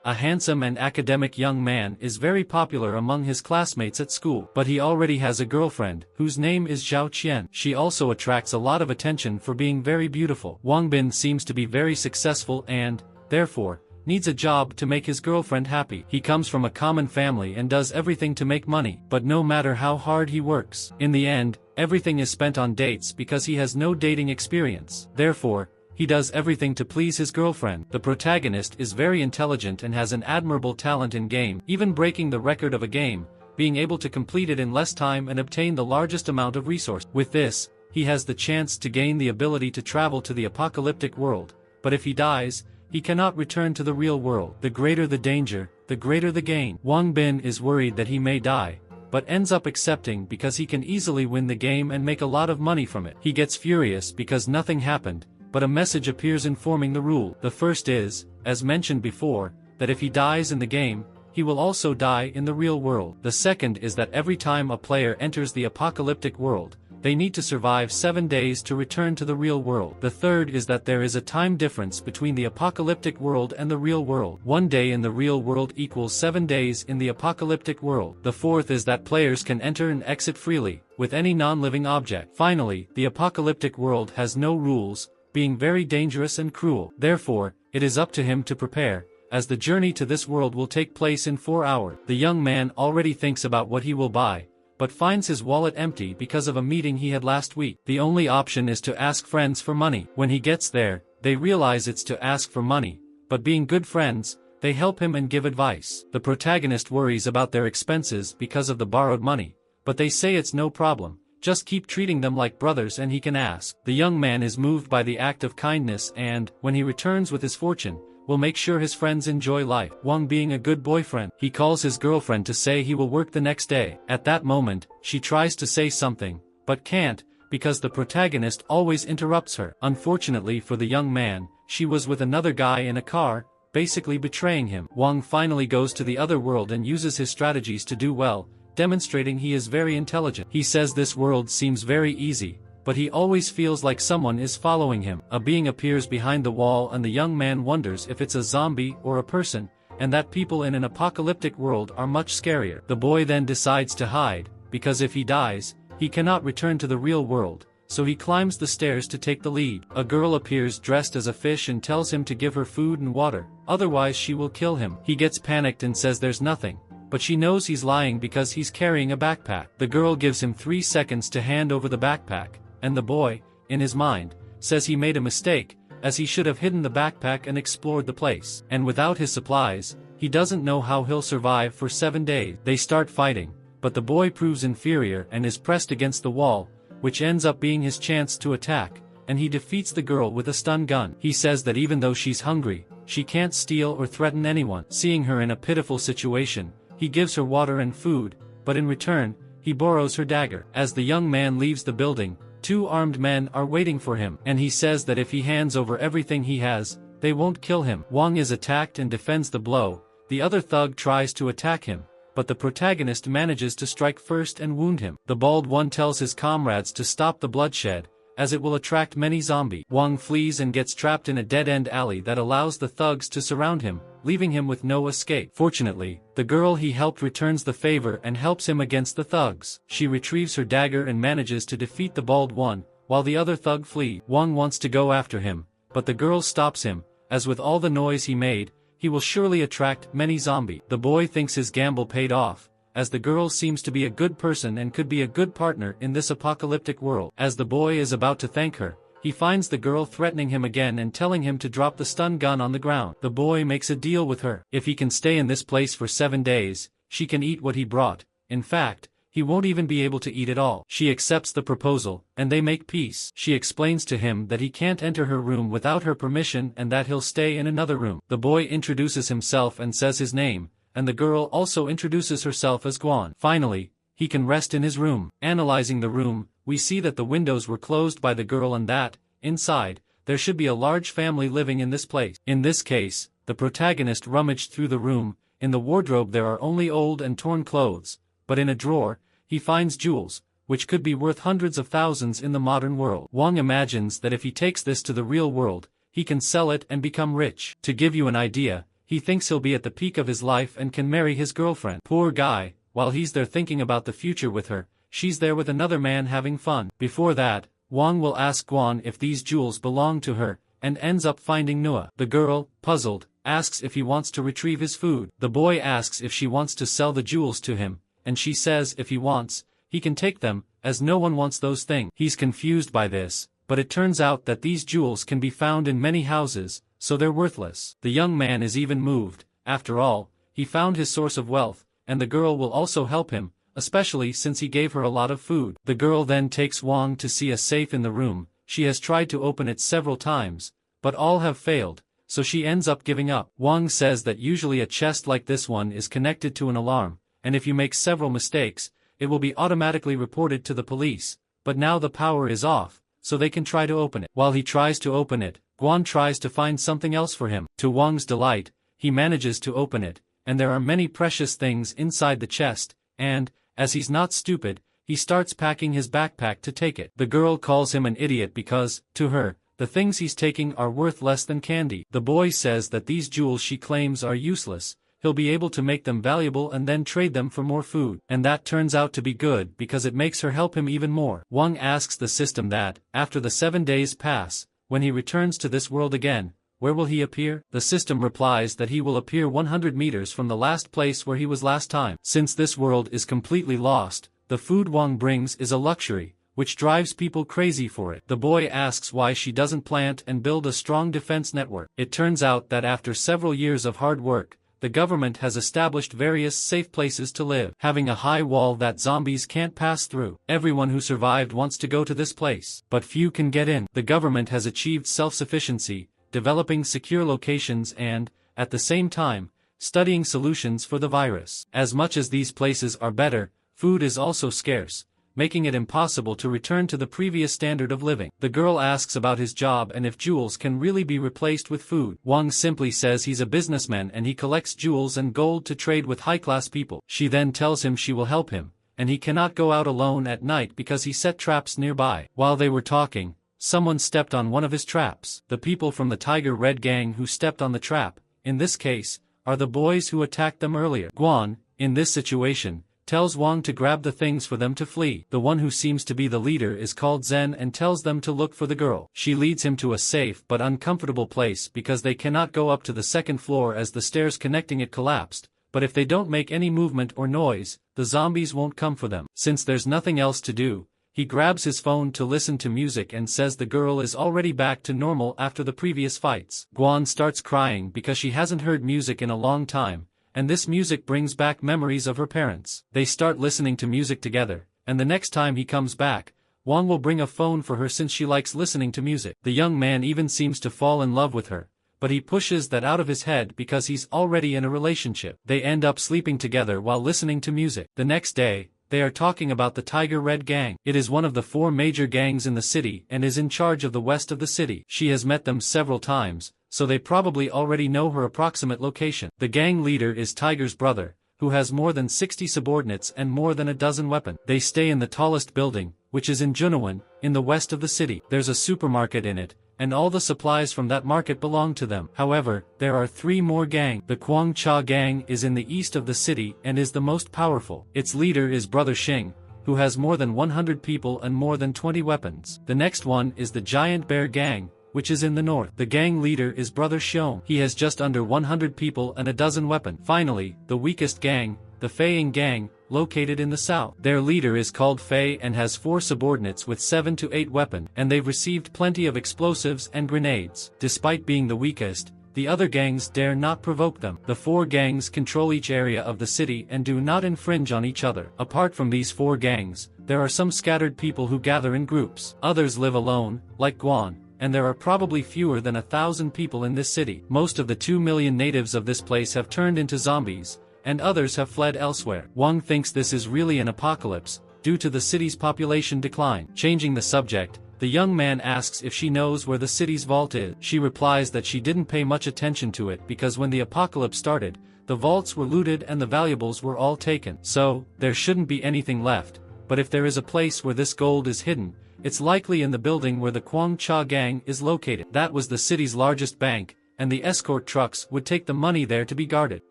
a handsome and academic young man, is very popular among his classmates at school. But he already has a girlfriend, whose name is Zhao Qian. She also attracts a lot of attention for being very beautiful. Wang Bin seems to be very successful and, therefore, needs a job to make his girlfriend happy. He comes from a common family and does everything to make money. But no matter how hard he works, in the end, everything is spent on dates because he has no dating experience. Therefore, he does everything to please his girlfriend. The protagonist is very intelligent and has an admirable talent in game, even breaking the record of a game, being able to complete it in less time and obtain the largest amount of resources. With this, he has the chance to gain the ability to travel to the apocalyptic world, but if he dies, he cannot return to the real world. The greater the danger, the greater the gain. Wang Bin is worried that he may die, but ends up accepting because he can easily win the game and make a lot of money from it. He gets furious because nothing happened, but a message appears informing the rule. The first is, as mentioned before, that if he dies in the game, he will also die in the real world. The second is that every time a player enters the apocalyptic world, they need to survive 7 days to return to the real world. The third is that there is a time difference between the apocalyptic world and the real world. 1 day in the real world equals 7 days in the apocalyptic world. The fourth is that players can enter and exit freely, with any non-living object. Finally, the apocalyptic world has no rules, being very dangerous and cruel. Therefore, it is up to him to prepare, as the journey to this world will take place in 4 hours. The young man already thinks about what he will buy, but finds his wallet empty because of a meeting he had last week. The only option is to ask friends for money. When he gets there, they realize it's to ask for money, but being good friends, they help him and give advice. The protagonist worries about their expenses because of the borrowed money, but they say it's no problem. Just keep treating them like brothers and he can ask. The young man is moved by the act of kindness and, when he returns with his fortune, will make sure his friends enjoy life. Wang being a good boyfriend, he calls his girlfriend to say he will work the next day. At that moment, she tries to say something, but can't, because the protagonist always interrupts her. Unfortunately for the young man, she was with another guy in a car, basically betraying him. Wang finally goes to the other world and uses his strategies to do well, demonstrating he is very intelligent. He says this world seems very easy, but he always feels like someone is following him. A being appears behind the wall and the young man wonders if it's a zombie or a person, and that people in an apocalyptic world are much scarier. The boy then decides to hide, because if he dies, he cannot return to the real world, so he climbs the stairs to take the lead. A girl appears dressed as a fish and tells him to give her food and water, otherwise she will kill him. He gets panicked and says there's nothing, but she knows he's lying because he's carrying a backpack. The girl gives him 3 seconds to hand over the backpack, and the boy, in his mind, says he made a mistake, as he should have hidden the backpack and explored the place. And without his supplies, he doesn't know how he'll survive for 7 days. They start fighting, but the boy proves inferior and is pressed against the wall, which ends up being his chance to attack, and he defeats the girl with a stun gun. He says that even though she's hungry, she can't steal or threaten anyone. Seeing her in a pitiful situation, he gives her water and food, but in return, he borrows her dagger. As the young man leaves the building, 2 armed men are waiting for him, and he says that if he hands over everything he has, they won't kill him. Wang is attacked and defends the blow. The other thug tries to attack him, but the protagonist manages to strike first and wound him. The bald one tells his comrades to stop the bloodshed, as it will attract many zombies. Wang flees and gets trapped in a dead-end alley that allows the thugs to surround him, leaving him with no escape. Fortunately, the girl he helped returns the favor and helps him against the thugs. She retrieves her dagger and manages to defeat the bald one, while the other thug flees. Wang wants to go after him, but the girl stops him, as with all the noise he made, he will surely attract many zombies. The boy thinks his gamble paid off, as the girl seems to be a good person and could be a good partner in this apocalyptic world. As the boy is about to thank her, he finds the girl threatening him again and telling him to drop the stun gun on the ground. The boy makes a deal with her. If he can stay in this place for 7 days, she can eat what he brought. In fact, he won't even be able to eat it all. She accepts the proposal, and they make peace. She explains to him that he can't enter her room without her permission and that he'll stay in another room. The boy introduces himself and says his name, and the girl also introduces herself as Guan. Finally, he can rest in his room. Analyzing the room, we see that the windows were closed by the girl and that, inside, there should be a large family living in this place. In this case, the protagonist rummaged through the room. In the wardrobe there are only old and torn clothes, but in a drawer, he finds jewels, which could be worth hundreds of thousands in the modern world. Wang imagines that if he takes this to the real world, he can sell it and become rich. To give you an idea, he thinks he'll be at the peak of his life and can marry his girlfriend. Poor guy, while he's there thinking about the future with her, she's there with another man having fun. Before that, Wang will ask Guan if these jewels belong to her, and ends up finding Nua. The girl, puzzled, asks if he wants to retrieve his food. The boy asks if she wants to sell the jewels to him, and she says if he wants, he can take them, as no one wants those things. He's confused by this, but it turns out that these jewels can be found in many houses, so they're worthless. The young man is even moved. After all, he found his source of wealth, and the girl will also help him, especially since he gave her a lot of food. The girl then takes Wang to see a safe in the room. She has tried to open it several times, but all have failed, so she ends up giving up. Wang says that usually a chest like this one is connected to an alarm, and if you make several mistakes, it will be automatically reported to the police, but now the power is off, so they can try to open it. While he tries to open it, Guan tries to find something else for him. To Wang's delight, he manages to open it, and there are many precious things inside the chest, and, as he's not stupid, he starts packing his backpack to take it. The girl calls him an idiot because, to her, the things he's taking are worth less than candy. The boy says that these jewels she claims are useless, he'll be able to make them valuable and then trade them for more food. And that turns out to be good because it makes her help him even more. Wang asks the system that, after the 7 days pass, when he returns to this world again, where will he appear? The system replies that he will appear 100 meters from the last place where he was last time. Since this world is completely lost, the food Wang brings is a luxury, which drives people crazy for it. The boy asks why she doesn't plant and build a strong defense network. It turns out that after several years of hard work, the government has established various safe places to live, having a high wall that zombies can't pass through. Everyone who survived wants to go to this place, but few can get in. The government has achieved self-sufficiency, developing secure locations and, at the same time, studying solutions for the virus. As much as these places are better, food is also scarce, making it impossible to return to the previous standard of living. The girl asks about his job and if jewels can really be replaced with food. Wang simply says he's a businessman and he collects jewels and gold to trade with high-class people. She then tells him she will help him, and he cannot go out alone at night because he set traps nearby. While they were talking, someone stepped on one of his traps. The people from the Tiger Red gang who stepped on the trap, in this case, are the boys who attacked them earlier. Guan, in this situation, tells Wang to grab the things for them to flee. The one who seems to be the leader is called Zen and tells them to look for the girl. She leads him to a safe but uncomfortable place because they cannot go up to the second floor as the stairs connecting it collapsed, but if they don't make any movement or noise, the zombies won't come for them. Since there's nothing else to do, he grabs his phone to listen to music and says the girl is already back to normal after the previous fights. Guan starts crying because she hasn't heard music in a long time, and this music brings back memories of her parents. They start listening to music together, and the next time he comes back, Wang will bring a phone for her since she likes listening to music. The young man even seems to fall in love with her, but he pushes that out of his head because he's already in a relationship. They end up sleeping together while listening to music. The next day, they are talking about the Tiger Red gang. It is one of the 4 major gangs in the city and is in charge of the west of the city. She has met them several times, so they probably already know her approximate location. The gang leader is Tiger's brother, who has more than 60 subordinates and more than a dozen weapons. They stay in the tallest building, which is in Junawan, in the west of the city. There's a supermarket in it, and all the supplies from that market belong to them. However, there are 3 more gangs. The Kwang Cha gang is in the east of the city and is the most powerful. Its leader is Brother Xing, who has more than 100 people and more than 20 weapons. The next one is the Giant Bear gang, which is in the north. The gang leader is Brother Xiong. He has just under 100 people and a dozen weapons. Finally, the weakest gang, the Feiying gang, located in the south. Their leader is called Fei and has 4 subordinates with 7 to 8 weapons, and they've received plenty of explosives and grenades. Despite being the weakest, the other gangs dare not provoke them. The 4 gangs control each area of the city and do not infringe on each other. Apart from these 4 gangs, there are some scattered people who gather in groups. Others live alone, like Guan, and there are probably fewer than 1,000 people in this city. Most of the 2 million natives of this place have turned into zombies, and others have fled elsewhere. Wang thinks this is really an apocalypse, due to the city's population decline. Changing the subject, the young man asks if she knows where the city's vault is. She replies that she didn't pay much attention to it because when the apocalypse started, the vaults were looted and the valuables were all taken. So, there shouldn't be anything left, but if there is a place where this gold is hidden, it's likely in the building where the Kwang Cha gang is located. That was the city's largest bank, and the escort trucks would take the money there to be guarded.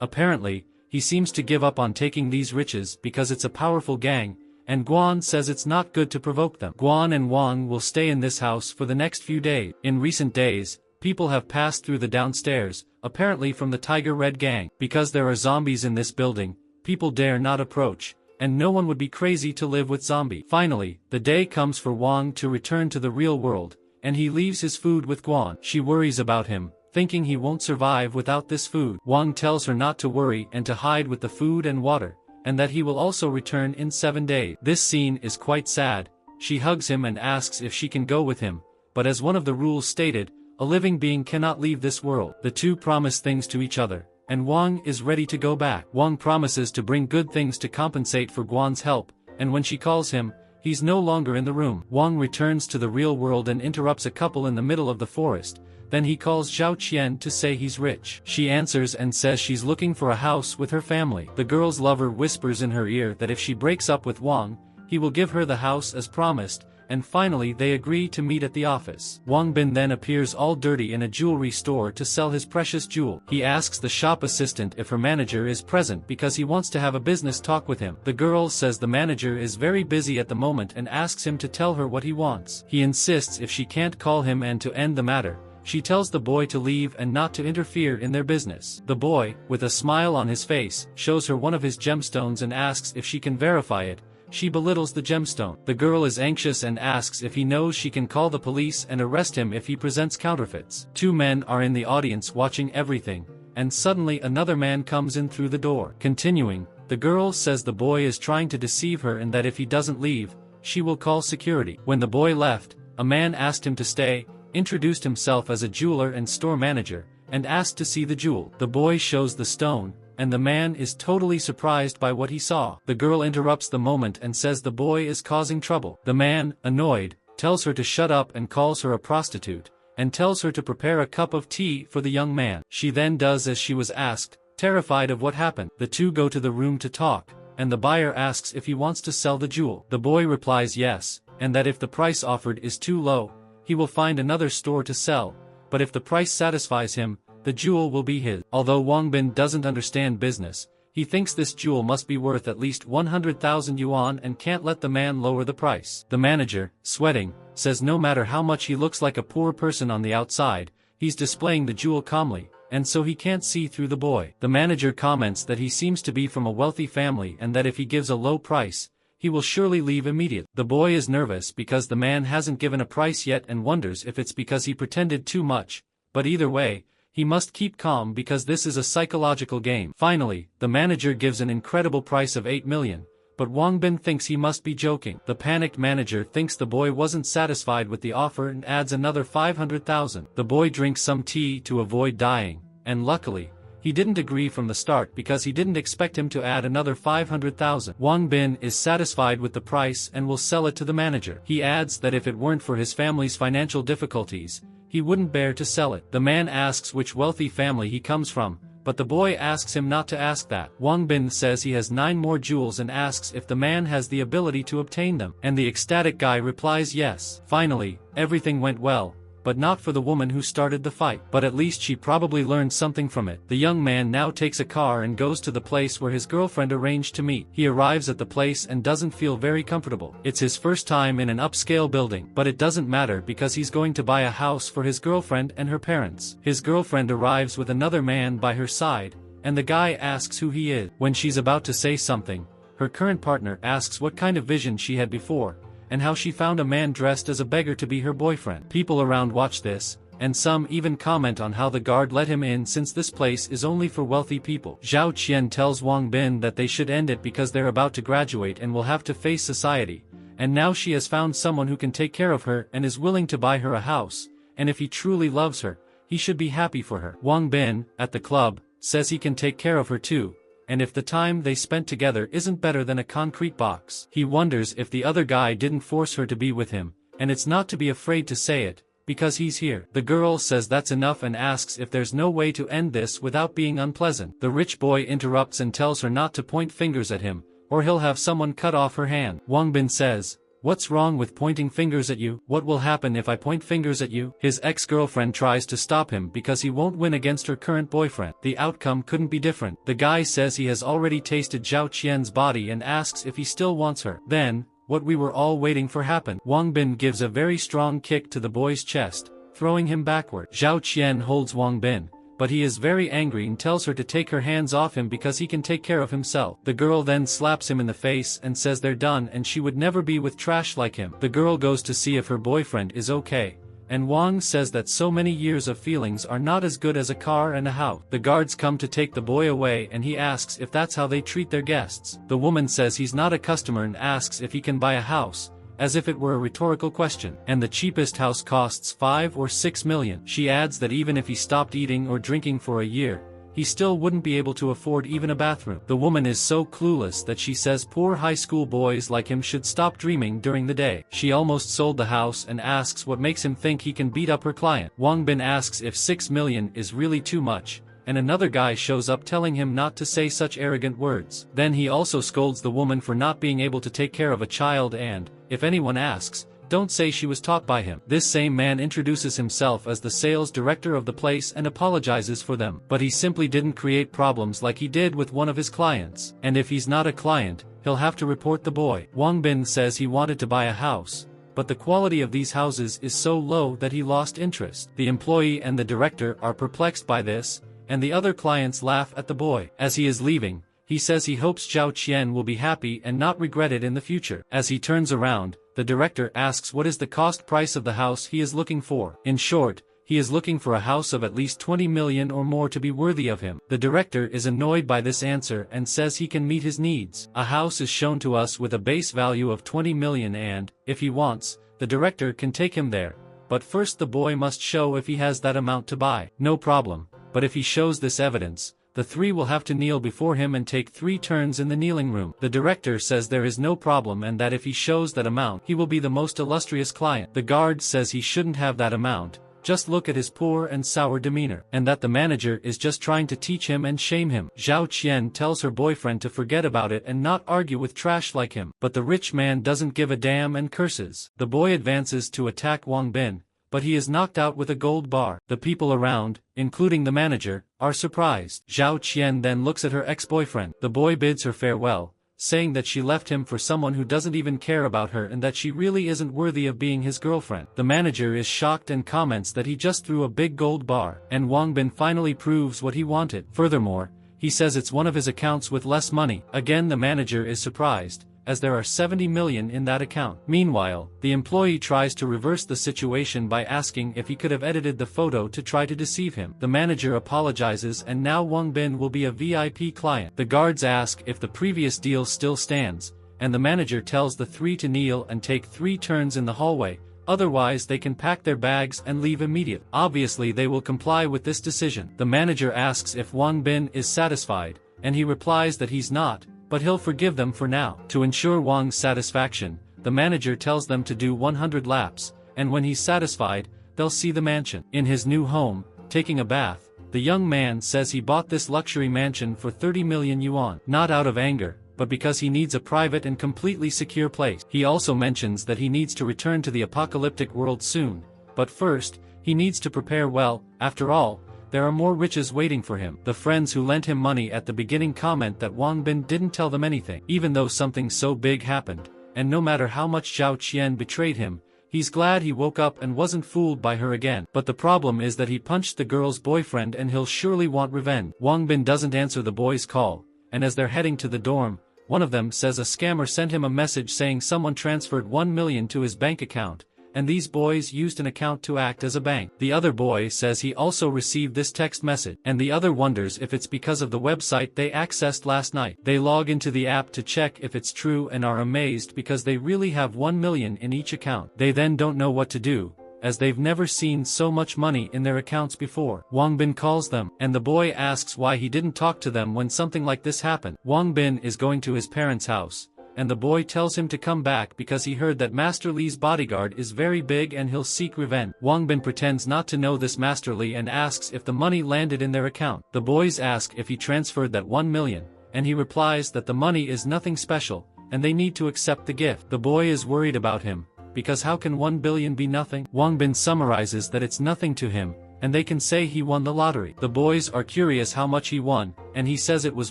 Apparently, he seems to give up on taking these riches because it's a powerful gang, and Guan says it's not good to provoke them. Guan and Wang will stay in this house for the next few days. In recent days, people have passed through the downstairs, apparently from the Tiger Red gang. Because there are zombies in this building, people dare not approach, and no one would be crazy to live with zombie. Finally, the day comes for Wang to return to the real world, and he leaves his food with Guan. She worries about him, thinking he won't survive without this food. Wang tells her not to worry and to hide with the food and water, and that he will also return in 7 days. This scene is quite sad. She hugs him and asks if she can go with him, but as one of the rules stated, a living being cannot leave this world. The two promise things to each other, and Wang is ready to go back. Wang promises to bring good things to compensate for Guan's help, and when she calls him, he's no longer in the room. Wang returns to the real world and interrupts a couple in the middle of the forest. Then he calls Zhao Qian to say he's rich. She answers and says she's looking for a house with her family. The girl's lover whispers in her ear that if she breaks up with Wang, he will give her the house as promised, and finally they agree to meet at the office. Wang Bin then appears all dirty in a jewelry store to sell his precious jewel. He asks the shop assistant if her manager is present because he wants to have a business talk with him. The girl says the manager is very busy at the moment and asks him to tell her what he wants. He insists if she can't call him and to end the matter. She tells the boy to leave and not to interfere in their business. The boy, with a smile on his face, shows her one of his gemstones and asks if she can verify it. She belittles the gemstone. The girl is anxious and asks if he knows she can call the police and arrest him if he presents counterfeits. Two men are in the audience watching everything, and suddenly another man comes in through the door. Continuing, the girl says the boy is trying to deceive her and that if he doesn't leave, she will call security. When the boy left, a man asked him to stay, introduced himself as a jeweler and store manager, and asked to see the jewel. The boy shows the stone, and the man is totally surprised by what he saw. The girl interrupts the moment and says the boy is causing trouble. The man, annoyed, tells her to shut up and calls her a prostitute, and tells her to prepare a cup of tea for the young man. She then does as she was asked, terrified of what happened. The two go to the room to talk, and the buyer asks if he wants to sell the jewel. The boy replies yes, and that if the price offered is too low, he will find another store to sell, but if the price satisfies him, the jewel will be his. Although Wang Bin doesn't understand business, he thinks this jewel must be worth at least 100,000 yuan and can't let the man lower the price. The manager, sweating, says no matter how much he looks like a poor person on the outside, he's displaying the jewel calmly, and so he can't see through the boy. The manager comments that he seems to be from a wealthy family and that if he gives a low price, he will surely leave immediately. The boy is nervous because the man hasn't given a price yet and wonders if it's because he pretended too much, but either way, he must keep calm because this is a psychological game. Finally, the manager gives an incredible price of 8 million, but Wang Bin thinks he must be joking. The panicked manager thinks the boy wasn't satisfied with the offer and adds another 500,000. The boy drinks some tea to avoid dying, and luckily, he didn't agree from the start because he didn't expect him to add another 500,000. Wang Bin is satisfied with the price and will sell it to the manager. He adds that if it weren't for his family's financial difficulties, he wouldn't bear to sell it. The man asks which wealthy family he comes from, but the boy asks him not to ask that. Wang Bin says he has 9 more jewels and asks if the man has the ability to obtain them, and the ecstatic guy replies yes. Finally, everything went well, but not for the woman who started the fight. But at least she probably learned something from it. The young man now takes a car and goes to the place where his girlfriend arranged to meet. He arrives at the place and doesn't feel very comfortable. It's his first time in an upscale building, but it doesn't matter because he's going to buy a house for his girlfriend and her parents. His girlfriend arrives with another man by her side, and the guy asks who he is. When she's about to say something, her current partner asks what kind of vision she had before, and how she found a man dressed as a beggar to be her boyfriend. People around watch this, and some even comment on how the guard let him in since this place is only for wealthy people. Zhao Qian tells Wang Bin that they should end it because they're about to graduate and will have to face society, and now she has found someone who can take care of her and is willing to buy her a house, and if he truly loves her, he should be happy for her. Wang Bin, at the club, says he can take care of her too, and if the time they spent together isn't better than a concrete box. He wonders if the other guy didn't force her to be with him, and it's not to be afraid to say it, because he's here. The girl says that's enough and asks if there's no way to end this without being unpleasant. The rich boy interrupts and tells her not to point fingers at him, or he'll have someone cut off her hand. Wang Bin says, What's wrong with pointing fingers at you? What will happen if I point fingers at you? His ex-girlfriend tries to stop him because he won't win against her current boyfriend. The outcome couldn't be different. The guy says he has already tasted Zhao Qian's body and asks if he still wants her. Then, what we were all waiting for happened. Wang Bin gives a very strong kick to the boy's chest, throwing him backward. Zhao Qian holds Wang Bin, but he is very angry and tells her to take her hands off him because he can take care of himself. The girl then slaps him in the face and says they're done and she would never be with trash like him. The girl goes to see if her boyfriend is okay, and Wang says that so many years of feelings are not as good as a car and a house. The guards come to take the boy away and he asks if that's how they treat their guests. The woman says he's not a customer and asks if he can buy a house, as if it were a rhetorical question, and the cheapest house costs 5 or 6 million. She adds that even if he stopped eating or drinking for a year, he still wouldn't be able to afford even a bathroom. The woman is so clueless that she says poor high school boys like him should stop dreaming during the day. She almost sold the house and asks what makes him think he can beat up her client. Wang Bin asks if 6 million is really too much, and another guy shows up telling him not to say such arrogant words. Then he also scolds the woman for not being able to take care of a child and, if anyone asks, don't say she was taught by him. This same man introduces himself as the sales director of the place and apologizes for them. But he simply didn't create problems like he did with one of his clients. And if he's not a client, he'll have to report the boy. Wang Bin says he wanted to buy a house, but the quality of these houses is so low that he lost interest. The employee and the director are perplexed by this, and the other clients laugh at the boy. As he is leaving, he says he hopes Zhao Qian will be happy and not regret it in the future. As he turns around, the director asks what is the cost price of the house he is looking for. In short, he is looking for a house of at least 20 million or more to be worthy of him. The director is annoyed by this answer and says he can meet his needs. A house is shown to us with a base value of 20 million and, if he wants, the director can take him there. But first the boy must show if he has that amount to buy. No problem, but if he shows this evidence, the three will have to kneel before him and take 3 turns in the kneeling room. The director says there is no problem and that if he shows that amount, he will be the most illustrious client. The guard says he shouldn't have that amount, just look at his poor and sour demeanor, and that the manager is just trying to teach him and shame him. Zhao Qian tells her boyfriend to forget about it and not argue with trash like him, but the rich man doesn't give a damn and curses. The boy advances to attack Wang Bin, but he is knocked out with a gold bar. The people around, including the manager, are surprised. Zhao Qian then looks at her ex-boyfriend. The boy bids her farewell, saying that she left him for someone who doesn't even care about her and that she really isn't worthy of being his girlfriend. The manager is shocked and comments that he just threw a big gold bar, and Wang Bin finally proves what he wanted. Furthermore, he says it's one of his accounts with less money. Again, the manager is surprised, as there are 70 million in that account. Meanwhile, the employee tries to reverse the situation by asking if he could have edited the photo to try to deceive him. The manager apologizes and now Wang Bin will be a VIP client. The guards ask if the previous deal still stands, and the manager tells the 3 to kneel and take 3 turns in the hallway, otherwise they can pack their bags and leave immediately. Obviously they will comply with this decision. The manager asks if Wang Bin is satisfied, and he replies that he's not, but he'll forgive them for now. To ensure Wang's satisfaction, the manager tells them to do 100 laps, and when he's satisfied, they'll see the mansion. In his new home, taking a bath, the young man says he bought this luxury mansion for 30 million yuan, not out of anger, but because he needs a private and completely secure place. He also mentions that he needs to return to the apocalyptic world soon, but first, he needs to prepare well. After all, there are more riches waiting for him. The friends who lent him money at the beginning comment that Wang Bin didn't tell them anything, even though something so big happened, and no matter how much Zhao Qian betrayed him, he's glad he woke up and wasn't fooled by her again. But the problem is that he punched the girl's boyfriend and he'll surely want revenge. Wang Bin doesn't answer the boy's call, and as they're heading to the dorm, one of them says a scammer sent him a message saying someone transferred 1 million to his bank account, and these boys used an account to act as a bank. The other boy says he also received this text message, and the other wonders if it's because of the website they accessed last night. They log into the app to check if it's true and are amazed because they really have 1 million in each account. They then don't know what to do, as they've never seen so much money in their accounts before. Wang Bin calls them, and the boy asks why he didn't talk to them when something like this happened. Wang Bin is going to his parents' house, and the boy tells him to come back because he heard that Master Li's bodyguard is very big and he'll seek revenge. Wang Bin pretends not to know this Master Li and asks if the money landed in their account. The boys ask if he transferred that 1 million, and he replies that the money is nothing special, and they need to accept the gift. The boy is worried about him, because how can 1 billion be nothing? Wang Bin summarizes that it's nothing to him, and they can say he won the lottery. The boys are curious how much he won, and he says it was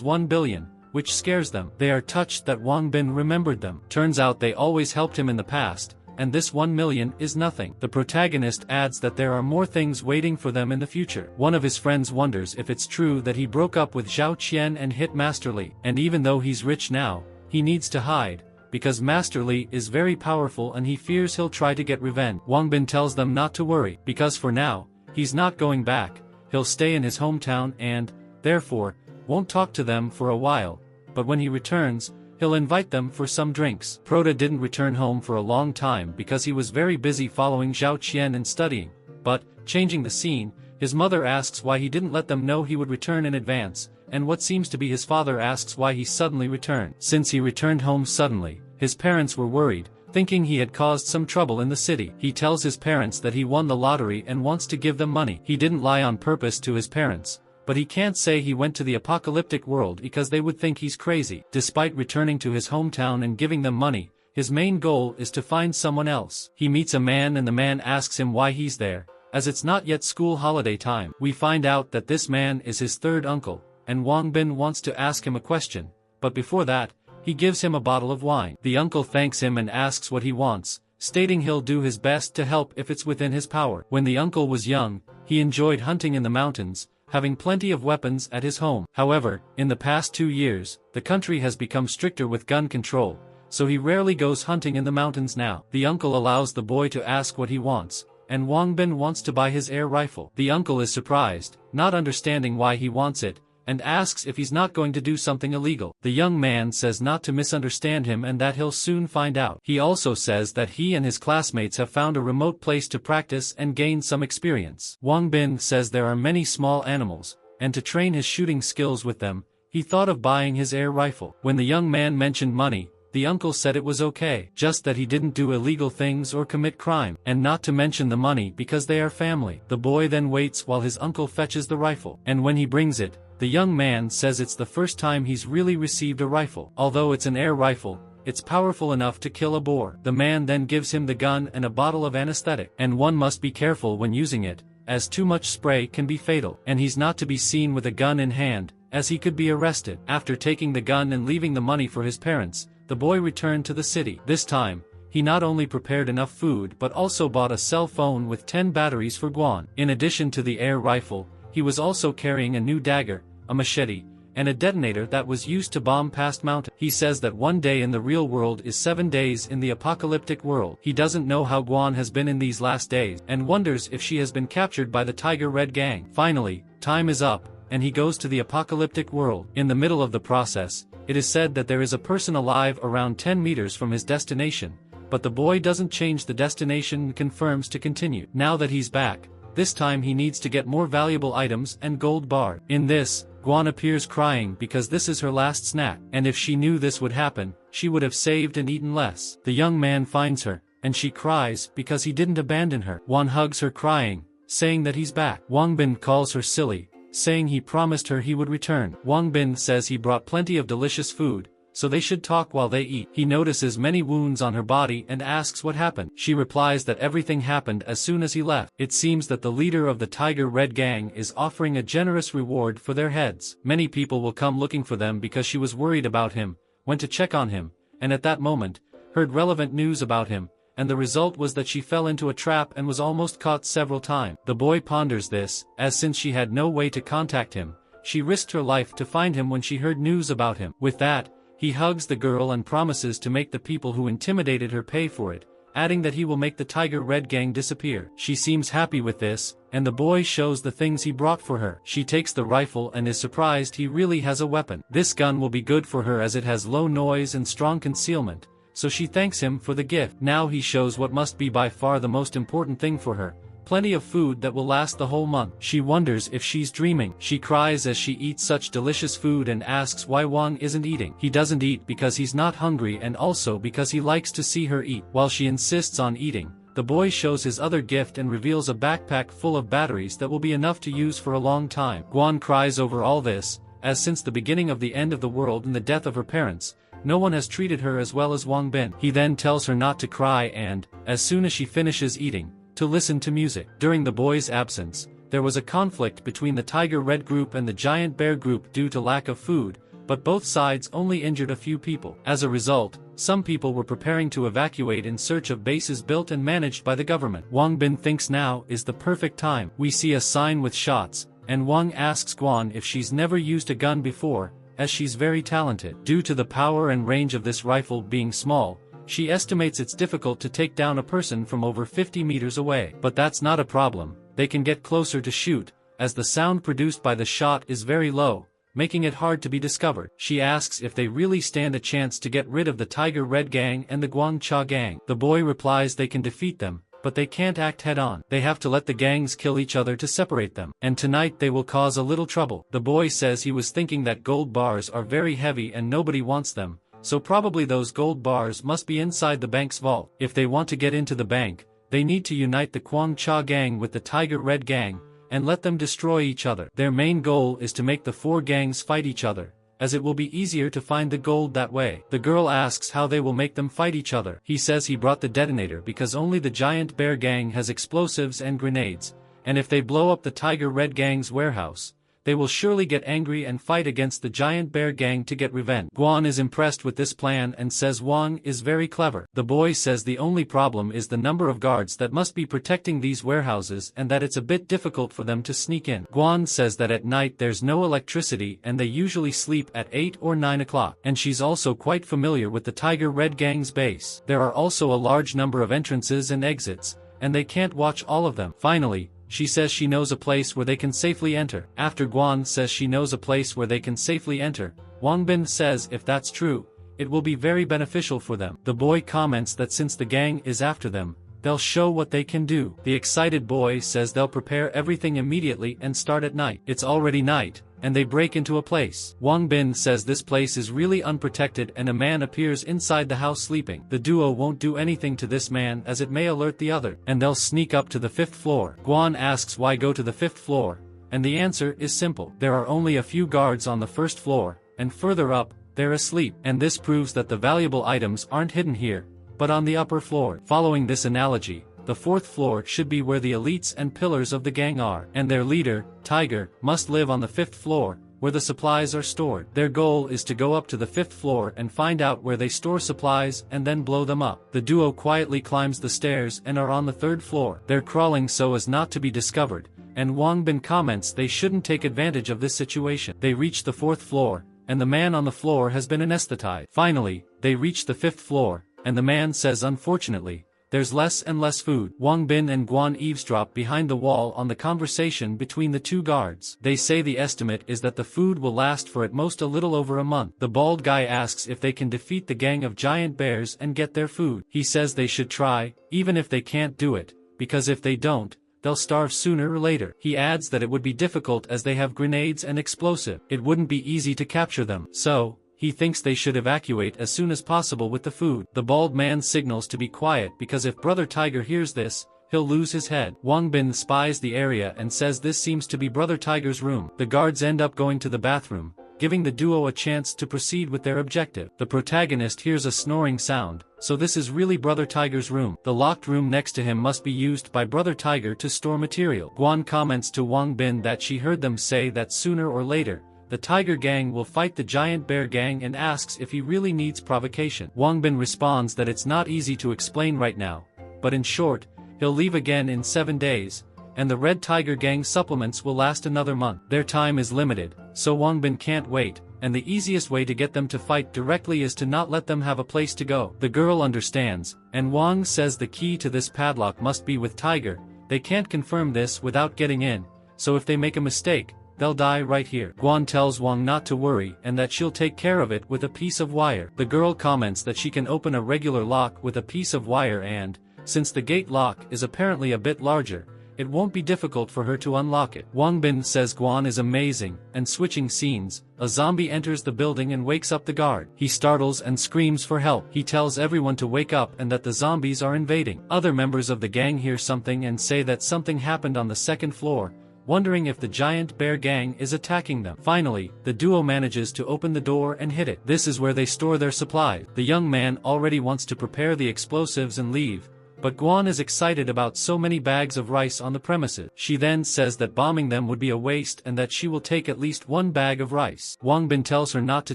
1 billion, which scares them. They are touched that Wang Bin remembered them. Turns out they always helped him in the past, and this 1 million is nothing. The protagonist adds that there are more things waiting for them in the future. One of his friends wonders if it's true that he broke up with Zhao Qian and hit Master Li, and even though he's rich now, he needs to hide, because Master Li is very powerful and he fears he'll try to get revenge. Wang Bin tells them not to worry, because for now, he's not going back, he'll stay in his hometown and, therefore, won't talk to them for a while, but when he returns, he'll invite them for some drinks. Prota didn't return home for a long time because he was very busy following Zhao Qian and studying, but, changing the scene, his mother asks why he didn't let them know he would return in advance, and what seems to be his father asks why he suddenly returned. Since he returned home suddenly, his parents were worried, thinking he had caused some trouble in the city. He tells his parents that he won the lottery and wants to give them money. He didn't lie on purpose to his parents, but he can't say he went to the apocalyptic world because they would think he's crazy. Despite returning to his hometown and giving them money, his main goal is to find someone else. He meets a man and the man asks him why he's there, as it's not yet school holiday time. We find out that this man is his third uncle, and Wang Bin wants to ask him a question, but before that, he gives him a bottle of wine. The uncle thanks him and asks what he wants, stating he'll do his best to help if it's within his power. When the uncle was young, he enjoyed hunting in the mountains, having plenty of weapons at his home. However, in the past 2 years, the country has become stricter with gun control, so he rarely goes hunting in the mountains now. The uncle allows the boy to ask what he wants, and Wang Bin wants to buy his air rifle. The uncle is surprised, not understanding why he wants it, and asks if he's not going to do something illegal. The young man says not to misunderstand him and that he'll soon find out. He also says that he and his classmates have found a remote place to practice and gain some experience. Wang Bin says there are many small animals, and to train his shooting skills with them, he thought of buying his air rifle. When the young man mentioned money, the uncle said it was okay, just that he didn't do illegal things or commit crime, and not to mention the money because they are family. The boy then waits while his uncle fetches the rifle, and when he brings it, the young man says it's the first time he's really received a rifle. Although it's an air rifle, it's powerful enough to kill a boar. The man then gives him the gun and a bottle of anesthetic, and one must be careful when using it, as too much spray can be fatal, and he's not to be seen with a gun in hand, as he could be arrested. After taking the gun and leaving the money for his parents, the boy returned to the city. This time, he not only prepared enough food but also bought a cell phone with 10 batteries for Guan. In addition to the air rifle, he was also carrying a new dagger, a machete, and a detonator that was used to bomb past mountains. He says that 1 day in the real world is 7 days in the apocalyptic world. He doesn't know how Guan has been in these last days, and wonders if she has been captured by the Tiger Red Gang. Finally, time is up, and he goes to the apocalyptic world. In the middle of the process, it is said that there is a person alive around 10 meters from his destination, but the boy doesn't change the destination and confirms to continue. Now that he's back, this time he needs to get more valuable items and gold bar. In this, Guan appears crying because this is her last snack, and if she knew this would happen, she would have saved and eaten less. The young man finds her, and she cries because he didn't abandon her. Guan hugs her crying, saying that he's back. Wang Bin calls her silly, saying he promised her he would return. Wang Bin says he brought plenty of delicious food, so they should talk while they eat. He notices many wounds on her body and asks what happened. She replies that everything happened as soon as he left. It seems that the leader of the Tiger Red Gang is offering a generous reward for their heads. Many people will come looking for them because she was worried about him, went to check on him, and at that moment, heard relevant news about him, and the result was that she fell into a trap and was almost caught several times. The boy ponders this, as since she had no way to contact him, she risked her life to find him when she heard news about him. With that, he hugs the girl and promises to make the people who intimidated her pay for it, adding that he will make the Tiger Red Gang disappear. She seems happy with this, and the boy shows the things he brought for her. She takes the rifle and is surprised he really has a weapon. This gun will be good for her as it has low noise and strong concealment, so she thanks him for the gift. Now he shows what must be by far the most important thing for her. Plenty of food that will last the whole month. She wonders if she's dreaming. She cries as she eats such delicious food and asks why Wang isn't eating. He doesn't eat because he's not hungry and also because he likes to see her eat. While she insists on eating, the boy shows his other gift and reveals a backpack full of batteries that will be enough to use for a long time. Guan cries over all this, as since the beginning of the end of the world and the death of her parents, no one has treated her as well as Wang Bin. He then tells her not to cry and, as soon as she finishes eating, to listen to music. During the boy's absence, there was a conflict between the Tiger Red group and the Giant Bear group due to lack of food, but both sides only injured a few people. As a result, some people were preparing to evacuate in search of bases built and managed by the government. Wang Bin thinks now is the perfect time. We see a sign with shots, and Wang asks Guan if she's never used a gun before, as she's very talented. Due to the power and range of this rifle being small, she estimates it's difficult to take down a person from over 50 meters away. But that's not a problem, they can get closer to shoot, as the sound produced by the shot is very low, making it hard to be discovered. She asks if they really stand a chance to get rid of the Tiger Red gang and the Guang Cha gang. The boy replies they can defeat them, but they can't act head-on. They have to let the gangs kill each other to separate them. And tonight they will cause a little trouble. The boy says he was thinking that gold bars are very heavy and nobody wants them, so probably those gold bars must be inside the bank's vault. If they want to get into the bank, they need to unite the Guang Cha gang with the Tiger Red gang, and let them destroy each other. Their main goal is to make the four gangs fight each other, as it will be easier to find the gold that way. The girl asks how they will make them fight each other. He says he brought the detonator because only the Giant Bear gang has explosives and grenades, and if they blow up the Tiger Red gang's warehouse, they will surely get angry and fight against the Giant Bear gang to get revenge. Guan is impressed with this plan and says Wang is very clever. The boy says the only problem is the number of guards that must be protecting these warehouses and that it's a bit difficult for them to sneak in. Guan says that at night there's no electricity and they usually sleep at 8 or 9 o'clock. And she's also quite familiar with the Tiger Red gang's base. There are also a large number of entrances and exits, and they can't watch all of them. Finally, she says she knows a place where they can safely enter. After Guan says she knows a place where they can safely enter, Wang Bin says if that's true, it will be very beneficial for them. The boy comments that since the gang is after them, they'll show what they can do. The excited boy says they'll prepare everything immediately and start at night. It's already night, and they break into a place. Wang Bin says this place is really unprotected and a man appears inside the house sleeping. The duo won't do anything to this man as it may alert the other, and they'll sneak up to the 5th floor. Guan asks why go to the 5th floor, and the answer is simple. There are only a few guards on the 1st floor, and further up, they're asleep. And this proves that the valuable items aren't hidden here, but on the upper floor. Following this analogy, the 4th floor should be where the elites and pillars of the gang are, and their leader, Tiger, must live on the 5th floor, where the supplies are stored. Their goal is to go up to the 5th floor and find out where they store supplies and then blow them up. The duo quietly climbs the stairs and are on the 3rd floor. They're crawling so as not to be discovered, and Wang Bin comments they shouldn't take advantage of this situation. They reach the 4th floor, and the man on the floor has been anesthetized. Finally, they reach the 5th floor, and the man says unfortunately, there's less and less food. Wang Bin and Guan eavesdrop behind the wall on the conversation between the two guards. They say the estimate is that the food will last for at most a little over a month. The bald guy asks if they can defeat the gang of giant bears and get their food. He says they should try, even if they can't do it, because if they don't, they'll starve sooner or later. He adds that it would be difficult as they have grenades and explosive. It wouldn't be easy to capture them. So, he thinks they should evacuate as soon as possible with the food. The bald man signals to be quiet because if Brother Tiger hears this, he'll lose his head. Wang Bin spies the area and says this seems to be Brother Tiger's room. The guards end up going to the bathroom, giving the duo a chance to proceed with their objective. The protagonist hears a snoring sound, so this is really Brother Tiger's room. The locked room next to him must be used by Brother Tiger to store material. Guan comments to Wang Bin that she heard them say that sooner or later, the Tiger gang will fight the Giant Bear gang and asks if he really needs provocation. Wang Bin responds that it's not easy to explain right now, but in short, he'll leave again in 7 days, and the Red Tiger gang supplements will last another month. Their time is limited, so Wang Bin can't wait, and the easiest way to get them to fight directly is to not let them have a place to go. The girl understands, and Wang says the key to this padlock must be with Tiger. They can't confirm this without getting in, so if they make a mistake, they'll die right here. Guan tells Wang not to worry and that she'll take care of it with a piece of wire. The girl comments that she can open a regular lock with a piece of wire and, since the gate lock is apparently a bit larger, it won't be difficult for her to unlock it. Wang Bin says Guan is amazing, and switching scenes, a zombie enters the building and wakes up the guard. He startles and screams for help. He tells everyone to wake up and that the zombies are invading. Other members of the gang hear something and say that something happened on the 2nd floor, wondering if the giant bear gang is attacking them. Finally, the duo manages to open the door and hit it. This is where they store their supplies. The young man already wants to prepare the explosives and leave, but Guan is excited about so many bags of rice on the premises. She then says that bombing them would be a waste and that she will take at least one bag of rice. Wang Bin tells her not to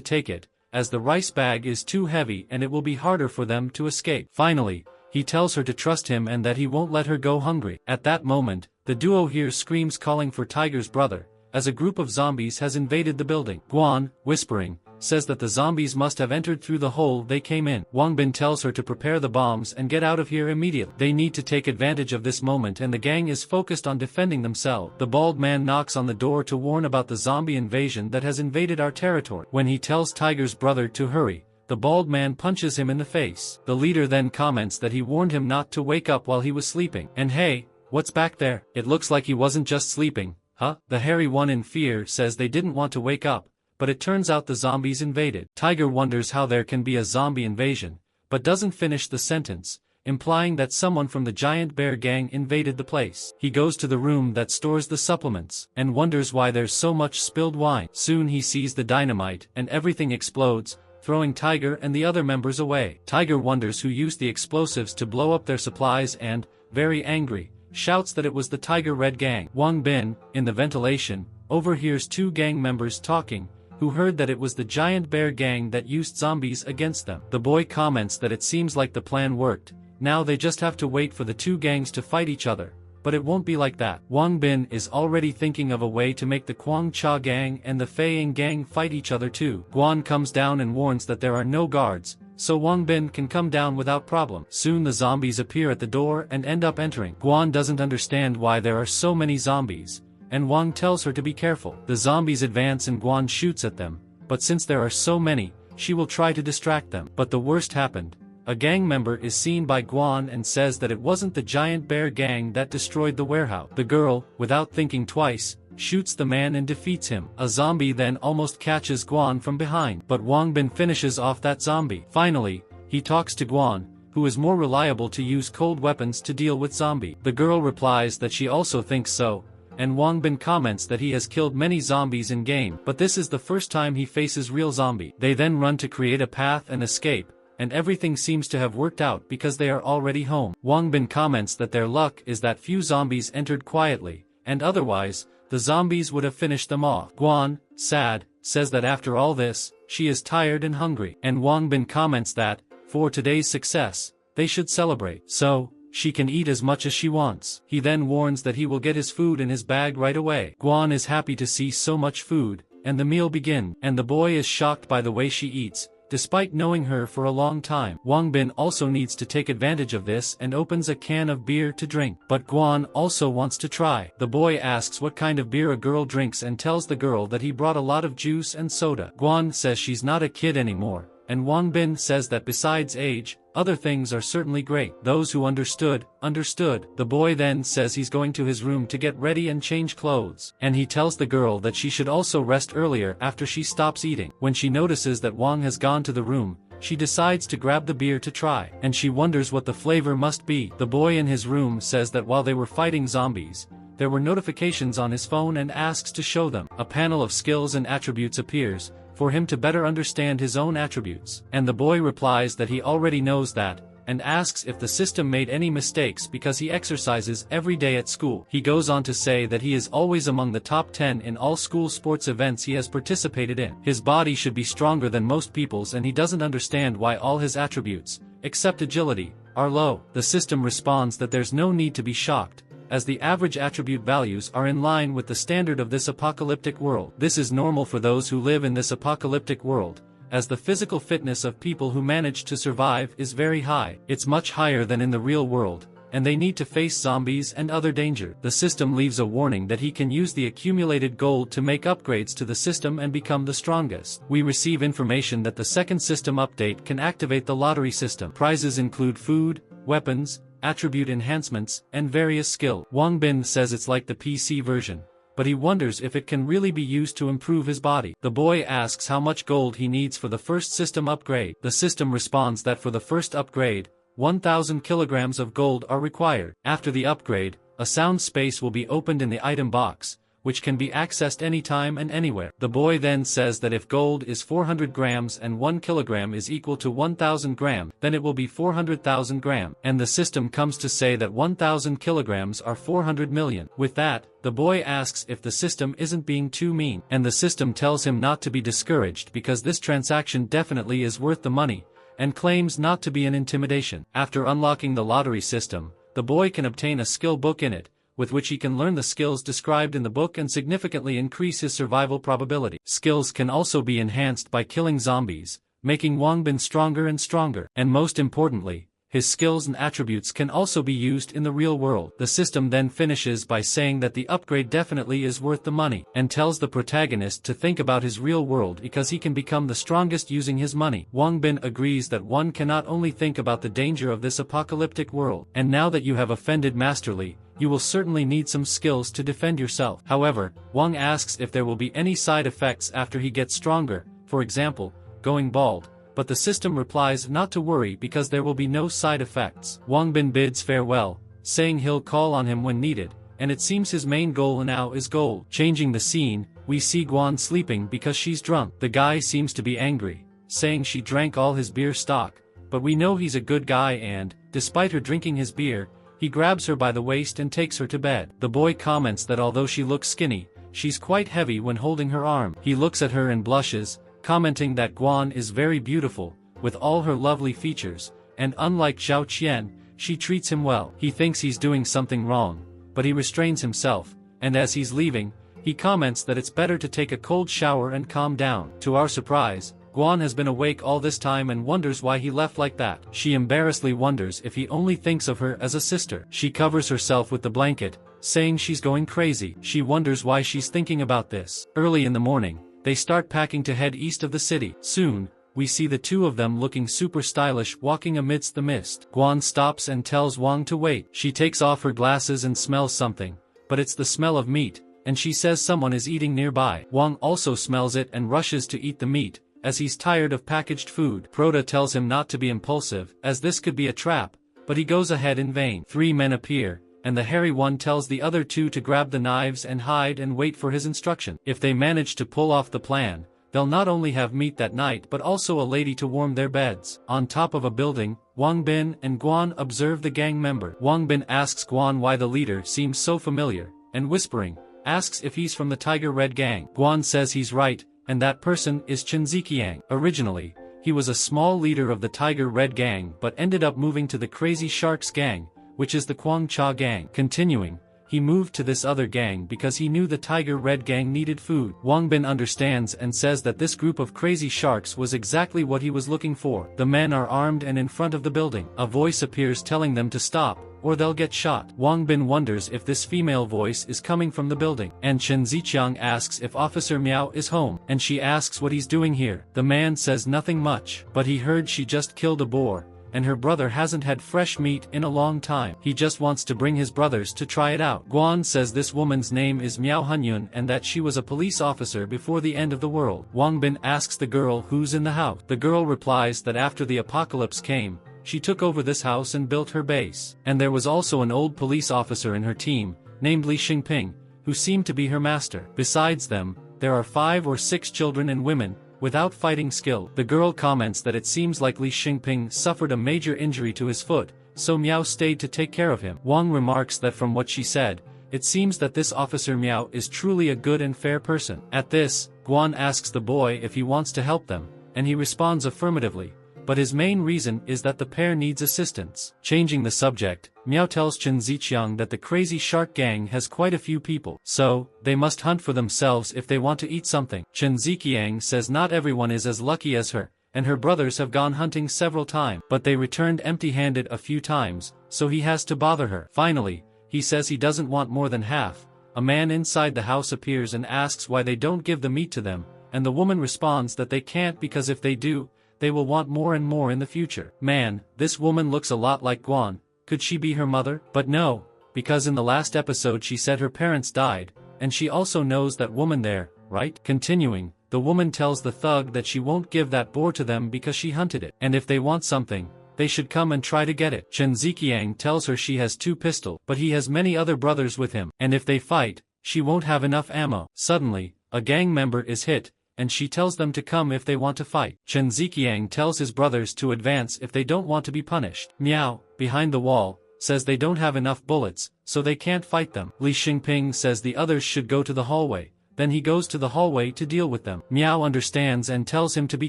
take it, as the rice bag is too heavy and it will be harder for them to escape. Finally, he tells her to trust him and that he won't let her go hungry. At that moment, the duo hears screams calling for Tiger's brother, as a group of zombies has invaded the building. Guan, whispering, says that the zombies must have entered through the hole they came in. Wang Bin tells her to prepare the bombs and get out of here immediately. They need to take advantage of this moment and the gang is focused on defending themselves. The bald man knocks on the door to warn about the zombie invasion that has invaded our territory. When he tells Tiger's brother to hurry, the bald man punches him in the face. The leader then comments that he warned him not to wake up while he was sleeping. And hey, what's back there? It looks like he wasn't just sleeping, huh? The hairy one in fear says they didn't want to wake up, but it turns out the zombies invaded. Tiger wonders how there can be a zombie invasion, but doesn't finish the sentence, implying that someone from the giant bear gang invaded the place. He goes to the room that stores the supplements, and wonders why there's so much spilled wine. Soon he sees the dynamite, and everything explodes, throwing Tiger and the other members away. Tiger wonders who used the explosives to blow up their supplies and, very angry, shouts that it was the Tiger Red gang. Wang Bin, in the ventilation, overhears two gang members talking, who heard that it was the giant bear gang that used zombies against them. The boy comments that it seems like the plan worked, now they just have to wait for the two gangs to fight each other. But it won't be like that. Wang Bin is already thinking of a way to make the Kwang Cha gang and the Fei Ying gang fight each other too. Guan comes down and warns that there are no guards, so Wang Bin can come down without problem. Soon the zombies appear at the door and end up entering. Guan doesn't understand why there are so many zombies, and Wang tells her to be careful. The zombies advance and Guan shoots at them, but since there are so many, she will try to distract them. But the worst happened. A gang member is seen by Guan and says that it wasn't the giant bear gang that destroyed the warehouse. The girl, without thinking twice, shoots the man and defeats him. A zombie then almost catches Guan from behind, but Wang Bin finishes off that zombie. Finally, he talks to Guan, who is more reliable to use cold weapons to deal with zombie. The girl replies that she also thinks so, and Wang Bin comments that he has killed many zombies in game, but this is the first time he faces real zombie. They then run to create a path and escape, and everything seems to have worked out because they are already home. Wang Bin comments that their luck is that few zombies entered quietly, and otherwise, the zombies would have finished them off. Guan, sad, says that after all this, she is tired and hungry, and Wang Bin comments that, for today's success, they should celebrate, so she can eat as much as she wants. He then warns that he will get his food in his bag right away. Guan is happy to see so much food, and the meal begins, and the boy is shocked by the way she eats, despite knowing her for a long time. Wang Bin also needs to take advantage of this and opens a can of beer to drink. But Guan also wants to try. The boy asks what kind of beer a girl drinks and tells the girl that he brought a lot of juice and soda. Guan says she's not a kid anymore, and Wang Bin says that besides age, other things are certainly great. Those who understood, understood. The boy then says he's going to his room to get ready and change clothes, and he tells the girl that she should also rest earlier after she stops eating. When she notices that Wang has gone to the room, she decides to grab the beer to try, and she wonders what the flavor must be. The boy in his room says that while they were fighting zombies, there were notifications on his phone and asks to show them. A panel of skills and attributes appears, for him to better understand his own attributes, and the boy replies that he already knows that, and asks if the system made any mistakes because he exercises every day at school. He goes on to say that he is always among the top 10 in all school sports events he has participated in. His body should be stronger than most people's and he doesn't understand why all his attributes, except agility, are low. The system responds that there's no need to be shocked, as the average attribute values are in line with the standard of this apocalyptic world. This is normal for those who live in this apocalyptic world, as the physical fitness of people who manage to survive is very high. It's much higher than in the real world, and they need to face zombies and other danger. The system leaves a warning that he can use the accumulated gold to make upgrades to the system and become the strongest. We receive information that the second system update can activate the lottery system. Prizes include food, weapons, attribute enhancements, and various skill. Wang Bin says it's like the PC version, but he wonders if it can really be used to improve his body. The boy asks how much gold he needs for the first system upgrade. The system responds that for the first upgrade, 1,000 kilograms of gold are required. After the upgrade, a sound space will be opened in the item box, which can be accessed anytime and anywhere. The boy then says that if gold is 400 grams and 1 kilogram is equal to 1,000 grams, then it will be 400,000 grams. And the system comes to say that 1,000 kilograms are 400 million. With that, the boy asks if the system isn't being too mean, and the system tells him not to be discouraged because this transaction definitely is worth the money, and claims not to be an intimidation. After unlocking the lottery system, the boy can obtain a skill book in it, with which he can learn the skills described in the book and significantly increase his survival probability. Skills can also be enhanced by killing zombies, making Wang Bin stronger and stronger. And most importantly, his skills and attributes can also be used in the real world. The system then finishes by saying that the upgrade definitely is worth the money, and tells the protagonist to think about his real world because he can become the strongest using his money. Wang Bin agrees that one cannot only think about the danger of this apocalyptic world, and now that you have offended masterly, you will certainly need some skills to defend yourself. However, Wang asks if there will be any side effects after he gets stronger, for example, going bald, but the system replies not to worry because there will be no side effects. Wang Bin bids farewell, saying he'll call on him when needed, and it seems his main goal now is gold. Changing the scene, we see Guan sleeping because she's drunk. The guy seems to be angry, saying she drank all his beer stock, but we know he's a good guy and, despite her drinking his beer, he grabs her by the waist and takes her to bed. The boy comments that although she looks skinny, she's quite heavy when holding her arm. He looks at her and blushes, commenting that Guan is very beautiful, with all her lovely features, and unlike Zhao Qian, she treats him well. He thinks he's doing something wrong, but he restrains himself, and as he's leaving, he comments that it's better to take a cold shower and calm down. To our surprise, Guan has been awake all this time and wonders why he left like that. She embarrassedly wonders if he only thinks of her as a sister. She covers herself with the blanket, saying she's going crazy. She wonders why she's thinking about this. Early in the morning, they start packing to head east of the city. Soon, we see the two of them looking super stylish walking amidst the mist. Guan stops and tells Wang to wait. She takes off her glasses and smells something, but it's the smell of meat, and she says someone is eating nearby. Wang also smells it and rushes to eat the meat, as he's tired of packaged food. Prota tells him not to be impulsive, as this could be a trap, but he goes ahead in vain. 3 men appear, and the hairy one tells the other 2 to grab the knives and hide and wait for his instruction. If they manage to pull off the plan, they'll not only have meat that night but also a lady to warm their beds. On top of a building, Wang Bin and Guan observe the gang member. Wang Bin asks Guan why the leader seems so familiar, and whispering, asks if he's from the Tiger Red gang. Guan says he's right, and that person is Chen Ziqiang. Originally, he was a small leader of the Tiger Red gang but ended up moving to the Crazy Sharks gang, which is the Quang Cha gang. Continuing, he moved to this other gang because he knew the Tiger Red gang needed food. Wang Bin understands and says that this group of crazy sharks was exactly what he was looking for. The men are armed and in front of the building. A voice appears telling them to stop, or they'll get shot. Wang Bin wonders if this female voice is coming from the building, and Chen Ziqiang asks if Officer Miao is home, and she asks what he's doing here. The man says nothing much, but he heard she just killed a boar, and her brother hasn't had fresh meat in a long time. He just wants to bring his brothers to try it out. Guan says this woman's name is Miao Hunyun and that she was a police officer before the end of the world. Wang Bin asks the girl who's in the house. The girl replies that after the apocalypse came, she took over this house and built her base. And there was also an old police officer in her team, named Li Xingping, who seemed to be her master. Besides them, there are 5 or 6 children and women, without fighting skill. The girl comments that it seems like Li Xingping suffered a major injury to his foot, so Miao stayed to take care of him. Wang remarks that from what she said, it seems that this Officer Miao is truly a good and fair person. At this, Guan asks the boy if he wants to help them, and he responds affirmatively, but his main reason is that the pair needs assistance. Changing the subject, Miao tells Chen Ziqiang that the Crazy Shark gang has quite a few people, so they must hunt for themselves if they want to eat something. Chen Ziqiang says not everyone is as lucky as her, and her brothers have gone hunting several times, but they returned empty-handed a few times, so he has to bother her. Finally, he says he doesn't want more than half. A man inside the house appears and asks why they don't give the meat to them, and the woman responds that they can't because if they do, they will want more and more in the future. Man, this woman looks a lot like Guan. Could she be her mother? But no, because in the last episode she said her parents died, and she also knows that woman there, right? Continuing, the woman tells the thug that she won't give that boar to them because she hunted it, and if they want something, they should come and try to get it. Chen Ziqiang tells her she has 2 pistols, but he has many other brothers with him, and if they fight, she won't have enough ammo. Suddenly, a gang member is hit, and she tells them to come if they want to fight. Chen Ziqiang tells his brothers to advance if they don't want to be punished. Miao, behind the wall, says they don't have enough bullets, so they can't fight them. Li Xingping says the others should go to the hallway. Then he goes to the hallway to deal with them. Miao understands and tells him to be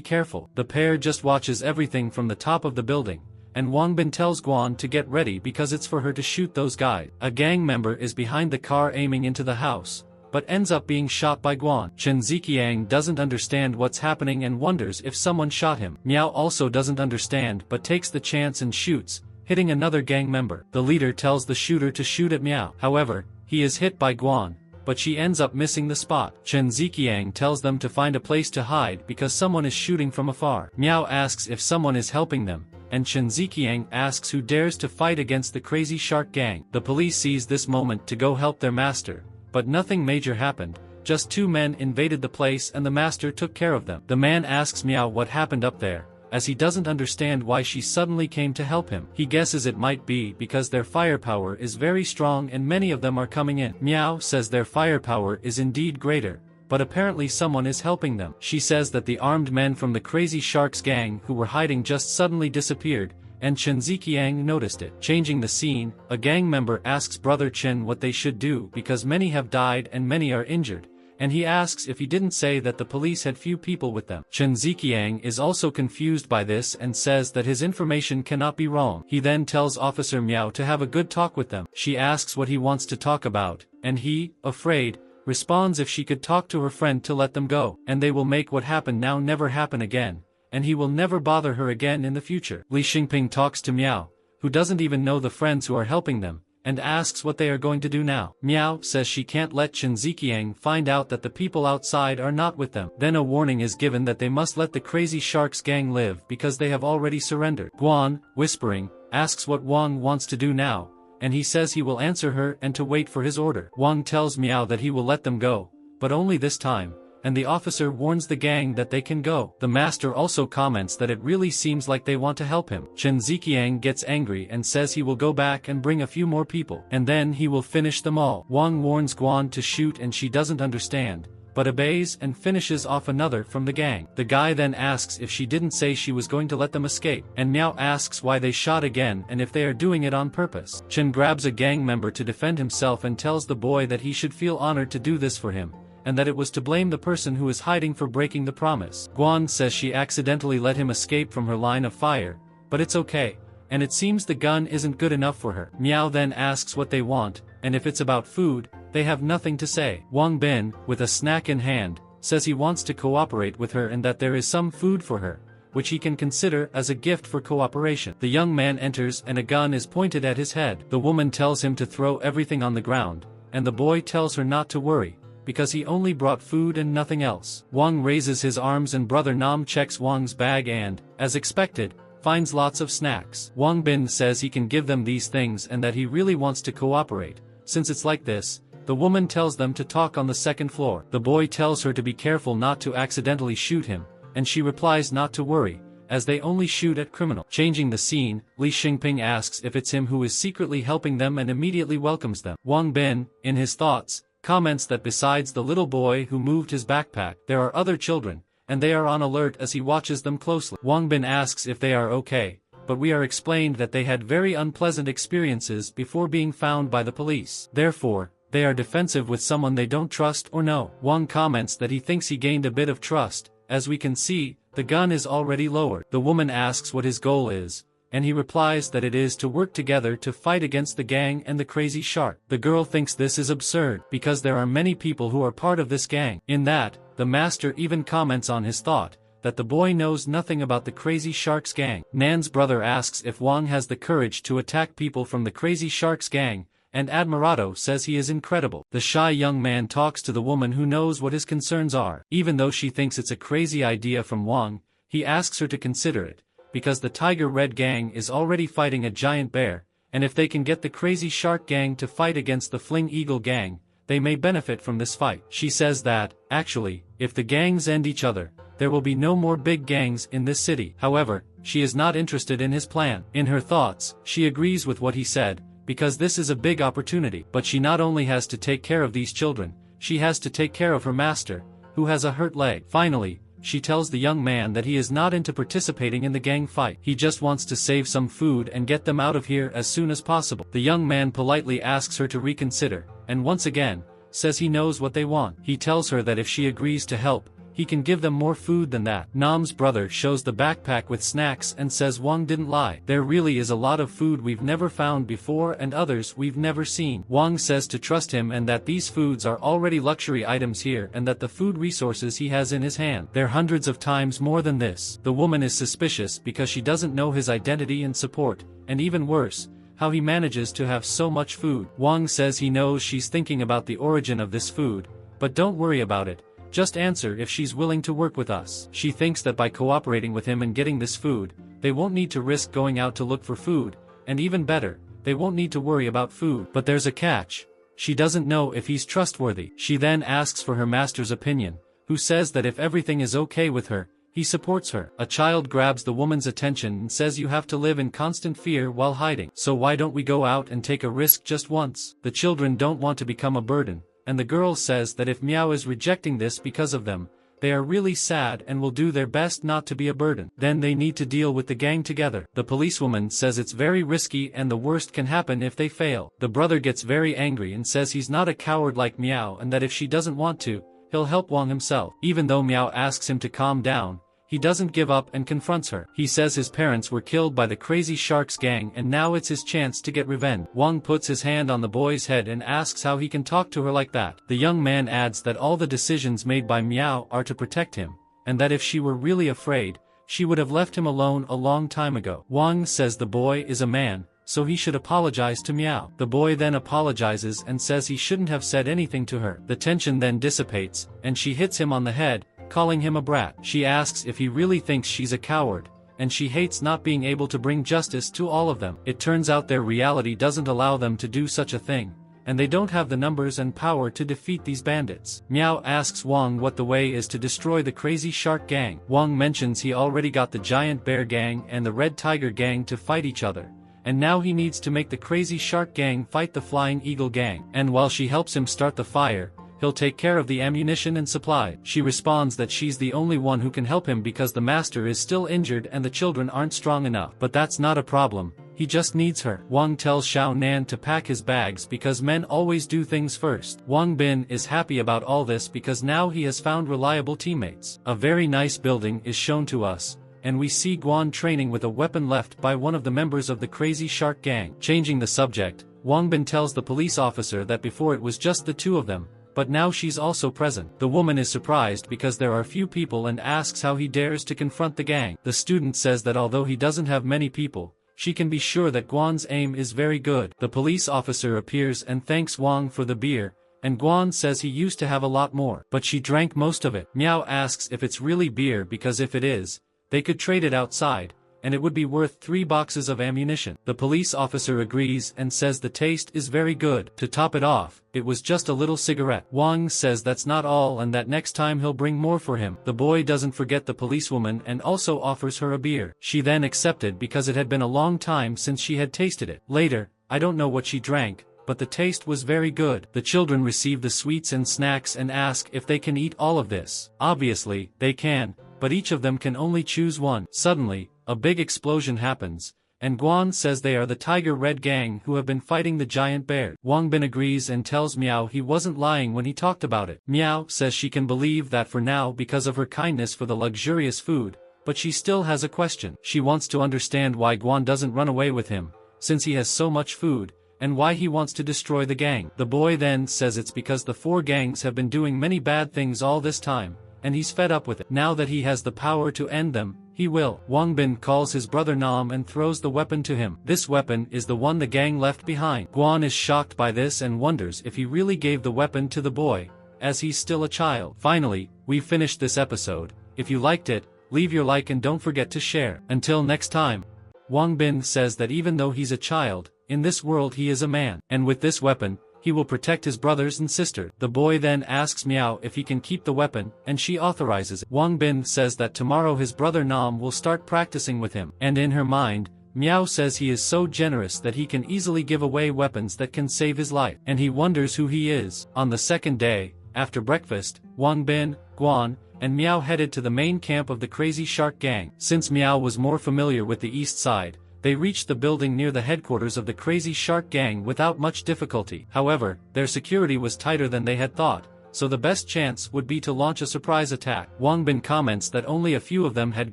careful. The pair just watches everything from the top of the building, and Wang Bin tells Guan to get ready because it's for her to shoot those guys. A gang member is behind the car aiming into the house, but ends up being shot by Guan. Chen Ziqiang doesn't understand what's happening and wonders if someone shot him. Miao also doesn't understand but takes the chance and shoots, hitting another gang member. The leader tells the shooter to shoot at Miao. However, he is hit by Guan, but she ends up missing the spot. Chen Ziqiang tells them to find a place to hide because someone is shooting from afar. Miao asks if someone is helping them, and Chen Ziqiang asks who dares to fight against the crazy shark gang. The police sees this moment to go help their master, but nothing major happened, just two men invaded the place and the master took care of them. The man asks Miao what happened up there, as he doesn't understand why she suddenly came to help him. He guesses it might be because their firepower is very strong and many of them are coming in. Miao says their firepower is indeed greater, but apparently someone is helping them. She says that the armed men from the Crazy Sharks gang who were hiding just suddenly disappeared, and Chen Ziqiang noticed it. Changing the scene, a gang member asks Brother Chen what they should do because many have died and many are injured, and he asks if he didn't say that the police had few people with them. Chen Ziqiang is also confused by this and says that his information cannot be wrong. He then tells Officer Miao to have a good talk with them. She asks what he wants to talk about, and he, afraid, responds if she could talk to her friend to let them go, and they will make what happened now never happen again, and he will never bother her again in the future. Li Xingping talks to Miao, who doesn't even know the friends who are helping them, and asks what they are going to do now. Miao says she can't let Chen Ziqiang find out that the people outside are not with them. Then a warning is given that they must let the Crazy Sharks gang live because they have already surrendered. Guan, whispering, asks what Wang wants to do now, and he says he will answer her and to wait for his order. Wang tells Miao that he will let them go, but only this time, and the officer warns the gang that they can go. The master also comments that it really seems like they want to help him. Chen Ziqiang gets angry and says he will go back and bring a few more people, and then he will finish them all. Wang warns Guan to shoot and she doesn't understand, but obeys and finishes off another from the gang. The guy then asks if she didn't say she was going to let them escape, and Miao asks why they shot again and if they are doing it on purpose. Chen grabs a gang member to defend himself and tells the boy that he should feel honored to do this for him, and that it was to blame the person who is hiding for breaking the promise. Guan says she accidentally let him escape from her line of fire, but it's okay, and it seems the gun isn't good enough for her. Miao then asks what they want, and if it's about food, they have nothing to say. Wang Bin, with a snack in hand, says he wants to cooperate with her and that there is some food for her, which he can consider as a gift for cooperation. The young man enters and a gun is pointed at his head. The woman tells him to throw everything on the ground, and the boy tells her not to worry, because he only brought food and nothing else. Wang raises his arms and Brother Nam checks Wang's bag and, as expected, finds lots of snacks. Wang Bin says he can give them these things and that he really wants to cooperate. Since it's like this, the woman tells them to talk on the second floor. The boy tells her to be careful not to accidentally shoot him, and she replies not to worry, as they only shoot at criminal. Changing the scene, Li Xingping asks if it's him who is secretly helping them and immediately welcomes them. Wang Bin, in his thoughts, comments that besides the little boy who moved his backpack, there are other children, and they are on alert as he watches them closely. Wang Bin asks if they are okay, but we are explained that they had very unpleasant experiences before being found by the police. Therefore, they are defensive with someone they don't trust or know. Wang comments that he thinks he gained a bit of trust. As we can see, the gun is already lowered. The woman asks what his goal is, and he replies that it is to work together to fight against the gang and the Crazy Shark. The girl thinks this is absurd, because there are many people who are part of this gang. In that, the master even comments on his thought, that the boy knows nothing about the Crazy Sharks gang. Nan's brother asks if Wang has the courage to attack people from the Crazy Sharks gang, and Admirado says he is incredible. The shy young man talks to the woman who knows what his concerns are. Even though she thinks it's a crazy idea from Wang, he asks her to consider it, because the Tiger Red gang is already fighting a giant bear, and if they can get the Crazy Shark gang to fight against the Fling Eagle gang, they may benefit from this fight. She says that, actually, if the gangs end each other, there will be no more big gangs in this city. However, she is not interested in his plan. In her thoughts, she agrees with what he said, because this is a big opportunity. But she not only has to take care of these children, she has to take care of her master, who has a hurt leg. Finally, she tells the young man that he is not into participating in the gang fight. He just wants to save some food and get them out of here as soon as possible. The young man politely asks her to reconsider, and once again, says he knows what they want. He tells her that if she agrees to help, he can give them more food than that. Nam's brother shows the backpack with snacks and says Wang didn't lie. There really is a lot of food we've never found before and others we've never seen. Wang says to trust him and that these foods are already luxury items here and that the food resources he has in his hand, they're hundreds of times more than this. The woman is suspicious because she doesn't know his identity and support, and even worse, how he manages to have so much food. Wang says he knows she's thinking about the origin of this food, but don't worry about it. Just answer if she's willing to work with us. She thinks that by cooperating with him and getting this food, they won't need to risk going out to look for food, and even better, they won't need to worry about food. But there's a catch. She doesn't know if he's trustworthy. She then asks for her master's opinion, who says that if everything is okay with her, he supports her. A child grabs the woman's attention and says you have to live in constant fear while hiding. So why don't we go out and take a risk just once? The children don't want to become a burden. And the girl says that if Miao is rejecting this because of them, they are really sad and will do their best not to be a burden. Then they need to deal with the gang together. The policewoman says it's very risky and the worst can happen if they fail. The brother gets very angry and says he's not a coward like Miao and that if she doesn't want to, he'll help Wang himself. Even though Miao asks him to calm down, he doesn't give up and confronts her. He says his parents were killed by the Crazy Sharks gang and now it's his chance to get revenge. Wang puts his hand on the boy's head and asks how he can talk to her like that. The young man adds that all the decisions made by Miao are to protect him, and that if she were really afraid, she would have left him alone a long time ago. Wang says the boy is a man, so he should apologize to Miao. The boy then apologizes and says he shouldn't have said anything to her. The tension then dissipates, and she hits him on the head, calling him a brat. She asks if he really thinks she's a coward, and she hates not being able to bring justice to all of them. It turns out their reality doesn't allow them to do such a thing, and they don't have the numbers and power to defeat these bandits. Miao asks Wang what the way is to destroy the Crazy Shark gang. Wang mentions he already got the Giant Bear gang and the Red Tiger gang to fight each other, and now he needs to make the Crazy Shark gang fight the Flying Eagle gang. And while she helps him start the fire, he'll take care of the ammunition and supply. She responds that she's the only one who can help him because the master is still injured and the children aren't strong enough. But that's not a problem, he just needs her. Wang tells Shounen to pack his bags because men always do things first. Wang Bin is happy about all this because now he has found reliable teammates. A very nice building is shown to us, and we see Guan training with a weapon left by one of the members of the Crazy Shark gang. Changing the subject, Wang Bin tells the police officer that before it was just the two of them, but now she's also present. The woman is surprised because there are few people and asks how he dares to confront the gang. The student says that although he doesn't have many people, she can be sure that Guan's aim is very good. The police officer appears and thanks Wang for the beer, and Guan says he used to have a lot more, but she drank most of it. Miao asks if it's really beer because if it is, they could trade it outside, and it would be worth 3 boxes of ammunition. The police officer agrees and says the taste is very good. To top it off, it was just a little cigarette. Wang says that's not all and that next time he'll bring more for him. The boy doesn't forget the policewoman and also offers her a beer. She then accepted because it had been a long time since she had tasted it. Later, I don't know what she drank, but the taste was very good. The children receive the sweets and snacks and ask if they can eat all of this. Obviously, they can, but each of them can only choose one. Suddenly, a big explosion happens, and Guan says they are the Tiger Red gang who have been fighting the giant bear. Wang Bin agrees and tells Miao he wasn't lying when he talked about it. Miao says she can believe that for now because of her kindness for the luxurious food, but she still has a question. She wants to understand why Guan doesn't run away with him, since he has so much food, and why he wants to destroy the gang. The boy then says it's because the 4 gangs have been doing many bad things all this time, and he's fed up with it. Now that he has the power to end them, he will. Wang Bin calls his brother Nam and throws the weapon to him. This weapon is the one the gang left behind. Guan is shocked by this and wonders if he really gave the weapon to the boy, as he's still a child. Finally, we've finished this episode. If you liked it, leave your like and don't forget to share. Until next time. Wang Bin says that even though he's a child, in this world he is a man, and with this weapon, he will protect his brothers and sister. The boy then asks Miao if he can keep the weapon, and she authorizes it. Wang Bin says that tomorrow his brother Nam will start practicing with him, and in her mind, Miao says he is so generous that he can easily give away weapons that can save his life, and he wonders who he is. On the second day, after breakfast, Wang Bin, Guan, and Miao headed to the main camp of the Crazy Shark Gang. Since Miao was more familiar with the east side, they reached the building near the headquarters of the Crazy Shark Gang without much difficulty. However, their security was tighter than they had thought, so the best chance would be to launch a surprise attack. Wang Bin comments that only a few of them had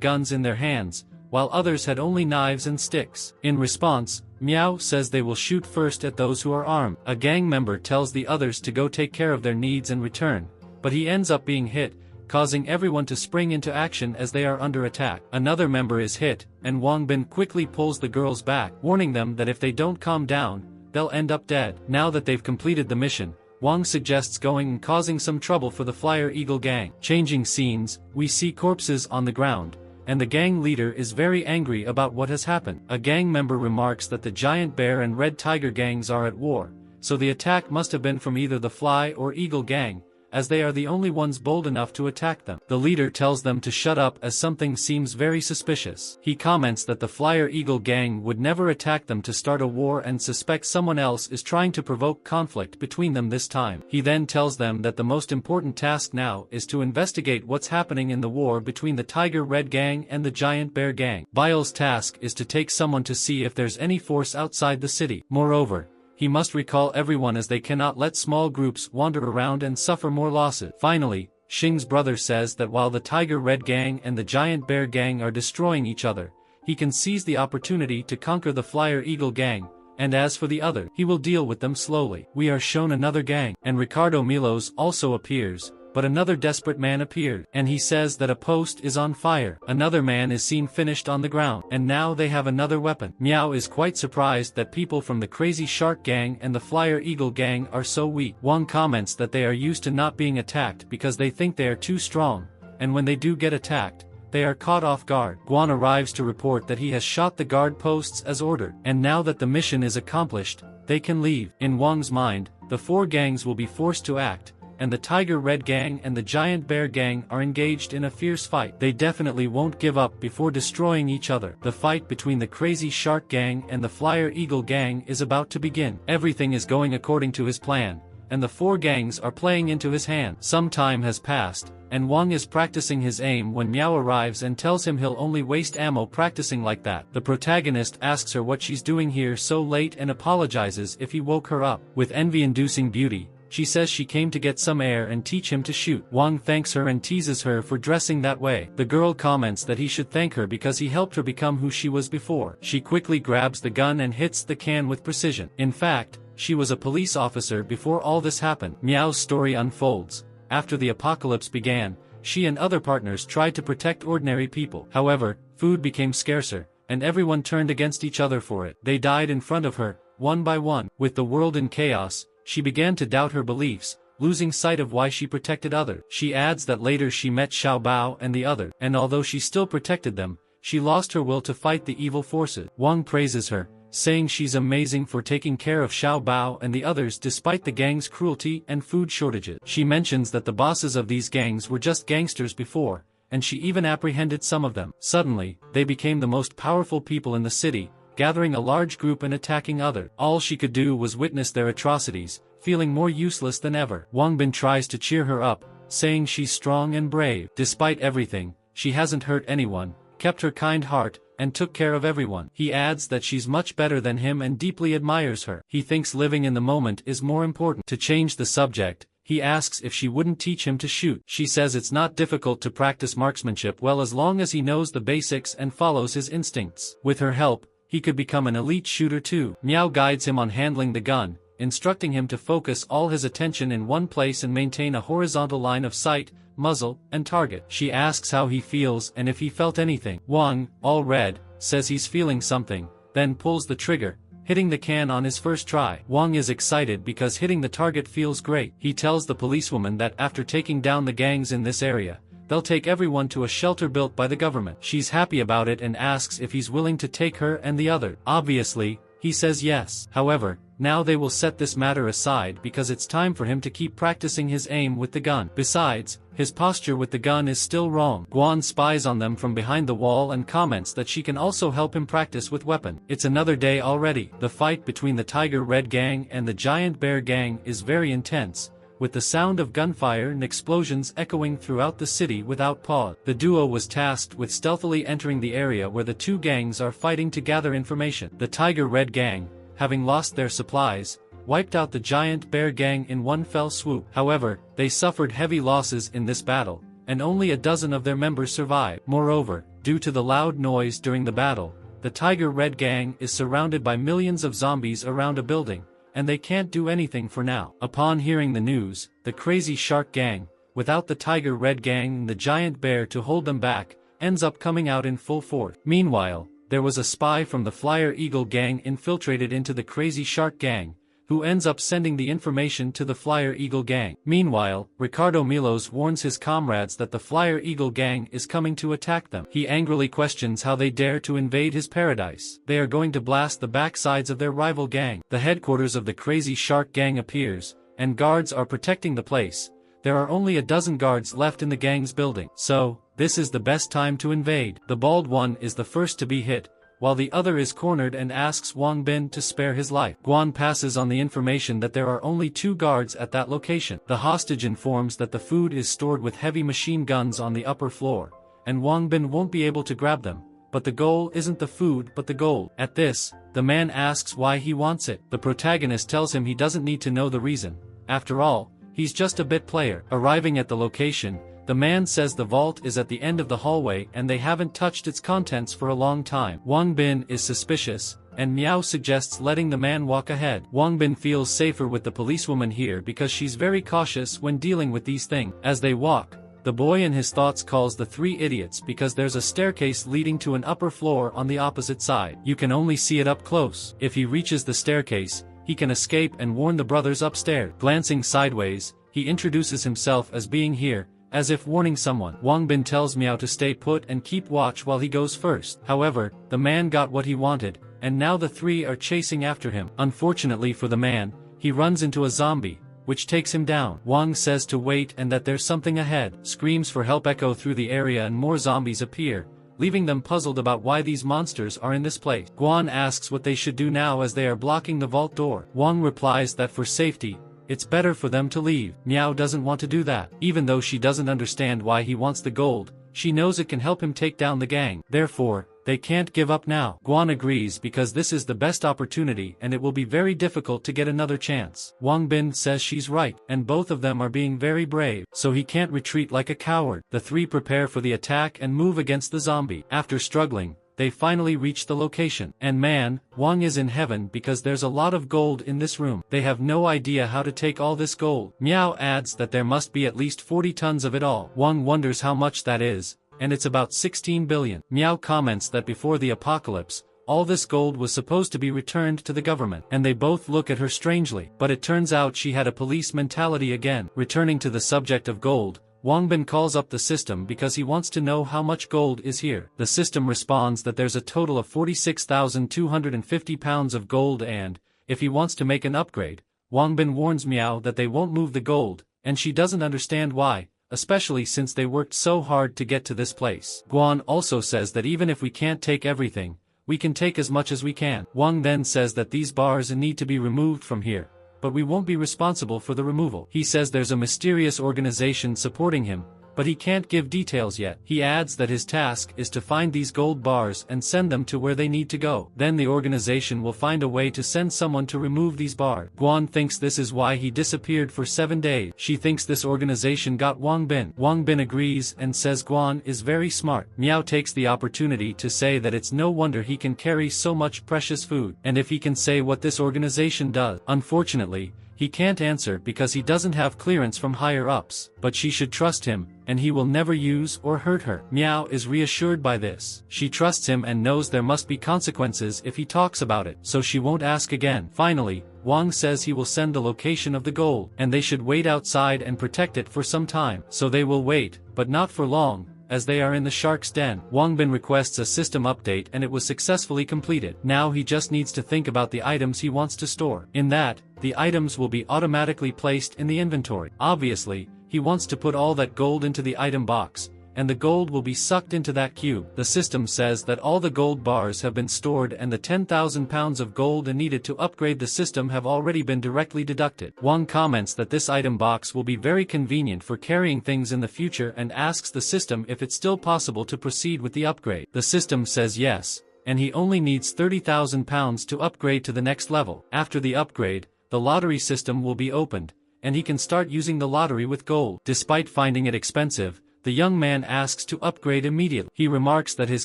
guns in their hands, while others had only knives and sticks. In response, Miao says they will shoot first at those who are armed. A gang member tells the others to go take care of their needs and return, but he ends up being hit, causing everyone to spring into action as they are under attack. Another member is hit, and Wang Bin quickly pulls the girls back, warning them that if they don't calm down, they'll end up dead. Now that they've completed the mission, Wang suggests going and causing some trouble for the Flyer Eagle gang. Changing scenes, we see corpses on the ground, and the gang leader is very angry about what has happened. A gang member remarks that the Giant Bear and Red Tiger gangs are at war, so the attack must have been from either the Fly or Eagle gang, as they are the only ones bold enough to attack them. The leader tells them to shut up as something seems very suspicious. He comments that the Flyer Eagle gang would never attack them to start a war and suspects someone else is trying to provoke conflict between them this time. He then tells them that the most important task now is to investigate what's happening in the war between the Tiger Red gang and the Giant Bear gang. Bile's task is to take someone to see if there's any force outside the city. Moreover, he must recall everyone as they cannot let small groups wander around and suffer more losses. Finally, Xing's brother says that while the Tiger Red gang and the Giant Bear gang are destroying each other, he can seize the opportunity to conquer the Flyer Eagle gang, and as for the other, he will deal with them slowly. We are shown another gang, and Ricardo Milos also appears, but another desperate man appeared, and he says that a post is on fire. Another man is seen finished on the ground, and now they have another weapon. Miao is quite surprised that people from the Crazy Shark gang and the Flyer Eagle gang are so weak. Wang comments that they are used to not being attacked because they think they are too strong, and when they do get attacked, they are caught off guard. Guan arrives to report that he has shot the guard posts as ordered, and now that the mission is accomplished, they can leave. In Wang's mind, the four gangs will be forced to act, and the Tiger Red gang and the Giant Bear gang are engaged in a fierce fight. They definitely won't give up before destroying each other. The fight between the Crazy Shark gang and the Flyer Eagle gang is about to begin. Everything is going according to his plan, and the four gangs are playing into his hand. Some time has passed, and Wang is practicing his aim when Miao arrives and tells him he'll only waste ammo practicing like that. The protagonist asks her what she's doing here so late and apologizes if he woke her up. With envy-inducing beauty, she says she came to get some air and teach him to shoot. Wang thanks her and teases her for dressing that way. The girl comments that he should thank her because he helped her become who she was before. She quickly grabs the gun and hits the can with precision. In fact, she was a police officer before all this happened. Miao's story unfolds. After the apocalypse began, she and other partners tried to protect ordinary people. However, food became scarcer, and everyone turned against each other for it. They died in front of her, one by one. With the world in chaos, she began to doubt her beliefs, losing sight of why she protected others. She adds that later she met Xiao Bao and the other, and although she still protected them, she lost her will to fight the evil forces. Wang praises her, saying she's amazing for taking care of Xiao Bao and the others despite the gang's cruelty and food shortages. She mentions that the bosses of these gangs were just gangsters before, and she even apprehended some of them. Suddenly, they became the most powerful people in the city, gathering a large group and attacking others. All she could do was witness their atrocities, feeling more useless than ever. Wang Bin tries to cheer her up, saying she's strong and brave. Despite everything, she hasn't hurt anyone, kept her kind heart, and took care of everyone. He adds that she's much better than him and deeply admires her. He thinks living in the moment is more important. To change the subject, he asks if she wouldn't teach him to shoot. She says it's not difficult to practice marksmanship well as long as he knows the basics and follows his instincts. With her help, he could become an elite shooter too. Miao guides him on handling the gun, instructing him to focus all his attention in one place and maintain a horizontal line of sight, muzzle, and target. She asks how he feels and if he felt anything. Wang, all red, says he's feeling something, then pulls the trigger, hitting the can on his first try. Wang is excited because hitting the target feels great. He tells the policewoman that after taking down the gangs in this area, they'll take everyone to a shelter built by the government. She's happy about it and asks if he's willing to take her and the other. Obviously, he says yes. However, Now they will set this matter aside because it's time for him to keep practicing his aim with the gun. Besides, his posture with the gun is still wrong. Guan spies on them from behind the wall and comments that she can also help him practice with weapon. It's another day already. The fight between the Tiger Red Gang and the Giant Bear Gang is very intense, with the sound of gunfire and explosions echoing throughout the city without pause. The duo was tasked with stealthily entering the area where the two gangs are fighting to gather information. The Tiger Red Gang, having lost their supplies, wiped out the Giant Bear Gang in one fell swoop. However, they suffered heavy losses in this battle, and only a dozen of their members survived. Moreover, due to the loud noise during the battle, the Tiger Red Gang is surrounded by millions of zombies around a building, and they can't do anything for now. Upon hearing the news, the Crazy Shark Gang, without the Tiger Red Gang and the Giant Bear to hold them back, ends up coming out in full force. Meanwhile, there was a spy from the Flyer Eagle Gang infiltrated into the Crazy Shark Gang, who ends up sending the information to the Flyer Eagle Gang. Meanwhile, Ricardo Milos warns his comrades that the Flyer Eagle Gang is coming to attack them. He angrily questions how they dare to invade his paradise. They are going to blast the backsides of their rival gang. The headquarters of the Crazy Shark Gang appears, and guards are protecting the place. There are only a dozen guards left in the gang's building. So, this is the best time to invade. The bald one is the first to be hit, while the other is cornered and asks Wang Bin to spare his life. Guan passes on the information that there are only 2 guards at that location. The hostage informs that the food is stored with heavy machine guns on the upper floor, and Wang Bin won't be able to grab them, but the goal isn't the food but the gold. At this, the man asks why he wants it. The protagonist tells him he doesn't need to know the reason. After all, he's just a bit player. Arriving at the location, the man says the vault is at the end of the hallway and they haven't touched its contents for a long time. Wang Bin is suspicious, and Miao suggests letting the man walk ahead. Wang Bin feels safer with the policewoman here because she's very cautious when dealing with these things. As they walk, the boy in his thoughts calls the 3 idiots because there's a staircase leading to an upper floor on the opposite side. You can only see it up close. If he reaches the staircase, he can escape and warn the brothers upstairs. Glancing sideways, he introduces himself as being here, as if warning someone. Wang Bin tells Miao to stay put and keep watch while he goes first. However, the man got what he wanted, and now the 3 are chasing after him. Unfortunately for the man, he runs into a zombie, which takes him down. Wang says to wait and that there's something ahead. Screams for help echo through the area and more zombies appear, leaving them puzzled about why these monsters are in this place. Guan asks what they should do now as they are blocking the vault door. Wang replies that for safety, it's better for them to leave. Miao doesn't want to do that. Even though she doesn't understand why he wants the gold, she knows it can help him take down the gang. Therefore, they can't give up now. Guan agrees because this is the best opportunity and it will be very difficult to get another chance. Wang Bin says she's right, and both of them are being very brave, so he can't retreat like a coward. The 3 prepare for the attack and move against the zombie. After struggling, they finally reach the location. And man, Wang is in heaven because there's a lot of gold in this room. They have no idea how to take all this gold. Miao adds that there must be at least 40 tons of it all. Wang wonders how much that is, and it's about 16 billion. Miao comments that before the apocalypse, all this gold was supposed to be returned to the government, and they both look at her strangely. But it turns out she had a police mentality again. Returning to the subject of gold, Wang Bin calls up the system because he wants to know how much gold is here. The system responds that there's a total of 46,250 pounds of gold and, if he wants to make an upgrade, Wang Bin warns Miao that they won't move the gold, and she doesn't understand why, especially since they worked so hard to get to this place. Guan also says that even if we can't take everything, we can take as much as we can. Wang then says that these bars need to be removed from here, but we won't be responsible for the removal. He says there's a mysterious organization supporting him, but he can't give details yet. He adds that his task is to find these gold bars and send them to where they need to go. Then the organization will find a way to send someone to remove these bars. Guan thinks this is why he disappeared for 7 days. She thinks this organization got Wang Bin. Wang Bin agrees and says Guan is very smart. Miao takes the opportunity to say that it's no wonder he can carry so much precious food, and if he can say what this organization does. Unfortunately, he can't answer because he doesn't have clearance from higher-ups, but she should trust him, and he will never use or hurt her. Miao is reassured by this. She trusts him and knows there must be consequences if he talks about it, so she won't ask again. Finally, Wang says he will send the location of the gold, and they should wait outside and protect it for some time. So they will wait, but not for long, as they are in the shark's den. Wang Bin requests a system update and it was successfully completed. Now he just needs to think about the items he wants to store. In that, the items will be automatically placed in the inventory. Obviously, he wants to put all that gold into the item box, and the gold will be sucked into that cube. The system says that all the gold bars have been stored and the 10,000 pounds of gold needed to upgrade the system have already been directly deducted. Wang comments that this item box will be very convenient for carrying things in the future and asks the system if it's still possible to proceed with the upgrade. The system says yes, and he only needs 30,000 pounds to upgrade to the next level. After the upgrade, the lottery system will be opened, and he can start using the lottery with gold. Despite finding it expensive, the young man asks to upgrade immediately. He remarks that his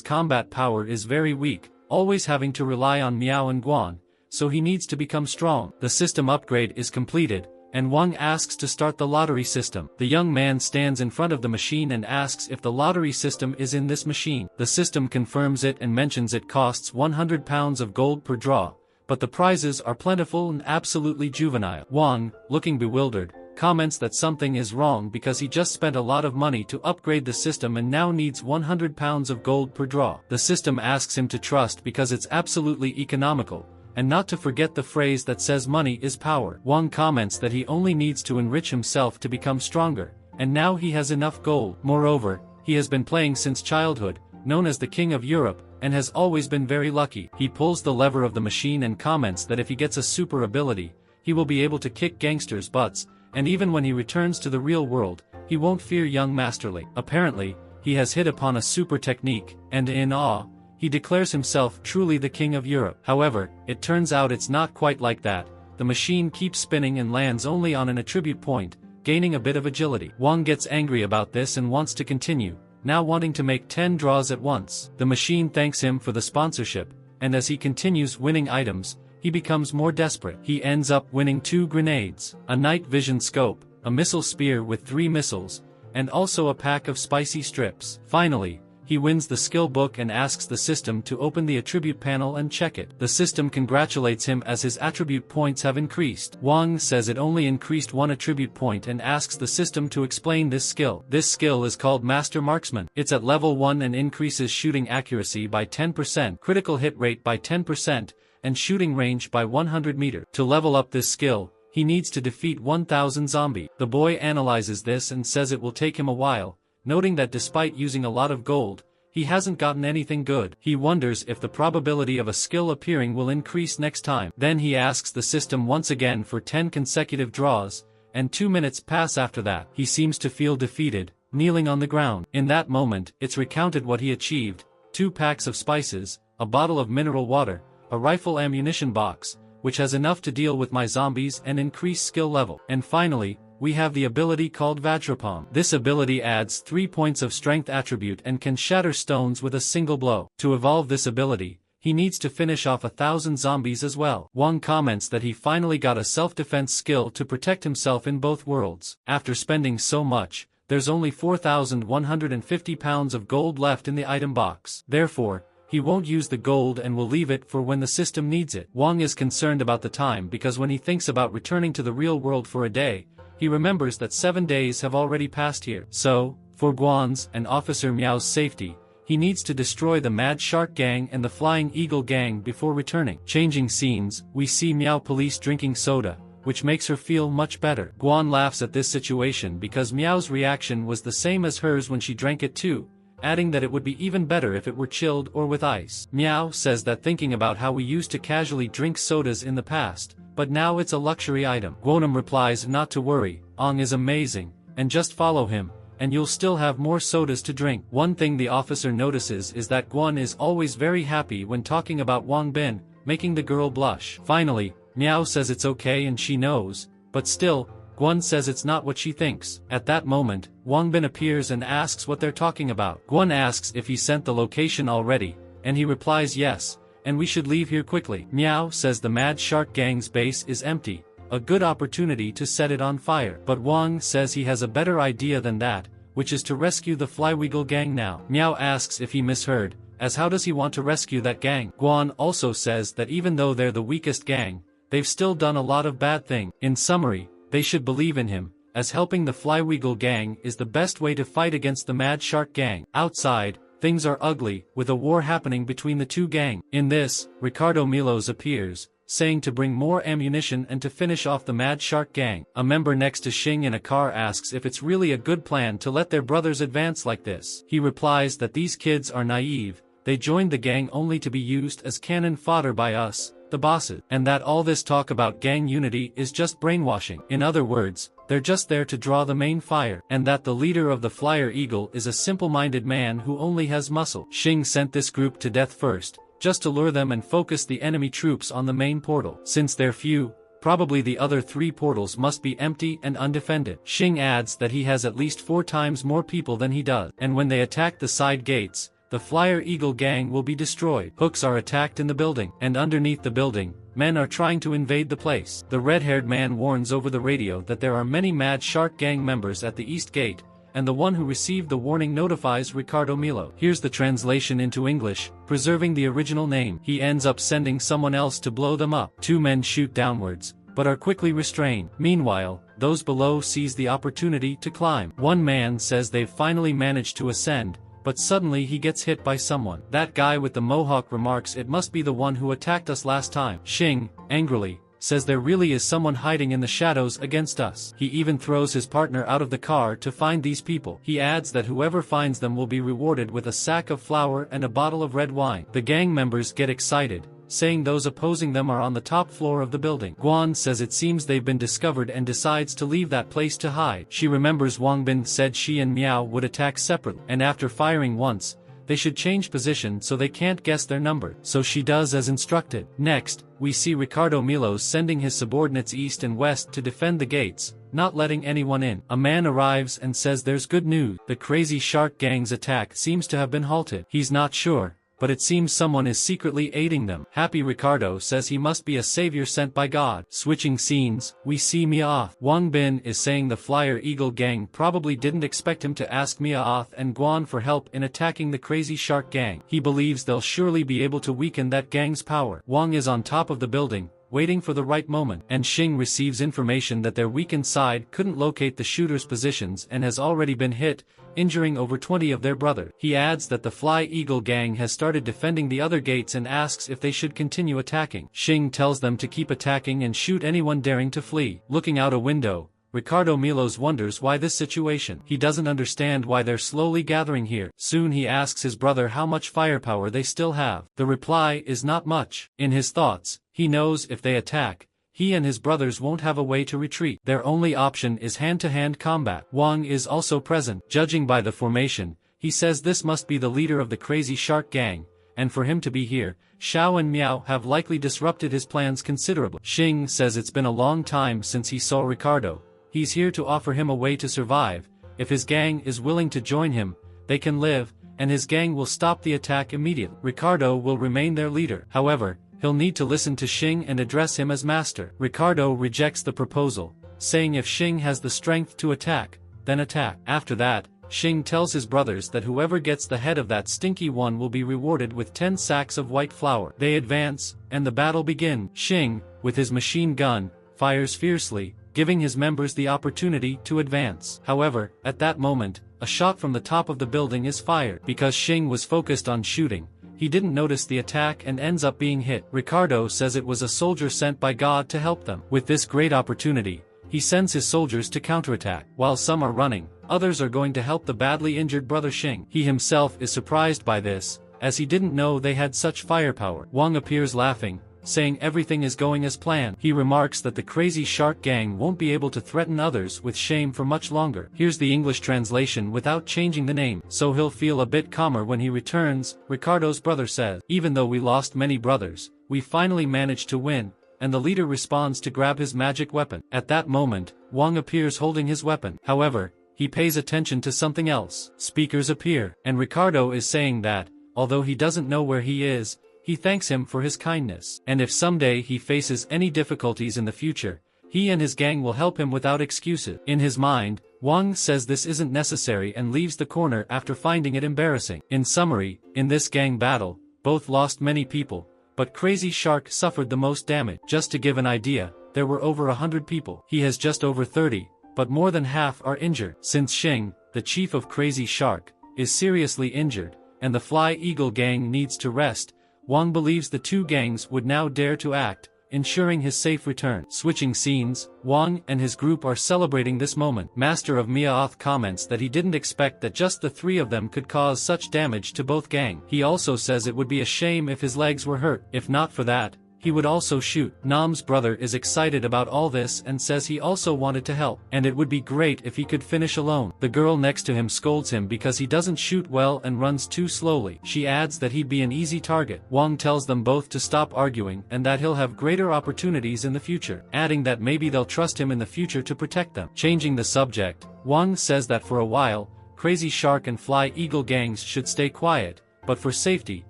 combat power is very weak, always having to rely on Miao and Guan, so he needs to become strong. The system upgrade is completed, and Wang asks to start the lottery system. The young man stands in front of the machine and asks if the lottery system is in this machine. The system confirms it and mentions it costs 100 pounds of gold per draw, but the prizes are plentiful and absolutely juvenile. Wang, looking bewildered, comments that something is wrong because he just spent a lot of money to upgrade the system and now needs 100 pounds of gold per draw. The system asks him to trust because it's absolutely economical, and not to forget the phrase that says money is power. Wang comments that he only needs to enrich himself to become stronger, and now he has enough gold. Moreover, he has been playing since childhood, known as the King of Europe, and has always been very lucky. He pulls the lever of the machine and comments that if he gets a super ability, he will be able to kick gangsters' butts, and even when he returns to the real world, he won't fear young Masterly. Apparently, he has hit upon a super technique, and in awe, he declares himself truly the King of Europe. However, it turns out it's not quite like that. The machine keeps spinning and lands only on an attribute point, gaining a bit of agility. Wang gets angry about this and wants to continue, now wanting to make 10 draws at once. The machine thanks him for the sponsorship, and as he continues winning items, he becomes more desperate. He ends up winning 2 grenades, a night vision scope, a missile spear with 3 missiles, and also a pack of spicy strips. Finally, he wins the skill book and asks the system to open the attribute panel and check it. The system congratulates him as his attribute points have increased. Wang says it only increased 1 attribute point and asks the system to explain this skill. This skill is called Master Marksman. It's at level 1 and increases shooting accuracy by 10%, critical hit rate by 10%, and shooting range by 100 meters. To level up this skill, he needs to defeat 1,000 zombies. The boy analyzes this and says it will take him a while, noting that despite using a lot of gold, he hasn't gotten anything good. He wonders if the probability of a skill appearing will increase next time. Then he asks the system once again for 10 consecutive draws, and 2 minutes pass after that. He seems to feel defeated, kneeling on the ground. In that moment, it's recounted what he achieved: 2 packs of spices, a bottle of mineral water, a rifle ammunition box, which has enough to deal with my zombies and increase skill level. And finally, we have the ability called Vajrapalm. This ability adds 3 points of strength attribute and can shatter stones with a single blow. To evolve this ability, he needs to finish off 1,000 zombies as well. Wang comments that he finally got a self-defense skill to protect himself in both worlds. After spending so much, there's only 4,150 pounds of gold left in the item box. Therefore, he won't use the gold and will leave it for when the system needs it. Wang is concerned about the time because when he thinks about returning to the real world for a day, he remembers that 7 days have already passed here. So, for Guan's and Officer Miao's safety, he needs to destroy the Mad Shark Gang and the Flying Eagle Gang before returning. Changing scenes, we see Miao Police drinking soda, which makes her feel much better. Guan laughs at this situation because Miao's reaction was the same as hers when she drank it too, adding that it would be even better if it were chilled or with ice. Miao says that thinking about how we used to casually drink sodas in the past, but now it's a luxury item. Guonom replies not to worry, Ong is amazing, and just follow him, and you'll still have more sodas to drink. One thing the officer notices is that Guan is always very happy when talking about Wang Bin, making the girl blush. Finally, Miao says it's okay and she knows, but still, Guan says it's not what she thinks. At that moment, Wang Bin appears and asks what they're talking about. Guan asks if he sent the location already, and he replies yes, and we should leave here quickly. Miao says the Mad Shark Gang's base is empty, a good opportunity to set it on fire. But Wang says he has a better idea than that, which is to rescue the Flyweagle Gang now. Miao asks if he misheard, as how does he want to rescue that gang? Guan also says that even though they're the weakest gang, they've still done a lot of bad things. In summary, they should believe in him, as helping the Flywiggle gang is the best way to fight against the Mad Shark gang. Outside, things are ugly, with a war happening between the two gangs. In this, Ricardo Milos appears, saying to bring more ammunition and to finish off the Mad Shark gang. A member next to Xing in a car asks if it's really a good plan to let their brothers advance like this. He replies that these kids are naive, they joined the gang only to be used as cannon fodder by us, the bosses, and that all this talk about gang unity is just brainwashing. In other words, they're just there to draw the main fire, and that the leader of the Flyer Eagle is a simple-minded man who only has muscle. Xing sent this group to death first, just to lure them and focus the enemy troops on the main portal. Since they're few, probably the other 3 portals must be empty and undefended. Xing adds that he has at least 4 times more people than he does, and when they attack the side gates, the Flyer Eagle gang will be destroyed. Hooks are attacked in the building, and underneath the building, men are trying to invade the place. The red-haired man warns over the radio that there are many Mad Shark gang members at the East Gate, and the one who received the warning notifies Ricardo Milo. Here's the translation into English, preserving the original name. He ends up sending someone else to blow them up. 2 men shoot downwards, but are quickly restrained. Meanwhile, those below seize the opportunity to climb. One man says they've finally managed to ascend, but suddenly he gets hit by someone. That guy with the mohawk remarks it must be the one who attacked us last time. Xing, angrily, says there really is someone hiding in the shadows against us. He even throws his partner out of the car to find these people. He adds that whoever finds them will be rewarded with a sack of flour and a bottle of red wine. The gang members get excited, saying those opposing them are on the top floor of the building. Guan says it seems they've been discovered and decides to leave that place to hide. She remembers Wang Bin said she and Miao would attack separately, and after firing once, they should change position so they can't guess their number, so she does as instructed. Next, we see Ricardo Milos sending his subordinates east and west to defend the gates, not letting anyone in. A man arrives and says there's good news. The Crazy Shark gang's attack seems to have been halted. He's not sure, but it seems someone is secretly aiding them. Happy Ricardo says he must be a savior sent by God. Switching scenes, we see Mia-Oth. Wang Bin is saying the Flyer Eagle gang probably didn't expect him to ask Mia-Oth and Guan for help in attacking the Crazy Shark gang. He believes they'll surely be able to weaken that gang's power. Wang is on top of the building, waiting for the right moment, and Xing receives information that their weakened side couldn't locate the shooters' positions and has already been hit, injuring over 20 of their brothers. He adds that the Fly Eagle gang has started defending the other gates and asks if they should continue attacking. Xing tells them to keep attacking and shoot anyone daring to flee. Looking out a window, Ricardo Milos wonders why this situation. He doesn't understand why they're slowly gathering here. Soon he asks his brother how much firepower they still have. The reply is not much. In his thoughts, he knows if they attack, he and his brothers won't have a way to retreat. Their only option is hand-to-hand combat. Wang is also present. Judging by the formation, he says this must be the leader of the Crazy Shark gang, and for him to be here, Xiao and Miao have likely disrupted his plans considerably. Xing says it's been a long time since he saw Ricardo. He's here to offer him a way to survive. If his gang is willing to join him, they can live, and his gang will stop the attack immediately. Ricardo will remain their leader. However, he'll need to listen to Xing and address him as master. Ricardo rejects the proposal, saying if Xing has the strength to attack, then attack. After that, Xing tells his brothers that whoever gets the head of that stinky one will be rewarded with 10 sacks of white flour. They advance, and the battle begins. Xing, with his machine gun, fires fiercely, giving his members the opportunity to advance. However, at that moment, a shot from the top of the building is fired. Because Xing was focused on shooting, he didn't notice the attack and ends up being hit. Ricardo says it was a soldier sent by God to help them. With this great opportunity, he sends his soldiers to counterattack. While some are running, others are going to help the badly injured brother Xing. He himself is surprised by this, as he didn't know they had such firepower. Wang appears laughing, saying everything is going as planned. He remarks that the Crazy Shark gang won't be able to threaten others with shame for much longer. Here's the English translation without changing the name. So he'll feel a bit calmer when he returns, Ricardo's brother says. Even though we lost many brothers, we finally managed to win, and the leader responds to grab his magic weapon. At that moment, Wang appears holding his weapon. However, he pays attention to something else. Speakers appear, and Ricardo is saying that, although he doesn't know where he is, he thanks him for his kindness, and if someday he faces any difficulties in the future, he and his gang will help him without excuses. In his mind, Wang says this isn't necessary and leaves the corner after finding it embarrassing. In summary, in this gang battle, both lost many people, but Crazy Shark suffered the most damage. Just to give an idea, there were over 100 people. He has just over 30, but more than half are injured. Since Xing, the chief of Crazy Shark, is seriously injured, and the Fly Eagle gang needs to rest, Wang believes the two gangs would now dare to act, ensuring his safe return. Switching scenes, Wang and his group are celebrating this moment. Master of Miaoth comments that he didn't expect that just the three of them could cause such damage to both gang. He also says it would be a shame if his legs were hurt. If not for that, he would also shoot. Nam's brother is excited about all this and says he also wanted to help, and it would be great if he could finish alone. The girl next to him scolds him because he doesn't shoot well and runs too slowly. She adds that he'd be an easy target. Wang tells them both to stop arguing and that he'll have greater opportunities in the future, adding that maybe they'll trust him in the future to protect them. Changing the subject, Wang says that for a while, Crazy Shark and Fly Eagle gangs should stay quiet, but for safety,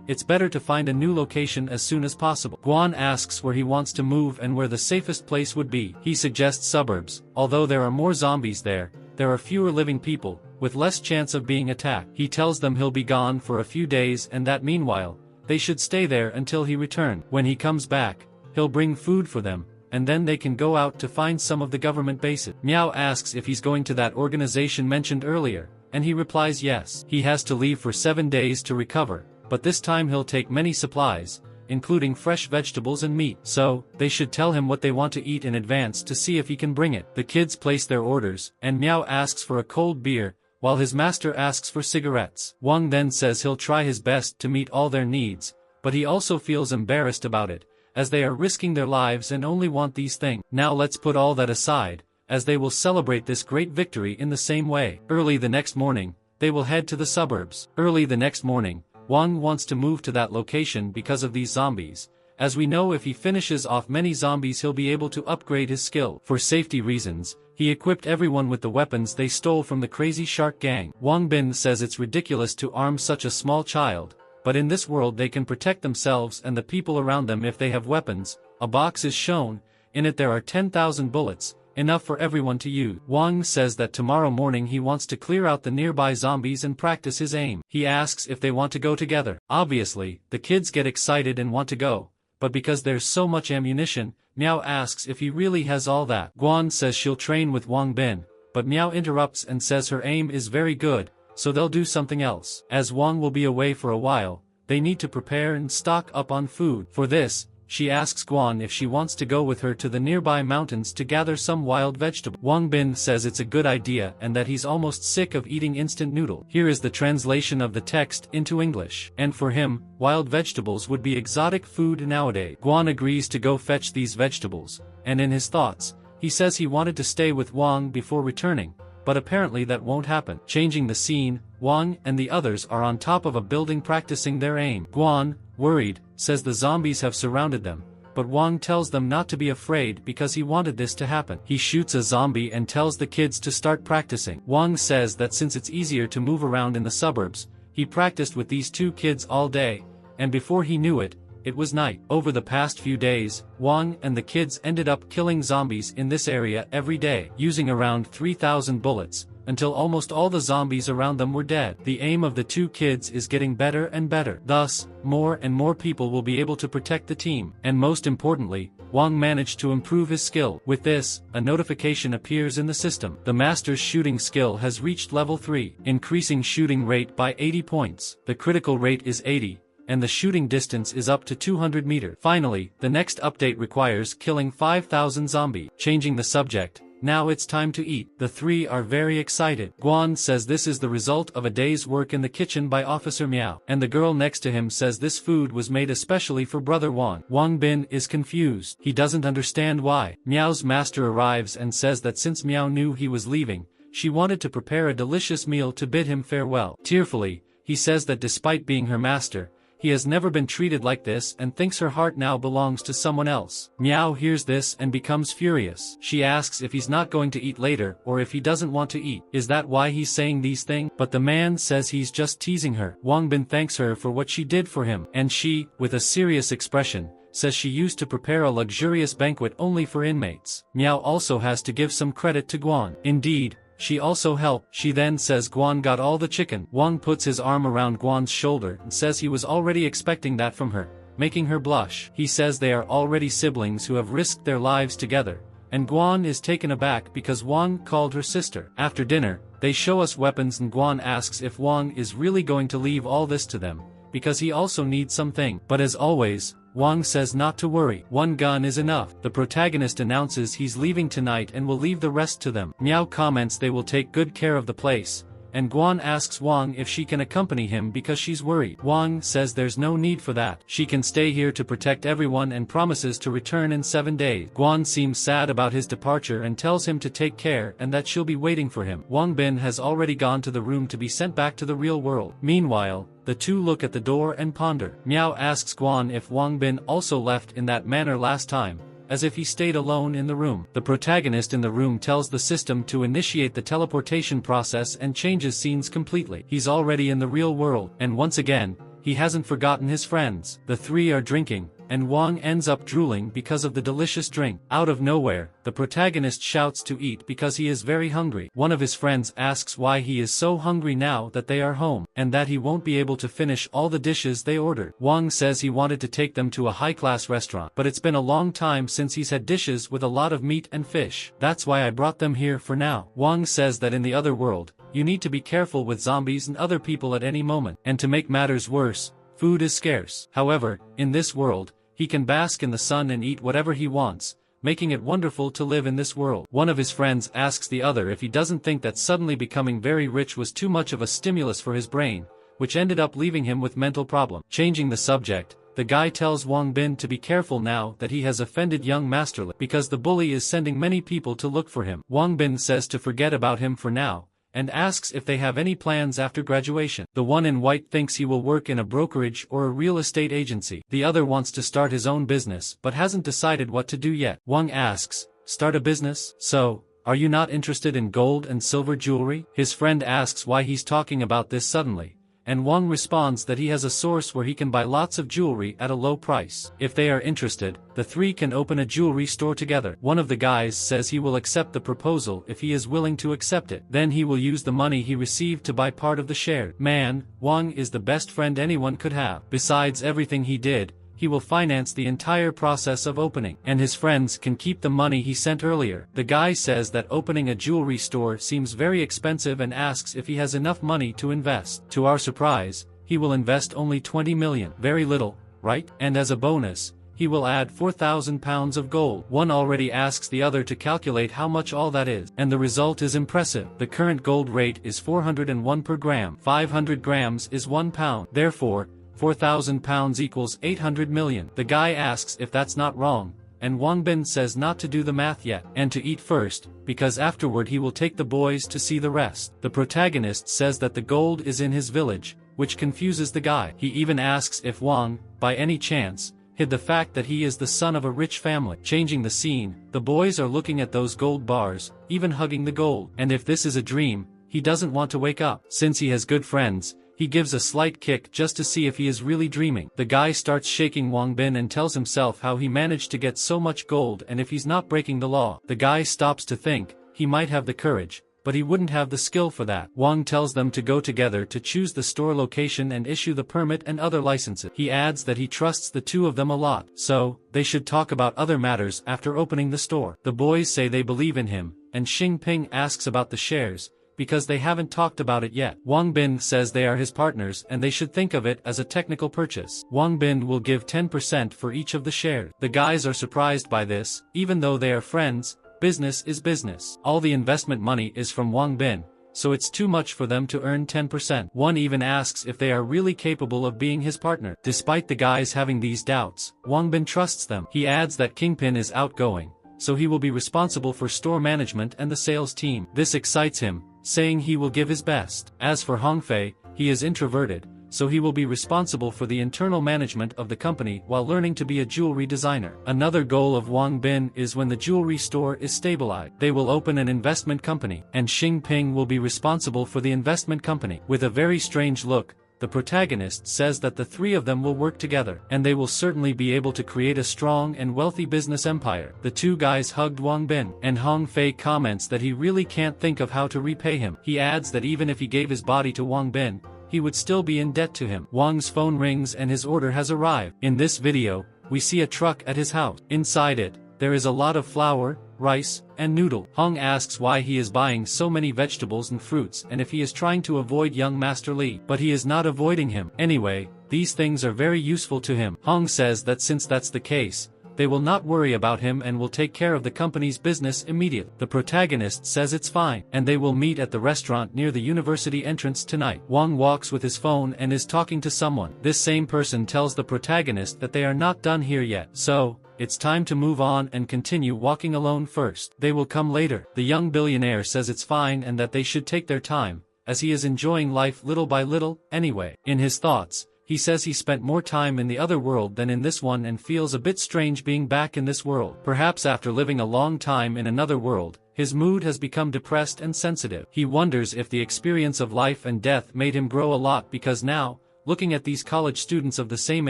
it's better to find a new location as soon as possible. Guan asks where he wants to move and where the safest place would be. He suggests suburbs. Although there are more zombies there are fewer living people, with less chance of being attacked. He tells them he'll be gone for a few days and that meanwhile, they should stay there until he returns. When he comes back, he'll bring food for them, and then they can go out to find some of the government bases. Miao asks if he's going to that organization mentioned earlier, and he replies yes. He has to leave for 7 days to recover, but this time he'll take many supplies, including fresh vegetables and meat. So, they should tell him what they want to eat in advance to see if he can bring it. The kids place their orders, and Miao asks for a cold beer, while his master asks for cigarettes. Wang then says he'll try his best to meet all their needs, but he also feels embarrassed about it, as they are risking their lives and only want these things. Now let's put all that aside, as they will celebrate this great victory in the same way. Early the next morning, they will head to the suburbs. Early the next morning, Wang wants to move to that location because of these zombies, as we know if he finishes off many zombies he'll be able to upgrade his skill. For safety reasons, he equipped everyone with the weapons they stole from the Crazy Shark gang. Wang Bin says it's ridiculous to arm such a small child, but in this world they can protect themselves and the people around them if they have weapons. A box is shown, in it there are 10,000 bullets, enough for everyone to use. Wang says that tomorrow morning he wants to clear out the nearby zombies and practice his aim. He asks if they want to go together. Obviously, the kids get excited and want to go, but because there's so much ammunition, Miao asks if he really has all that. Guan says she'll train with Wang Bin, but Miao interrupts and says her aim is very good, so they'll do something else. As Wang will be away for a while, they need to prepare and stock up on food. For this, she asks Guan if she wants to go with her to the nearby mountains to gather some wild vegetable. Wang Bin says it's a good idea and that he's almost sick of eating instant noodle. Here is the translation of the text into English. And for him, wild vegetables would be exotic food nowadays. Guan agrees to go fetch these vegetables, and in his thoughts, he says he wanted to stay with Wang before returning, but apparently that won't happen. Changing the scene, Wang and the others are on top of a building practicing their aim. Guan, worried, says the zombies have surrounded them, but Wang tells them not to be afraid because he wanted this to happen. He shoots a zombie and tells the kids to start practicing. Wang says that since it's easier to move around in the suburbs, he practiced with these two kids all day, and before he knew it, it was night. Over the past few days, Wang and the kids ended up killing zombies in this area every day, using around 3,000 bullets, until almost all the zombies around them were dead. The aim of the two kids is getting better and better. Thus, more and more people will be able to protect the team. And most importantly, Wang managed to improve his skill. With this, a notification appears in the system. The master's shooting skill has reached level 3, increasing shooting rate by 80 points. The critical rate is 80. And the shooting distance is up to 200 meters. Finally, the next update requires killing 5,000 zombies. Changing the subject, now it's time to eat. The three are very excited. Guan says this is the result of a day's work in the kitchen by Officer Miao. And the girl next to him says this food was made especially for brother Wang. Wang Bin is confused. He doesn't understand why. Miao's master arrives and says that since Miao knew he was leaving, she wanted to prepare a delicious meal to bid him farewell. Tearfully, he says that despite being her master, he has never been treated like this and thinks her heart now belongs to someone else. Miao hears this and becomes furious. She asks if he's not going to eat later or if he doesn't want to eat. Is that why he's saying these things? But the man says he's just teasing her. Wang Bin thanks her for what she did for him. And she, with a serious expression, says she used to prepare a luxurious banquet only for inmates. Miao also has to give some credit to Guan. Indeed, she also helped. She then says Guan got all the chicken. Wang puts his arm around Guan's shoulder and says he was already expecting that from her, making her blush. He says they are already siblings who have risked their lives together, and Guan is taken aback because Wang called her sister. After dinner, they show us weapons and Guan asks if Wang is really going to leave all this to them, because he also needs something. But as always, Wang says not to worry, one gun is enough. The protagonist announces he's leaving tonight and will leave the rest to them. Miao comments they will take good care of the place, and Guan asks Wang if she can accompany him because she's worried. Wang says there's no need for that. She can stay here to protect everyone and promises to return in 7 days. Guan seems sad about his departure and tells him to take care and that she'll be waiting for him. Wang Bin has already gone to the room to be sent back to the real world. Meanwhile, the two look at the door and ponder. Miao asks Guan if Wang Bin also left in that manner last time, as if he stayed alone in the room. The protagonist in the room tells the system to initiate the teleportation process and changes scenes completely. He's already in the real world, and once again, he hasn't forgotten his friends. The three are drinking, and Wang ends up drooling because of the delicious drink. Out of nowhere, the protagonist shouts to eat because he is very hungry. One of his friends asks why he is so hungry now that they are home, and that he won't be able to finish all the dishes they ordered. Wang says he wanted to take them to a high-class restaurant, but it's been a long time since he's had dishes with a lot of meat and fish. That's why I brought them here for now. Wang says that in the other world, you need to be careful with zombies and other people at any moment, and to make matters worse, food is scarce. However, in this world, he can bask in the sun and eat whatever he wants, making it wonderful to live in this world. One of his friends asks the other if he doesn't think that suddenly becoming very rich was too much of a stimulus for his brain, which ended up leaving him with mental problems. Changing the subject, the guy tells Wang Bin to be careful now that he has offended young Masterly, because the bully is sending many people to look for him. Wang Bin says to forget about him for now, and asks if they have any plans after graduation. The one in white thinks he will work in a brokerage or a real estate agency. The other wants to start his own business but hasn't decided what to do yet. Wang asks, "Start a business? So, are you not interested in gold and silver jewelry?" His friend asks why he's talking about this suddenly, and Wang responds that he has a source where he can buy lots of jewelry at a low price. If they are interested, the three can open a jewelry store together. One of the guys says he will accept the proposal if he is willing to accept it. Then he will use the money he received to buy part of the share. Man, Wang is the best friend anyone could have. Besides everything he did, he will finance the entire process of opening, and his friends can keep the money he sent earlier. The guy says that opening a jewelry store seems very expensive and asks if he has enough money to invest. To our surprise, he will invest only 20 million. Very little, right? And as a bonus, he will add 4,000 pounds of gold. One already asks the other to calculate how much all that is, and the result is impressive. The current gold rate is 401 per gram. 500 grams is 1 pound. Therefore, 4,000 pounds equals 800 million. The guy asks if that's not wrong, and Wang Bin says not to do the math yet, and to eat first, because afterward he will take the boys to see the rest. The protagonist says that the gold is in his village, which confuses the guy. He even asks if Wang, by any chance, hid the fact that he is the son of a rich family. Changing the scene, the boys are looking at those gold bars, even hugging the gold, and if this is a dream, he doesn't want to wake up. Since he has good friends, he gives a slight kick just to see if he is really dreaming. The guy starts shaking Wang Bin and tells himself how he managed to get so much gold and if he's not breaking the law. The guy stops to think, he might have the courage, but he wouldn't have the skill for that. Wang tells them to go together to choose the store location and issue the permit and other licenses. He adds that he trusts the two of them a lot, so they should talk about other matters after opening the store. The boys say they believe in him, and Xing Ping asks about the shares, because they haven't talked about it yet. Wang Bin says they are his partners and they should think of it as a technical purchase. Wang Bin will give 10% for each of the shares. The guys are surprised by this, even though they are friends. Business is business. All the investment money is from Wang Bin, so it's too much for them to earn 10%. One even asks if they are really capable of being his partner. Despite the guys having these doubts, Wang Bin trusts them. He adds that Kingpin is outgoing, so he will be responsible for store management and the sales team. This excites him, saying he will give his best. As for Hongfei, he is introverted, so he will be responsible for the internal management of the company while learning to be a jewelry designer. Another goal of Wang Bin is when the jewelry store is stabilized, they will open an investment company, and Xing Ping will be responsible for the investment company. With a very strange look, the protagonist says that the three of them will work together, and they will certainly be able to create a strong and wealthy business empire. The two guys hugged Wang Bin, and Hong Fei comments that he really can't think of how to repay him. He adds that even if he gave his body to Wang Bin, he would still be in debt to him. Wang's phone rings and his order has arrived. In this video, we see a truck at his house. Inside it, there is a lot of flour, rice, and noodle. Hong asks why he is buying so many vegetables and fruits and if he is trying to avoid young Master Li. But he is not avoiding him. Anyway, these things are very useful to him. Hong says that since that's the case, they will not worry about him and will take care of the company's business immediately. The protagonist says it's fine, and they will meet at the restaurant near the university entrance tonight. Wang walks with his phone and is talking to someone. This same person tells the protagonist that they are not done here yet, so it's time to move on and continue walking alone first. They will come later. The young billionaire says it's fine and that they should take their time, as he is enjoying life little by little, anyway. In his thoughts, he says he spent more time in the other world than in this one and feels a bit strange being back in this world. Perhaps after living a long time in another world, his mood has become depressed and sensitive. He wonders if the experience of life and death made him grow a lot because now, looking at these college students of the same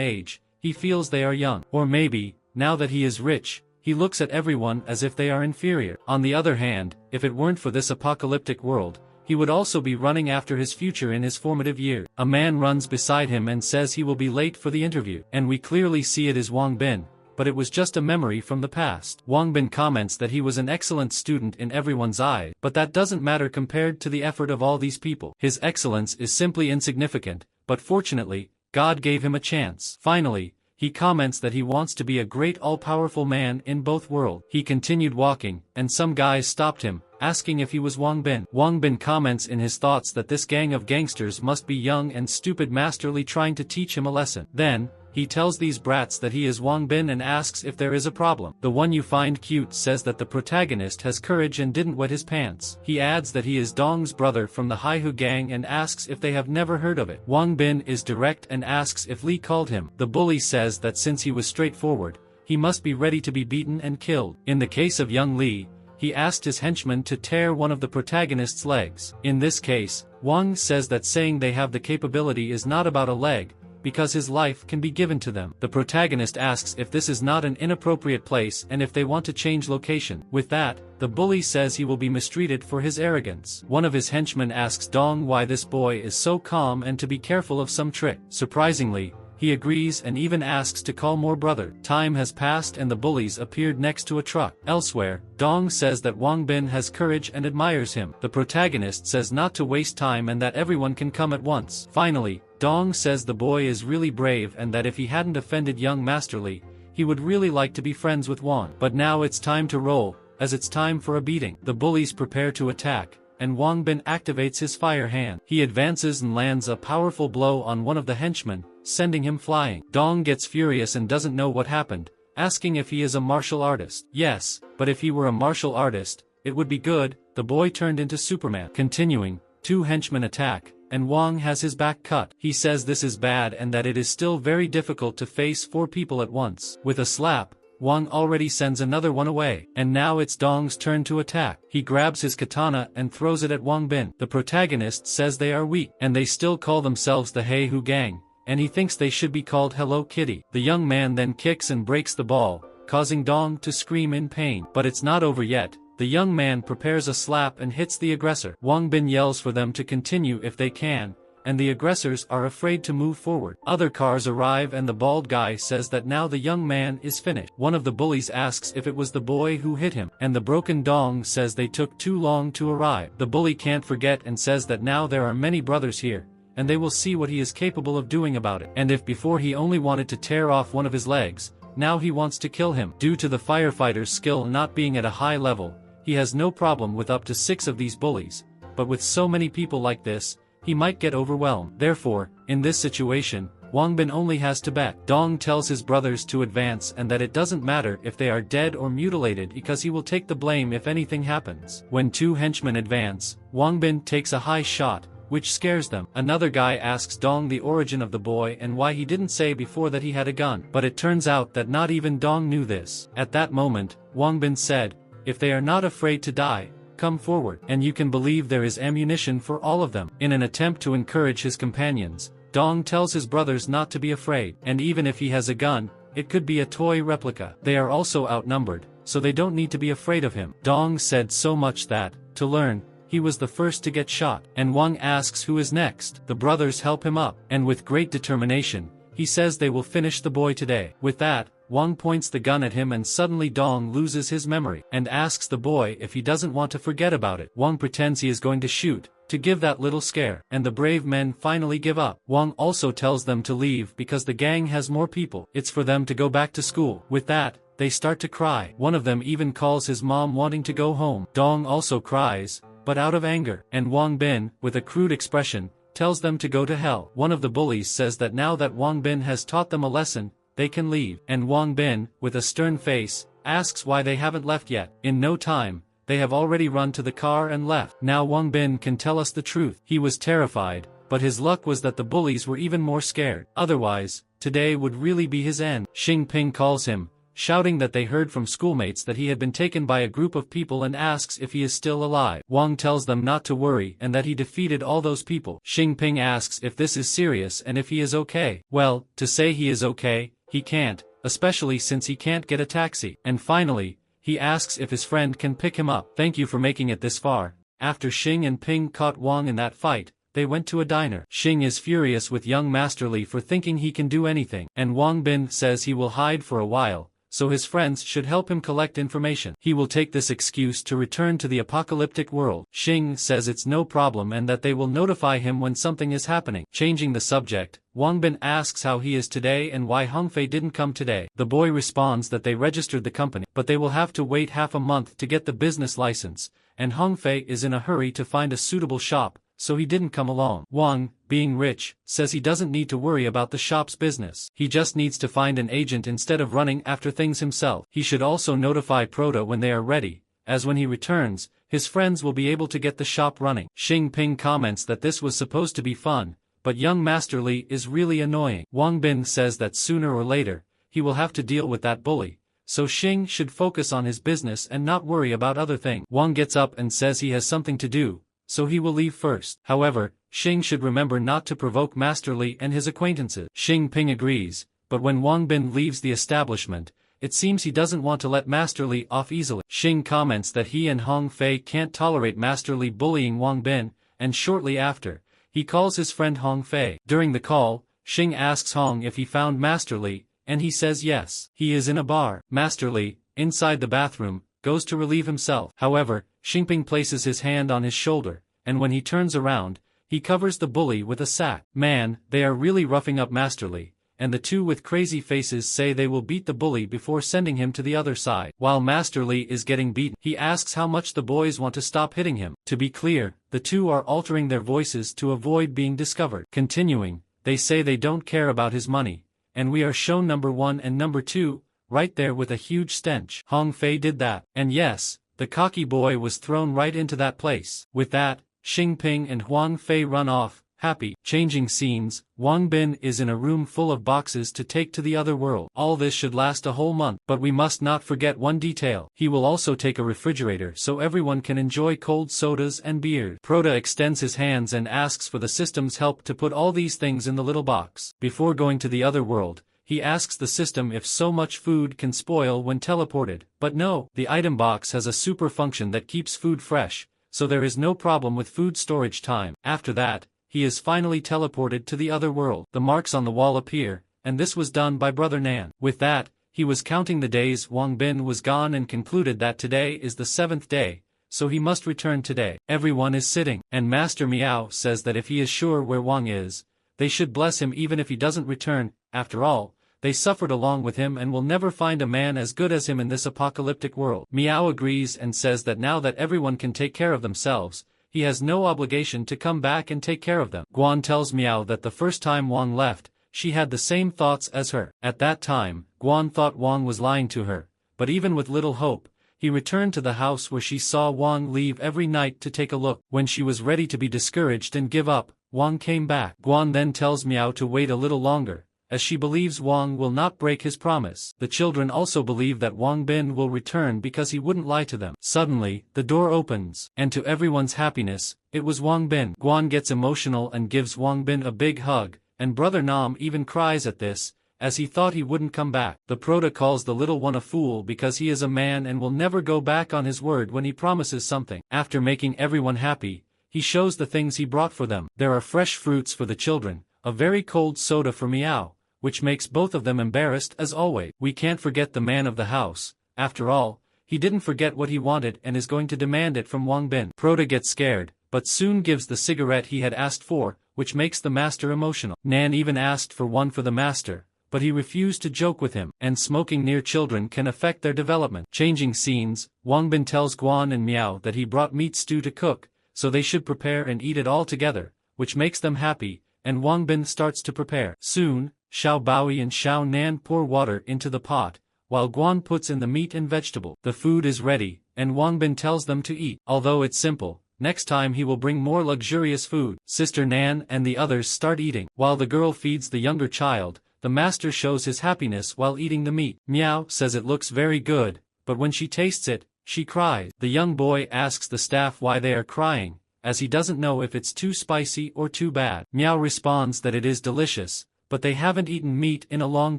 age, he feels they are young. Or maybe, now that he is rich, he looks at everyone as if they are inferior. On the other hand, if it weren't for this apocalyptic world, he would also be running after his future in his formative years. A man runs beside him and says he will be late for the interview. And we clearly see it is Wang Bin, but it was just a memory from the past. Wang Bin comments that he was an excellent student in everyone's eyes, but that doesn't matter compared to the effort of all these people. His excellence is simply insignificant, but fortunately, God gave him a chance. Finally, he comments that he wants to be a great all-powerful man in both worlds. He continued walking, and some guys stopped him, asking if he was Wang Bin. Wang Bin comments in his thoughts that this gang of gangsters must be young and stupid masterly trying to teach him a lesson. Then, he tells these brats that he is Wang Bin and asks if there is a problem. The one you find cute says that the protagonist has courage and didn't wet his pants. He adds that he is Dong's brother from the Haihu gang and asks if they have never heard of it. Wang Bin is direct and asks if Li called him. The bully says that since he was straightforward, he must be ready to be beaten and killed. In the case of young Li, he asked his henchman to tear one of the protagonist's legs. In this case, Wang says that saying they have the capability is not about a leg, because his life can be given to them. The protagonist asks if this is not an inappropriate place and if they want to change location. With that, the bully says he will be mistreated for his arrogance. One of his henchmen asks Dong why this boy is so calm and to be careful of some trick. Surprisingly, he agrees and even asks to call more brother. Time has passed and the bullies appeared next to a truck. Elsewhere, Dong says that Wang Bin has courage and admires him. The protagonist says not to waste time and that everyone can come at once. Finally, Dong says the boy is really brave and that if he hadn't offended young Master Li, he would really like to be friends with Wang. But now it's time to roll, as it's time for a beating. The bullies prepare to attack, and Wang Bin activates his fire hand. He advances and lands a powerful blow on one of the henchmen, sending him flying. Dong gets furious and doesn't know what happened, asking if he is a martial artist. Yes, but if he were a martial artist, it would be good. The boy turned into Superman. Continuing, two henchmen attack, and Wang has his back cut. He says this is bad and that it is still very difficult to face 4 people at once. With a slap, Wang already sends another one away. And now it's Dong's turn to attack. He grabs his katana and throws it at Wang Bin. The protagonist says they are weak, and they still call themselves the Heihu gang, and he thinks they should be called Hello Kitty. The young man then kicks and breaks the ball, causing Dong to scream in pain. But it's not over yet. The young man prepares a slap and hits the aggressor. Wang Bin yells for them to continue if they can, and the aggressors are afraid to move forward. Other cars arrive and the bald guy says that now the young man is finished. One of the bullies asks if it was the boy who hit him, and the broken Dong says they took too long to arrive. The bully can't forget and says that now there are many brothers here, and they will see what he is capable of doing about it. And if before he only wanted to tear off one of his legs, now he wants to kill him. Due to the firefighter's skill not being at a high level, he has no problem with up to 6 of these bullies, but with so many people like this, he might get overwhelmed. Therefore, in this situation, Wang Bin only has to bet. Dong tells his brothers to advance and that it doesn't matter if they are dead or mutilated because he will take the blame if anything happens. When 2 henchmen advance, Wang Bin takes a high shot, which scares them. Another guy asks Dong the origin of the boy and why he didn't say before that he had a gun. But it turns out that not even Dong knew this. At that moment, Wang Bin said, "If they are not afraid to die, come forward." And you can believe there is ammunition for all of them. In an attempt to encourage his companions, Dong tells his brothers not to be afraid, and even if he has a gun, it could be a toy replica. They are also outnumbered, so they don't need to be afraid of him. Dong said so much that, to learn, he was the first to get shot. And Wang asks who is next. The brothers help him up, and with great determination, he says they will finish the boy today. With that, Wang points the gun at him and suddenly Dong loses his memory, and asks the boy if he doesn't want to forget about it. Wang pretends he is going to shoot, to give that little scare, and the brave men finally give up. Wang also tells them to leave because the gang has more people. It's for them to go back to school. With that, they start to cry. One of them even calls his mom wanting to go home. Dong also cries, but out of anger, and Wang Bin, with a crude expression, tells them to go to hell. One of the bullies says that now that Wang Bin has taught them a lesson, they can leave, and Wang Bin, with a stern face, asks why they haven't left yet. In no time, they have already run to the car and left. Now Wang Bin can tell us the truth. He was terrified, but his luck was that the bullies were even more scared. Otherwise, today would really be his end. Xing Ping calls him, shouting that they heard from schoolmates that he had been taken by a group of people and asks if he is still alive. Wang tells them not to worry and that he defeated all those people. Xing Ping asks if this is serious and if he is okay. Well, to say he is okay, he can't, especially since he can't get a taxi. And finally, he asks if his friend can pick him up. Thank you for making it this far. After Xing and Ping caught Wang in that fight, they went to a diner. Xing is furious with young Master Li for thinking he can do anything, and Wang Bin says he will hide for a while, so his friends should help him collect information. He will take this excuse to return to the apocalyptic world. Xing says it's no problem and that they will notify him when something is happening. Changing the subject, Wang Bin asks how he is today and why Hongfei didn't come today. The boy responds that they registered the company, but they will have to wait half a month to get the business license, and Hongfei is in a hurry to find a suitable shop, so he didn't come along. Wang, being rich, says he doesn't need to worry about the shop's business. He just needs to find an agent instead of running after things himself. He should also notify Prota when they are ready, as when he returns, his friends will be able to get the shop running. Xing Ping comments that this was supposed to be fun, but young Master Li is really annoying. Wang Bin says that sooner or later, he will have to deal with that bully, so Xing should focus on his business and not worry about other things. Wang gets up and says he has something to do, so he will leave first. However, Xing should remember not to provoke Master Li and his acquaintances. Xing Ping agrees, but when Wang Bin leaves the establishment, it seems he doesn't want to let Master Li off easily. Xing comments that he and Hong Fei can't tolerate Master Li bullying Wang Bin, and shortly after, he calls his friend Hong Fei. During the call, Xing asks Hong if he found Master Li, and he says yes. He is in a bar. Master Li, inside the bathroom, goes to relieve himself. However, Xingping places his hand on his shoulder, and when he turns around, he covers the bully with a sack. Man, they are really roughing up Master Li, and the two with crazy faces say they will beat the bully before sending him to the other side. While Master Li is getting beaten, he asks how much the boys want to stop hitting him. To be clear, the two are altering their voices to avoid being discovered. Continuing, they say they don't care about his money, and we are shown number 1 and number 2, right there with a huge stench. Hong Fei did that, and yes, the cocky boy was thrown right into that place. With that, Xing Ping and Huang Fei run off, happy. Changing scenes, Wang Bin is in a room full of boxes to take to the other world. All this should last a whole month, but we must not forget one detail. He will also take a refrigerator so everyone can enjoy cold sodas and beer. Prota extends his hands and asks for the system's help to put all these things in the little box. Before going to the other world, he asks the system if so much food can spoil when teleported, but no, the item box has a super function that keeps food fresh, so there is no problem with food storage time. After that, he is finally teleported to the other world. The marks on the wall appear, and this was done by Brother Nan. With that, he was counting the days Wang Bin was gone and concluded that today is the 7th day, so he must return today. Everyone is sitting, and Master Miao says that if he is sure where Wang is, they should bless him even if he doesn't return. After all, they suffered along with him and will never find a man as good as him in this apocalyptic world. Miao agrees and says that now that everyone can take care of themselves, he has no obligation to come back and take care of them. Guan tells Miao that the first time Wang left, she had the same thoughts as her. At that time, Guan thought Wang was lying to her, but even with little hope, he returned to the house where she saw Wang leave every night to take a look. When she was ready to be discouraged and give up, Wang came back. Guan then tells Miao to wait a little longer, as she believes Wang will not break his promise. The children also believe that Wang Bin will return because he wouldn't lie to them. Suddenly, the door opens, and to everyone's happiness, it was Wang Bin. Guan gets emotional and gives Wang Bin a big hug, and Brother Nam even cries at this, as he thought he wouldn't come back. The Prota calls the little one a fool because he is a man and will never go back on his word when he promises something. After making everyone happy, he shows the things he brought for them. There are fresh fruits for the children, a very cold soda for Miao, which makes both of them embarrassed as always. We can't forget the man of the house. After all, he didn't forget what he wanted and is going to demand it from Wang Bin. Prota gets scared, but soon gives the cigarette he had asked for, which makes the master emotional. Nan even asked for one for the master, but he refused to joke with him, and smoking near children can affect their development. Changing scenes, Wang Bin tells Guan and Miao that he brought meat stew to cook, so they should prepare and eat it all together, which makes them happy, and Wang Bin starts to prepare. Soon, Xiao Baoyi and Xiao Nan pour water into the pot, while Guan puts in the meat and vegetable. The food is ready, and Wang Bin tells them to eat. Although it's simple, next time he will bring more luxurious food. Sister Nan and the others start eating. While the girl feeds the younger child, the master shows his happiness while eating the meat. Miao says it looks very good, but when she tastes it, she cries. The young boy asks the staff why they are crying, as he doesn't know if it's too spicy or too bad. Miao responds that it is delicious, but they haven't eaten meat in a long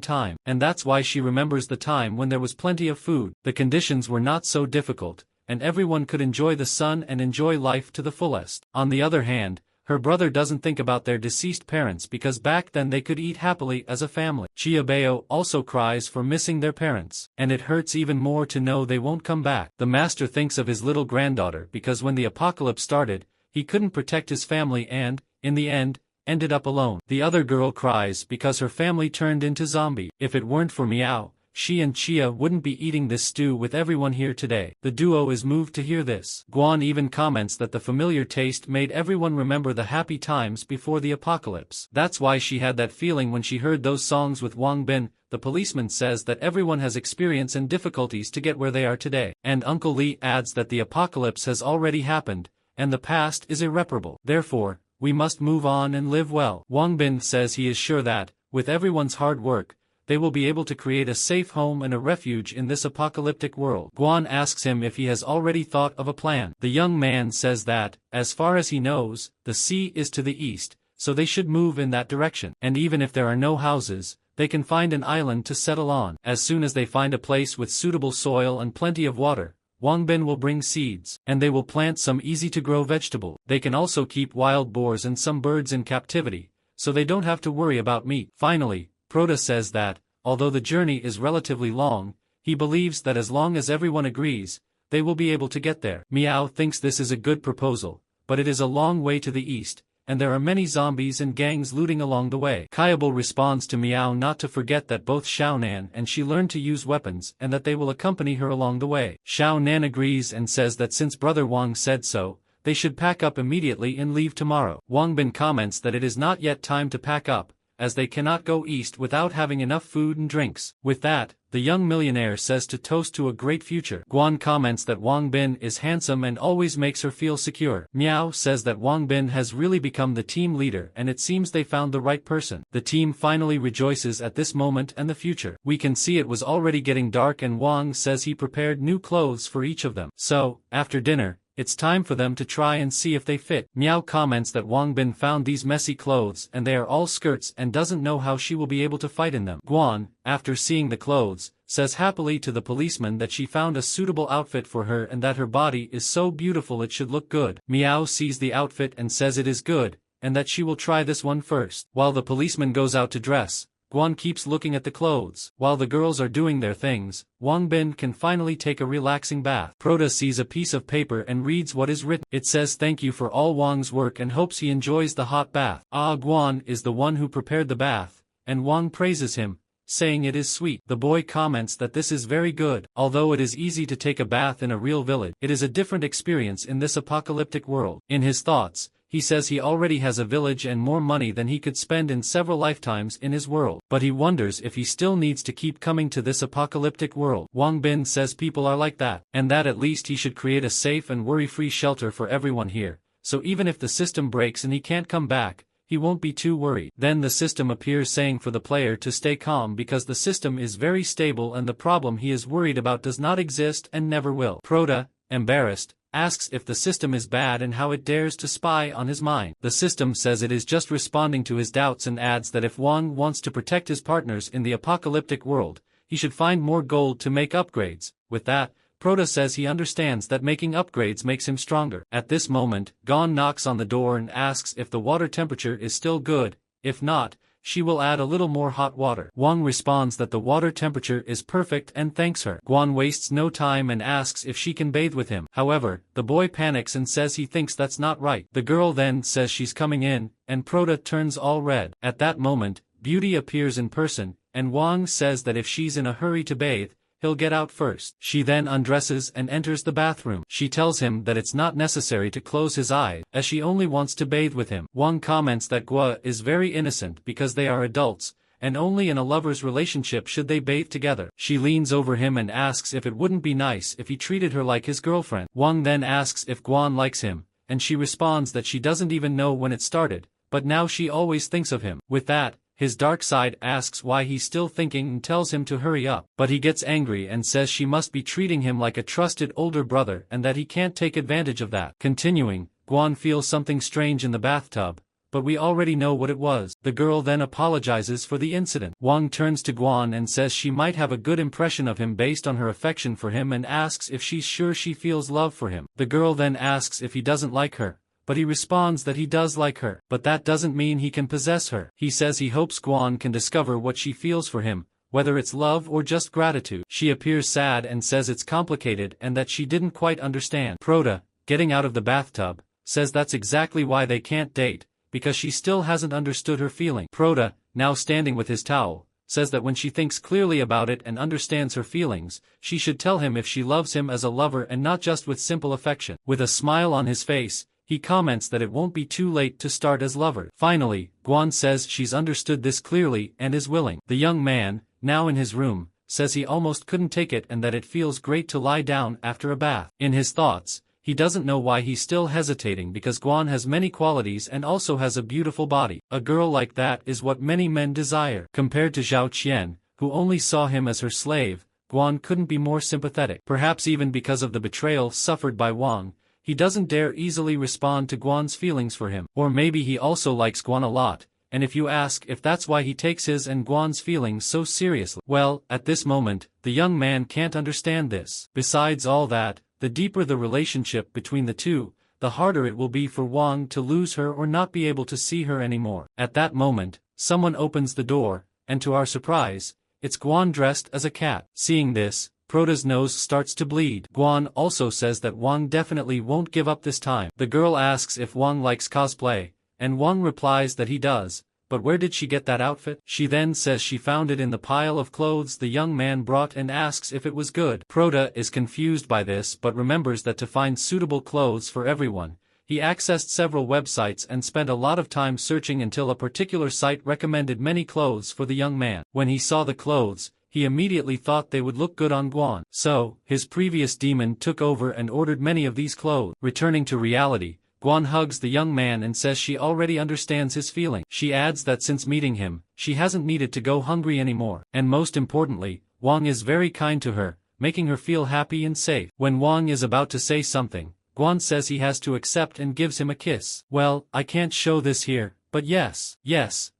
time, and that's why she remembers the time when there was plenty of food. The conditions were not so difficult, and everyone could enjoy the sun and enjoy life to the fullest. On the other hand, her brother doesn't think about their deceased parents because back then they could eat happily as a family. Chiabeo also cries for missing their parents, and it hurts even more to know they won't come back. The master thinks of his little granddaughter because when the apocalypse started, he couldn't protect his family and, in the end, ended up alone. The other girl cries because her family turned into zombie. If it weren't for Miao, she and Chia wouldn't be eating this stew with everyone here today. The duo is moved to hear this. Guan even comments that the familiar taste made everyone remember the happy times before the apocalypse. That's why she had that feeling when she heard those songs with Wang Bin. The policeman says that everyone has experience and difficulties to get where they are today. And Uncle Lee adds that the apocalypse has already happened, and the past is irreparable. Therefore, we must move on and live well. Wang Bin says he is sure that, with everyone's hard work, they will be able to create a safe home and a refuge in this apocalyptic world. Guan asks him if he has already thought of a plan. The young man says that, as far as he knows, the sea is to the east, so they should move in that direction. And even if there are no houses, they can find an island to settle on. As soon as they find a place with suitable soil and plenty of water, Wang Bin will bring seeds, and they will plant some easy-to-grow vegetable. They can also keep wild boars and some birds in captivity, so they don't have to worry about meat. Finally, Prota says that, although the journey is relatively long, he believes that as long as everyone agrees, they will be able to get there. Miao thinks this is a good proposal, but it is a long way to the east, and there are many zombies and gangs looting along the way. Kayable responds to Miao not to forget that both Shounen and she learned to use weapons and that they will accompany her along the way. Shounen agrees and says that since Brother Wang said so, they should pack up immediately and leave tomorrow. Wang Bin comments that it is not yet time to pack up, as they cannot go east without having enough food and drinks. With that, the young millionaire says to toast to a great future. Guan comments that Wang Bin is handsome and always makes her feel secure. Miao says that Wang Bin has really become the team leader and it seems they found the right person. The team finally rejoices at this moment and the future. We can see it was already getting dark and Wang says he prepared new clothes for each of them. So, after dinner, it's time for them to try and see if they fit. Miao comments that Wang Bin found these messy clothes and they are all skirts and doesn't know how she will be able to fight in them. Guan, after seeing the clothes, says happily to the policeman that she found a suitable outfit for her and that her body is so beautiful it should look good. Miao sees the outfit and says it is good, and that she will try this one first. While the policeman goes out to dress, Guan keeps looking at the clothes. While the girls are doing their things, Wang Bin can finally take a relaxing bath. Prota sees a piece of paper and reads what is written. It says thank you for all Wang's work and hopes he enjoys the hot bath. Guan is the one who prepared the bath, and Wang praises him, saying it is sweet. The boy comments that this is very good. Although it is easy to take a bath in a real village, it is a different experience in this apocalyptic world. In his thoughts, he says he already has a village and more money than he could spend in several lifetimes in his world. But he wonders if he still needs to keep coming to this apocalyptic world. Wang Bin says people are like that, and that at least he should create a safe and worry-free shelter for everyone here, so even if the system breaks and he can't come back, he won't be too worried. Then the system appears saying for the player to stay calm because the system is very stable and the problem he is worried about does not exist and never will. Prota, embarrassed, asks if the system is bad and how it dares to spy on his mind. The system says it is just responding to his doubts and adds that if Wang wants to protect his partners in the apocalyptic world, he should find more gold to make upgrades. With that, Prota says he understands that making upgrades makes him stronger. At this moment, Gon knocks on the door and asks if the water temperature is still good. If not, she will add a little more hot water. Wang responds that the water temperature is perfect and thanks her. Guan wastes no time and asks if she can bathe with him. However, the boy panics and says he thinks that's not right. The girl then says she's coming in, and Prota turns all red. At that moment, Beauty appears in person, and Wang says that if she's in a hurry to bathe, he'll get out first. She then undresses and enters the bathroom. She tells him that it's not necessary to close his eyes, as she only wants to bathe with him. Wang comments that Gua is very innocent because they are adults, and only in a lover's relationship should they bathe together. She leans over him and asks if it wouldn't be nice if he treated her like his girlfriend. Wang then asks if Guan likes him, and she responds that she doesn't even know when it started, but now she always thinks of him. With that, his dark side asks why he's still thinking and tells him to hurry up, but he gets angry and says she must be treating him like a trusted older brother and that he can't take advantage of that. Continuing, Guan feels something strange in the bathtub, but we already know what it was. The girl then apologizes for the incident. Wang turns to Guan and says she might have a good impression of him based on her affection for him and asks if she's sure she feels love for him. The girl then asks if he doesn't like her, but he responds that he does like her, but that doesn't mean he can possess her. He says he hopes Guan can discover what she feels for him, whether it's love or just gratitude. She appears sad and says it's complicated and that she didn't quite understand. Prota, getting out of the bathtub, says that's exactly why they can't date, because she still hasn't understood her feeling. Prota, now standing with his towel, says that when she thinks clearly about it and understands her feelings, she should tell him if she loves him as a lover and not just with simple affection. With a smile on his face, he comments that it won't be too late to start as lovers. Finally, Guan says she's understood this clearly and is willing. The young man, now in his room, says he almost couldn't take it and that it feels great to lie down after a bath. In his thoughts, he doesn't know why he's still hesitating because Guan has many qualities and also has a beautiful body. A girl like that is what many men desire. Compared to Zhao Qian, who only saw him as her slave, Guan couldn't be more sympathetic. Perhaps even because of the betrayal suffered by Wang, he doesn't dare easily respond to Guan's feelings for him. Or maybe he also likes Guan a lot, and if you ask if that's why he takes his and Guan's feelings so seriously, well, at this moment, the young man can't understand this. Besides all that, the deeper the relationship between the two, the harder it will be for Wang to lose her or not be able to see her anymore. At that moment, someone opens the door, and to our surprise, it's Guan dressed as a cat. Seeing this, Prota's nose starts to bleed. Guan also says that Wang definitely won't give up this time. The girl asks if Wang likes cosplay, and Wang replies that he does, but where did she get that outfit? She then says she found it in the pile of clothes the young man brought and asks if it was good. Prota is confused by this but remembers that to find suitable clothes for everyone, he accessed several websites and spent a lot of time searching until a particular site recommended many clothes for the young man. When he saw the clothes, he immediately thought they would look good on Guan. So, his previous demon took over and ordered many of these clothes. Returning to reality, Guan hugs the young man and says she already understands his feeling. She adds that since meeting him, she hasn't needed to go hungry anymore. And most importantly, Wang is very kind to her, making her feel happy and safe. When Wang is about to say something, Guan says he has to accept and gives him a kiss. Well, I can't show this here, but yes,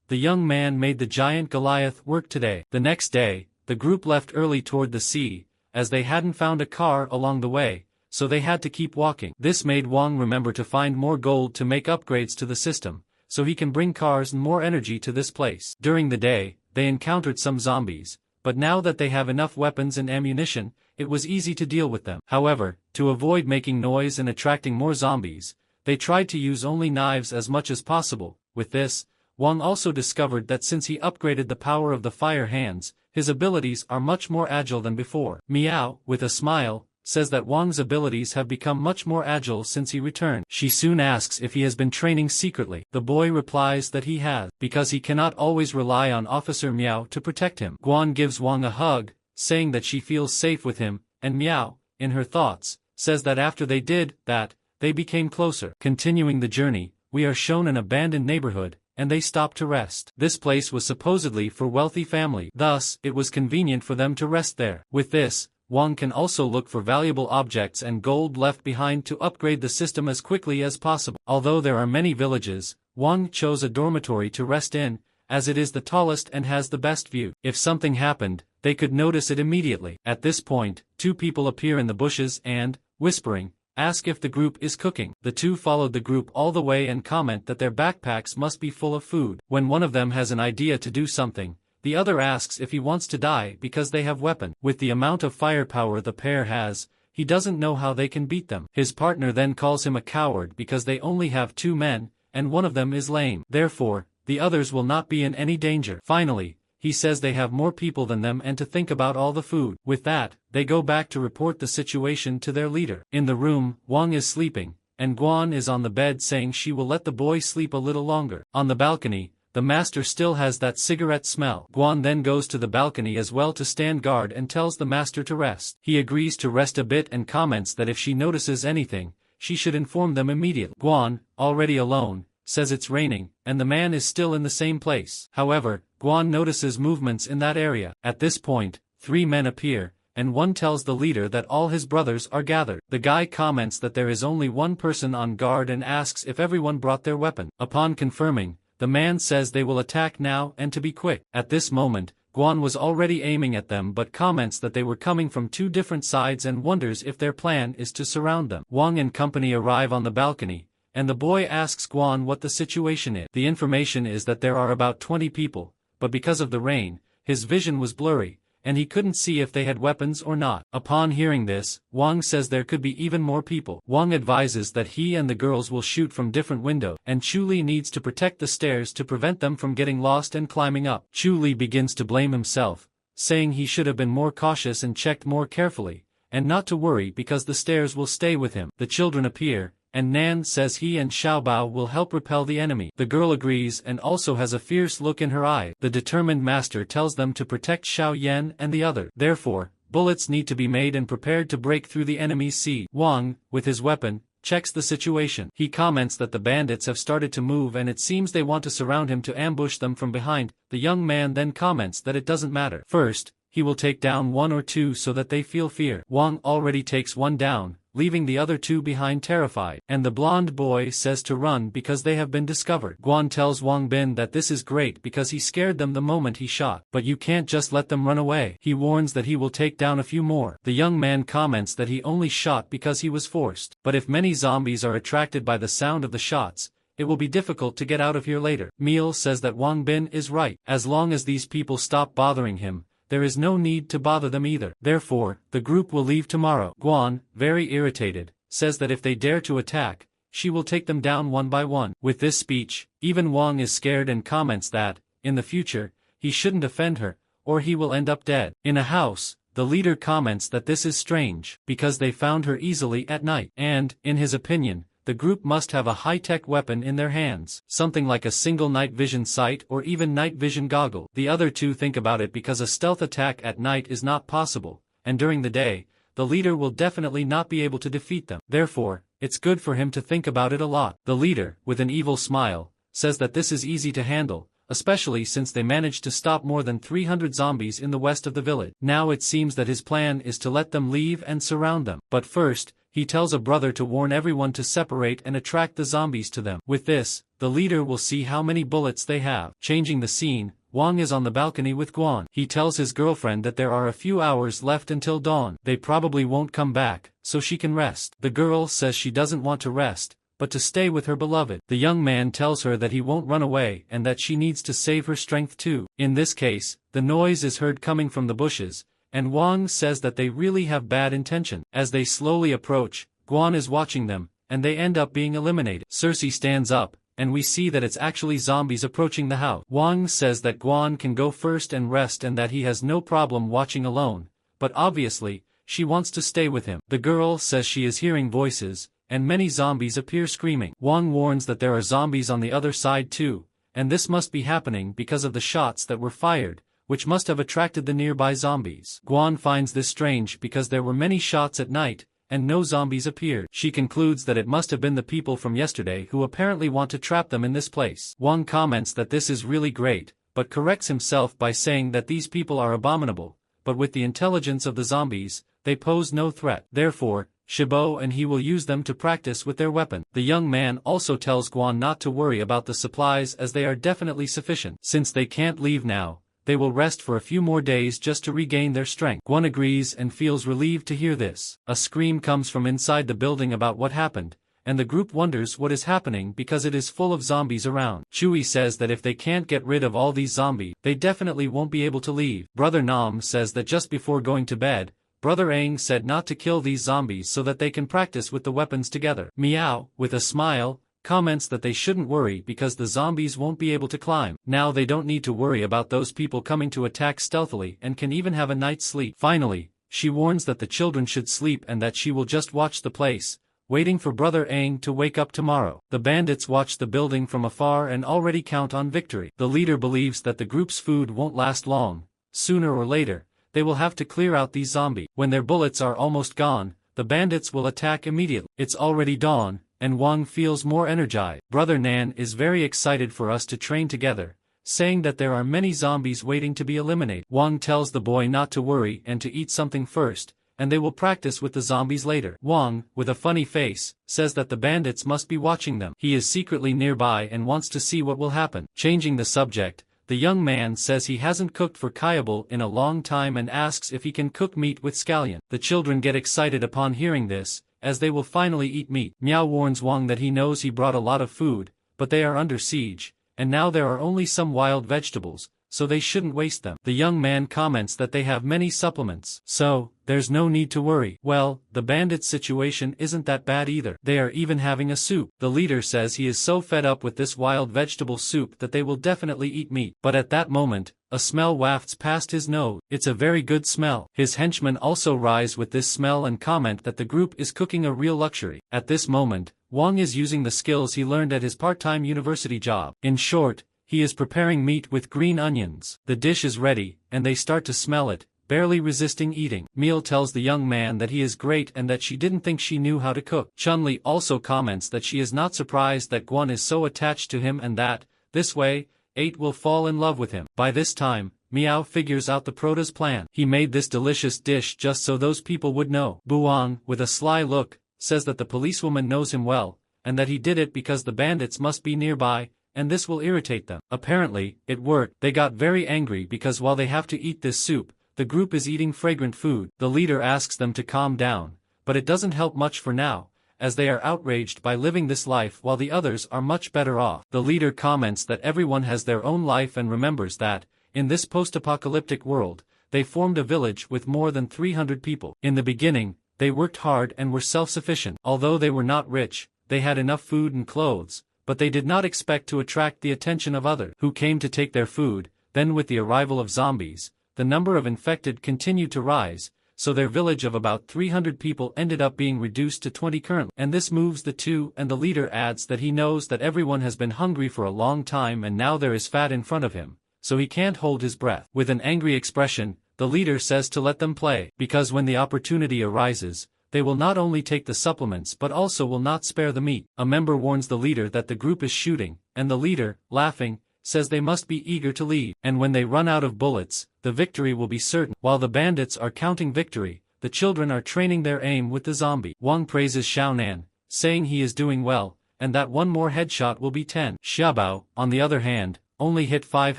the young man made the giant Goliath work today. The next day, the group left early toward the sea, as they hadn't found a car along the way, so they had to keep walking. This made Wang remember to find more gold to make upgrades to the system, so he can bring cars and more energy to this place. During the day, they encountered some zombies, but now that they have enough weapons and ammunition, it was easy to deal with them. However, to avoid making noise and attracting more zombies, they tried to use only knives as much as possible. With this, Wang also discovered that since he upgraded the power of the fire hands, his abilities are much more agile than before. Miao, with a smile, says that Wang's abilities have become much more agile since he returned. She soon asks if he has been training secretly. The boy replies that he has, because he cannot always rely on Officer Miao to protect him. Guan gives Wang a hug, saying that she feels safe with him, and Miao, in her thoughts, says that after they did that, they became closer. Continuing the journey, we are shown an abandoned neighborhood, and they stop to rest. This place was supposedly for wealthy family, thus, it was convenient for them to rest there. With this, Wang can also look for valuable objects and gold left behind to upgrade the system as quickly as possible. Although there are many villages, Wang chose a dormitory to rest in, as it is the tallest and has the best view. If something happened, they could notice it immediately. At this point, two people appear in the bushes and, whispering, ask if the group is cooking. The two followed the group all the way and comment that their backpacks must be full of food. When one of them has an idea to do something, the other asks if he wants to die because they have weapon. With the amount of firepower the pair has, he doesn't know how they can beat them. His partner then calls him a coward because they only have 2 men, and one of them is lame. Therefore, the others will not be in any danger. Finally, he says they have more people than them and to think about all the food. With that, they go back to report the situation to their leader. In the room, Wang is sleeping, and Guan is on the bed saying she will let the boy sleep a little longer. On the balcony, the master still has that cigarette smell. Guan then goes to the balcony as well to stand guard and tells the master to rest. He agrees to rest a bit and comments that if she notices anything, she should inform them immediately. Guan, already alone, says it's raining, and the man is still in the same place. However, Guan notices movements in that area. At this point, 3 men appear, and one tells the leader that all his brothers are gathered. The guy comments that there is only one person on guard and asks if everyone brought their weapon. Upon confirming, the man says they will attack now and to be quick. At this moment, Guan was already aiming at them but comments that they were coming from 2 different sides and wonders if their plan is to surround them. Wang and company arrive on the balcony, and the boy asks Guan what the situation is. The information is that there are about 20 people, but because of the rain, his vision was blurry, and he couldn't see if they had weapons or not. Upon hearing this, Wang says there could be even more people. Wang advises that he and the girls will shoot from different windows, and Chu-Li needs to protect the stairs to prevent them from getting lost and climbing up. Chu-Li begins to blame himself, saying he should have been more cautious and checked more carefully, and not to worry because the stairs will stay with him. The children appear, and Nan says he and Xiaobao will help repel the enemy. The girl agrees and also has a fierce look in her eye. The determined master tells them to protect Xiao Yan and the other. Therefore, bullets need to be made and prepared to break through the enemy's siege. Wang, with his weapon, checks the situation. He comments that the bandits have started to move and it seems they want to surround him to ambush them from behind. The young man then comments that it doesn't matter. First, he will take down 1 or 2 so that they feel fear. Wang already takes 1 down, leaving the other 2 behind terrified. And the blonde boy says to run because they have been discovered. Guan tells Wang Bin that this is great because he scared them the moment he shot. But you can't just let them run away. He warns that he will take down a few more. The young man comments that he only shot because he was forced. But if many zombies are attracted by the sound of the shots, it will be difficult to get out of here later. Meal says that Wang Bin is right. As long as these people stop bothering him, there is no need to bother them either. Therefore, the group will leave tomorrow. Guan, very irritated, says that if they dare to attack, she will take them down one by one. With this speech, even Wang is scared and comments that, in the future, he shouldn't offend her, or he will end up dead. In a house, the leader comments that this is strange, because they found her easily at night. And, in his opinion, the group must have a high-tech weapon in their hands, something like a single night vision sight or even night vision goggle. The other 2 think about it because a stealth attack at night is not possible, and during the day, the leader will definitely not be able to defeat them. Therefore, it's good for him to think about it a lot. The leader, with an evil smile, says that this is easy to handle, especially since they managed to stop more than 300 zombies in the west of the village. Now it seems that his plan is to let them leave and surround them. But first, he tells a brother to warn everyone to separate and attract the zombies to them. With this, the leader will see how many bullets they have. Changing the scene, Wang is on the balcony with Guan. He tells his girlfriend that there are a few hours left until dawn. They probably won't come back, so she can rest. The girl says she doesn't want to rest, but to stay with her beloved. The young man tells her that he won't run away and that she needs to save her strength too. In this case, the noise is heard coming from the bushes, and Wang says that they really have bad intention. As they slowly approach, Guan is watching them, and they end up being eliminated. Cersei stands up, and we see that it's actually zombies approaching the house. Wang says that Guan can go first and rest and that he has no problem watching alone, but obviously, she wants to stay with him. The girl says she is hearing voices, and many zombies appear screaming. Wang warns that there are zombies on the other side too, and this must be happening because of the shots that were fired, which must have attracted the nearby zombies. Guan finds this strange because there were many shots at night, and no zombies appeared. She concludes that it must have been the people from yesterday who apparently want to trap them in this place. Wang comments that this is really great, but corrects himself by saying that these people are abominable, but with the intelligence of the zombies, they pose no threat. Therefore, Shibo and he will use them to practice with their weapon. The young man also tells Guan not to worry about the supplies as they are definitely sufficient. Since they can't leave now, they will rest for a few more days just to regain their strength. Gwon agrees and feels relieved to hear this. A scream comes from inside the building about what happened, and the group wonders what is happening because it is full of zombies around. Chewie says that if they can't get rid of all these zombies, they definitely won't be able to leave. Brother Nam says that just before going to bed, Brother Aang said not to kill these zombies so that they can practice with the weapons together. Meow, with a smile, comments that they shouldn't worry because the zombies won't be able to climb. Now they don't need to worry about those people coming to attack stealthily and can even have a night's sleep. Finally, she warns that the children should sleep and that she will just watch the place, waiting for Brother Aang to wake up tomorrow. The bandits watch the building from afar and already count on victory. The leader believes that the group's food won't last long. Sooner or later, they will have to clear out these zombies. When their bullets are almost gone, the bandits will attack immediately. It's already dawn, and Wang feels more energized. Brother Nan is very excited for us to train together, saying that there are many zombies waiting to be eliminated. Wang tells the boy not to worry and to eat something first, and they will practice with the zombies later. Wang, with a funny face, says that the bandits must be watching them. He is secretly nearby and wants to see what will happen. Changing the subject, the young man says he hasn't cooked for Kayable in a long time and asks if he can cook meat with scallion. The children get excited upon hearing this, as they will finally eat meat. Meow warns Wang that he knows he brought a lot of food, but they are under siege, and now there are only some wild vegetables, so they shouldn't waste them. The young man comments that they have many supplements, so there's no need to worry. Well, the bandits' situation isn't that bad either. They are even having a soup. The leader says he is so fed up with this wild vegetable soup that they will definitely eat meat. But at that moment, a smell wafts past his nose. It's a very good smell. His henchmen also rise with this smell and comment that the group is cooking a real luxury. At this moment, Wang is using the skills he learned at his part-time university job. In short, he is preparing meat with green onions. The dish is ready, and they start to smell it, barely resisting eating. Meal tells the young man that he is great and that she didn't think she knew how to cook. Chun-Li also comments that she is not surprised that Gwon is so attached to him and that, this way, 8 will fall in love with him. By this time, Meow figures out the Prota's plan. He made this delicious dish just so those people would know. Buang, with a sly look, says that the policewoman knows him well, and that he did it because the bandits must be nearby, and this will irritate them. Apparently, it worked. They got very angry because while they have to eat this soup, the group is eating fragrant food. The leader asks them to calm down, but it doesn't help much for now, as they are outraged by living this life while the others are much better off. The leader comments that everyone has their own life and remembers that, in this post-apocalyptic world, they formed a village with more than 300 people. In the beginning, they worked hard and were self-sufficient. Although they were not rich, they had enough food and clothes, but they did not expect to attract the attention of others who came to take their food. Then with the arrival of zombies, the number of infected continued to rise, so their village of about 300 people ended up being reduced to 20 currently. And this moves the two, and the leader adds that he knows that everyone has been hungry for a long time and now there is fat in front of him, so he can't hold his breath. With an angry expression, the leader says to let them play, because when the opportunity arises, they will not only take the supplements but also will not spare the meat. A member warns the leader that the group is shooting, and the leader, laughing, says they must be eager to leave. And when they run out of bullets, the victory will be certain. While the bandits are counting victory, the children are training their aim with the zombie. Wang praises Shounen, saying he is doing well, and that one more headshot will be 10. Xiaobao, on the other hand, only hit 5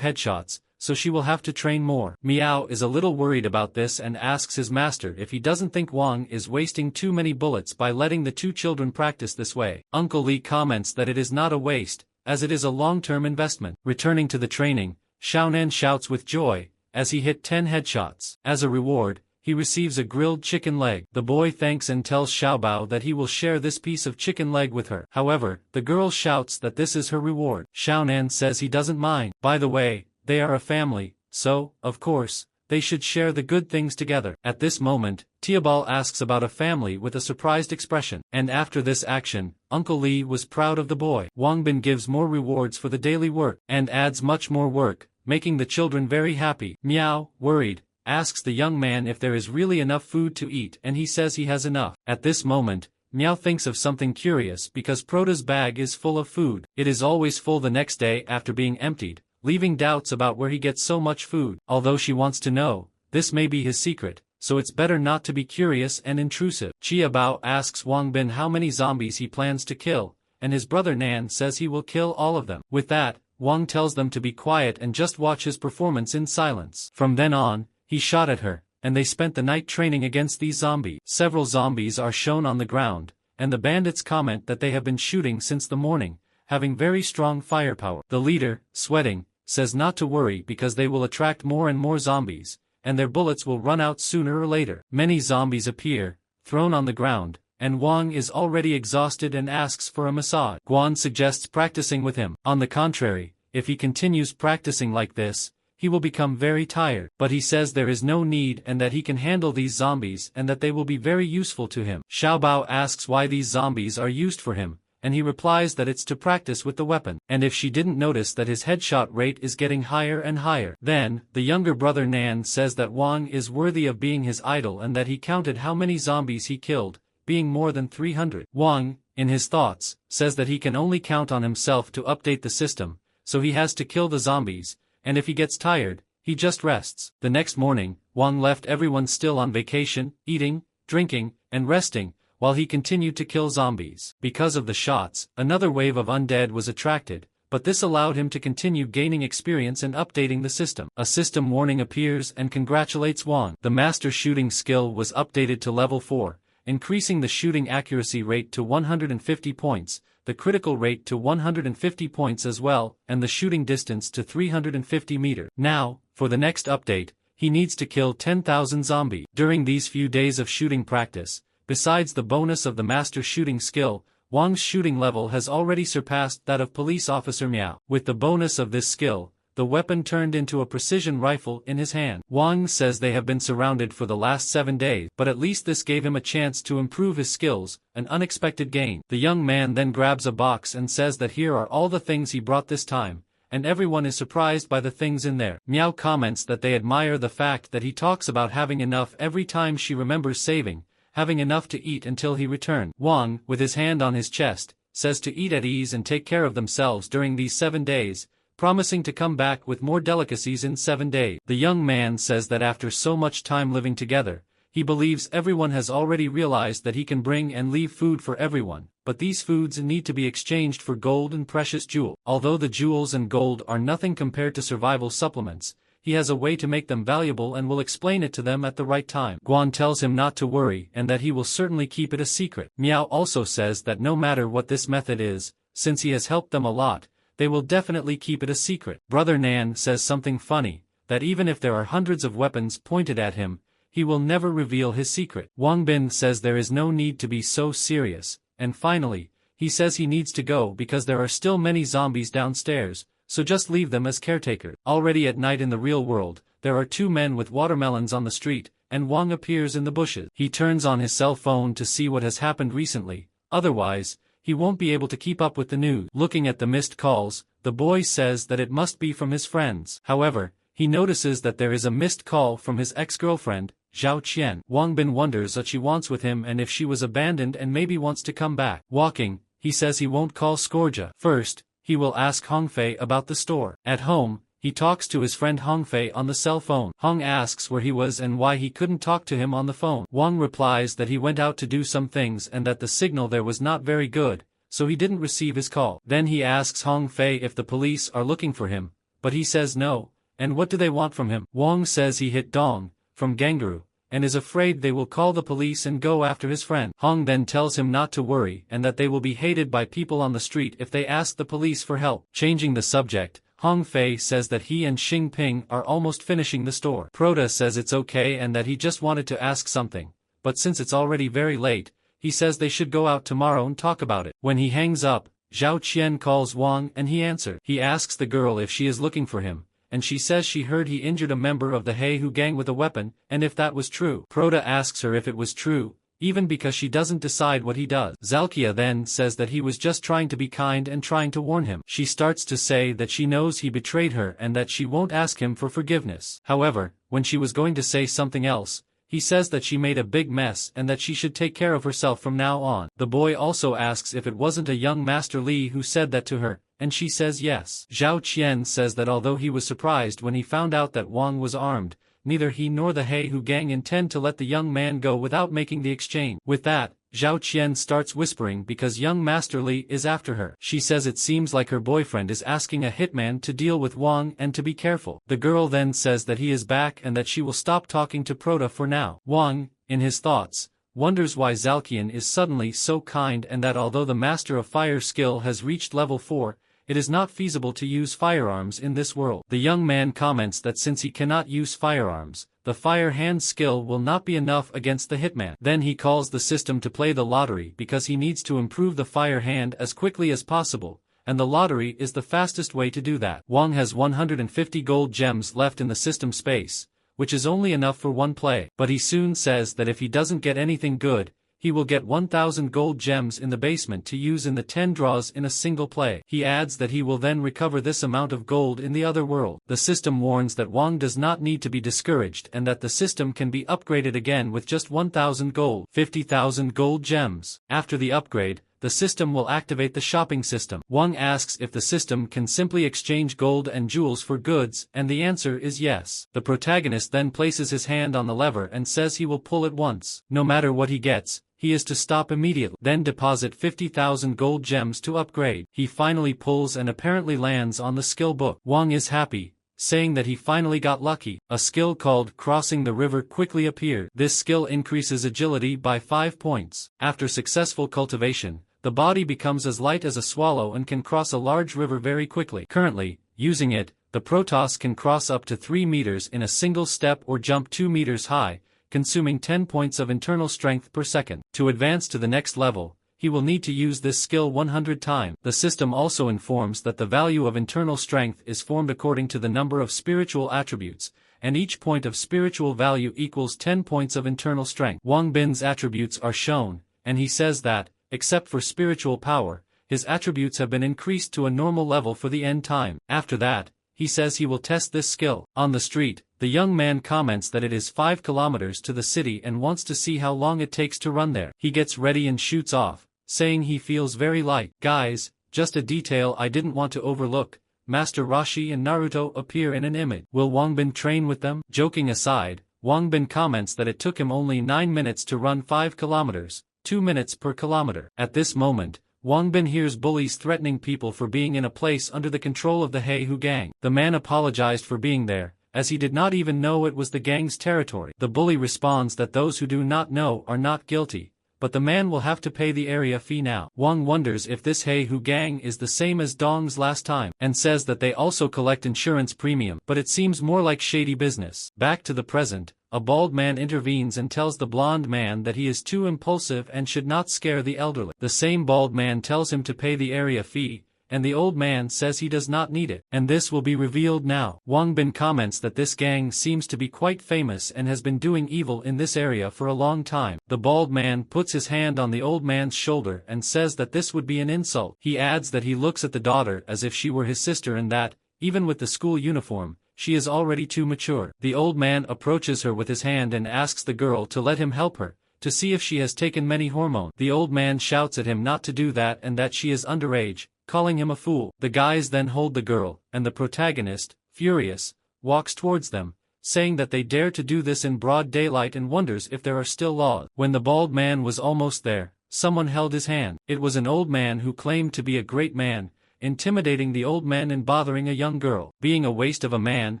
headshots, so she will have to train more. Meow is a little worried about this and asks his master if he doesn't think Wang is wasting too many bullets by letting the two children practice this way. Uncle Lee comments that it is not a waste, as it is a long-term investment. Returning to the training, Shounen shouts with joy, as he hit 10 headshots. As a reward, he receives a grilled chicken leg. The boy thanks and tells Xiaobao that he will share this piece of chicken leg with her. However, the girl shouts that this is her reward. Shounen says he doesn't mind. By the way, they are a family, so, of course, they should share the good things together. At this moment, Tiabal asks about a family with a surprised expression. And after this action, Uncle Lee was proud of the boy. Wang Bin gives more rewards for the daily work, and adds much more work, making the children very happy. Meow, worried, asks the young man if there is really enough food to eat, and he says he has enough. At this moment, Meow thinks of something curious because Prota's bag is full of food. It is always full the next day after being emptied, leaving doubts about where he gets so much food. Although she wants to know, this may be his secret, so it's better not to be curious and intrusive. Chia Bao asks Wang Bin how many zombies he plans to kill, and his brother Nan says he will kill all of them. With that, Wang tells them to be quiet and just watch his performance in silence. From then on, he shot at her, and they spent the night training against these zombies. Several zombies are shown on the ground, and the bandits comment that they have been shooting since the morning, having very strong firepower. The leader, sweating, says not to worry because they will attract more and more zombies, and their bullets will run out sooner or later. Many zombies appear, thrown on the ground, and Wang is already exhausted and asks for a massage. Guan suggests practicing with him. On the contrary, if he continues practicing like this, he will become very tired. But he says there is no need and that he can handle these zombies and that they will be very useful to him. Xiaobao asks why these zombies are used for him, and he replies that it's to practice with the weapon, and if she didn't notice that his headshot rate is getting higher and higher. Then, the younger brother Nan says that Wang is worthy of being his idol and that he counted how many zombies he killed, being more than 300. Wang, in his thoughts, says that he can only count on himself to update the system, so he has to kill the zombies, and if he gets tired, he just rests. The next morning, Wang left everyone still on vacation, eating, drinking, and resting, while he continued to kill zombies. Because of the shots, another wave of undead was attracted, but this allowed him to continue gaining experience and updating the system. A system warning appears and congratulates Wang. The master shooting skill was updated to level 4, increasing the shooting accuracy rate to 150 points, the critical rate to 150 points as well, and the shooting distance to 350 meters. Now, for the next update, he needs to kill 10,000 zombies. During these few days of shooting practice, besides the bonus of the master shooting skill, Wang's shooting level has already surpassed that of police officer Miao. With the bonus of this skill, the weapon turned into a precision rifle in his hand. Wang says they have been surrounded for the last 7 days, but at least this gave him a chance to improve his skills, an unexpected gain. The young man then grabs a box and says that here are all the things he brought this time, and everyone is surprised by the things in there. Miao comments that they admire the fact that he talks about having enough every time she remembers saving, having enough to eat until he returned. Wang, with his hand on his chest, says to eat at ease and take care of themselves during these 7 days, promising to come back with more delicacies in 7 days. The young man says that after so much time living together, he believes everyone has already realized that he can bring and leave food for everyone, but these foods need to be exchanged for gold and precious jewels. Although the jewels and gold are nothing compared to survival supplements, he has a way to make them valuable and will explain it to them at the right time. Guan tells him not to worry and that he will certainly keep it a secret. Miao also says that no matter what this method is, since he has helped them a lot, they will definitely keep it a secret. Brother Nan says something funny, that even if there are hundreds of weapons pointed at him, he will never reveal his secret. Wang Bin says there is no need to be so serious, and finally, he says he needs to go because there are still many zombies downstairs, so just leave them as caretaker. Already at night in the real world, there are 2 men with watermelons on the street, and Wang appears in the bushes. He turns on his cell phone to see what has happened recently, otherwise, he won't be able to keep up with the news. Looking at the missed calls, the boy says that it must be from his friends. However, he notices that there is a missed call from his ex-girlfriend, Zhao Qian. Wang Bin wonders what she wants with him and if she was abandoned and maybe wants to come back. Walking, he says he won't call Scorja. First, he will ask Hongfei about the store. At home, he talks to his friend Hongfei on the cell phone. Hong asks where he was and why he couldn't talk to him on the phone. Wang replies that he went out to do some things and that the signal there was not very good, so he didn't receive his call. Then he asks Hongfei if the police are looking for him, but he says no, and what do they want from him? Wang says he hit Dong, from Gangaru, and is afraid they will call the police and go after his friend. Hong then tells him not to worry and that they will be hated by people on the street if they ask the police for help. Changing the subject, Hong Fei says that he and Xing Ping are almost finishing the store. Prota says it's okay and that he just wanted to ask something, but since it's already very late, he says they should go out tomorrow and talk about it. When he hangs up, Zhao Qian calls Wang and he answers. He asks the girl if she is looking for him, and she says she heard he injured a member of the Heihu gang with a weapon, and if that was true. Prota asks her if it was true, even because she doesn't decide what he does. Zalkia then says that he was just trying to be kind and trying to warn him. She starts to say that she knows he betrayed her and that she won't ask him for forgiveness. However, when she was going to say something else, he says that she made a big mess and that she should take care of herself from now on. The boy also asks if it wasn't a young Master Li who said that to her, and she says yes. Zhao Qian says that although he was surprised when he found out that Wang was armed, neither he nor the Heihu gang intend to let the young man go without making the exchange. With that, Zhao Qian starts whispering because young Master Li is after her. She says it seems like her boyfriend is asking a hitman to deal with Wang and to be careful. The girl then says that he is back and that she will stop talking to Prota for now. Wang, in his thoughts, wonders why Zalkian is suddenly so kind and that although the Master of Fire skill has reached level 4, it is not feasible to use firearms in this world. The young man comments that since he cannot use firearms, the fire hand skill will not be enough against the hitman. Then he calls the system to play the lottery because he needs to improve the fire hand as quickly as possible, and the lottery is the fastest way to do that. Wang has 150 gold gems left in the system space, which is only enough for one play, but he soon says that if he doesn't get anything good, he will get 1,000 gold gems in the basement to use in the 10 draws in a single play. He adds that he will then recover this amount of gold in the other world. The system warns that Wang does not need to be discouraged and that the system can be upgraded again with just 1,000 gold, 50,000 gold gems. After the upgrade, the system will activate the shopping system. Wang asks if the system can simply exchange gold and jewels for goods, and the answer is yes. The protagonist then places his hand on the lever and says he will pull it once. No matter what he gets, he is to stop immediately. Then deposit 50,000 gold gems to upgrade. He finally pulls and apparently lands on the skill book. Wang is happy, saying that he finally got lucky. A skill called Crossing the River quickly appeared. This skill increases agility by 5 points. After successful cultivation, the body becomes as light as a swallow and can cross a large river very quickly. Currently, using it, the Protoss can cross up to 3 meters in a single step or jump 2 meters high, consuming 10 points of internal strength per second. To advance to the next level, he will need to use this skill 100 times. The system also informs that the value of internal strength is formed according to the number of spiritual attributes, and each point of spiritual value equals 10 points of internal strength. Wang Bin's attributes are shown, and he says that, except for spiritual power, his attributes have been increased to a normal level for the end time. After that, he says he will test this skill. On the street, the young man comments that it is 5 kilometers to the city and wants to see how long it takes to run there. He gets ready and shoots off, saying he feels very light. Guys, just a detail I didn't want to overlook, Master Roshi and Naruto appear in an image. Will Wang Bin train with them? Joking aside, Wang Bin comments that it took him only 9 minutes to run 5 kilometers, 2 minutes per kilometer. At this moment, Wang Bin hears bullies threatening people for being in a place under the control of the Heihu gang. The man apologized for being there, as he did not even know it was the gang's territory. The bully responds that those who do not know are not guilty, but the man will have to pay the area fee now. Wang wonders if this Heihu gang is the same as Dong's last time, and says that they also collect insurance premium, but it seems more like shady business. Back to the present, a bald man intervenes and tells the blonde man that he is too impulsive and should not scare the elderly. The same bald man tells him to pay the area fee, and the old man says he does not need it, and this will be revealed now. Wang Bin comments that this gang seems to be quite famous and has been doing evil in this area for a long time. The bald man puts his hand on the old man's shoulder and says that this would be an insult. He adds that he looks at the daughter as if she were his sister and that, even with the school uniform, she is already too mature. The old man approaches her with his hand and asks the girl to let him help her, to see if she has taken many hormones. The old man shouts at him not to do that and that she is underage, calling him a fool. The guys then hold the girl, and the protagonist, furious, walks towards them, saying that they dare to do this in broad daylight and wonders if there are still laws. When the bald man was almost there, someone held his hand. It was an old man who claimed to be a great man, intimidating the old man and bothering a young girl. Being a waste of a man,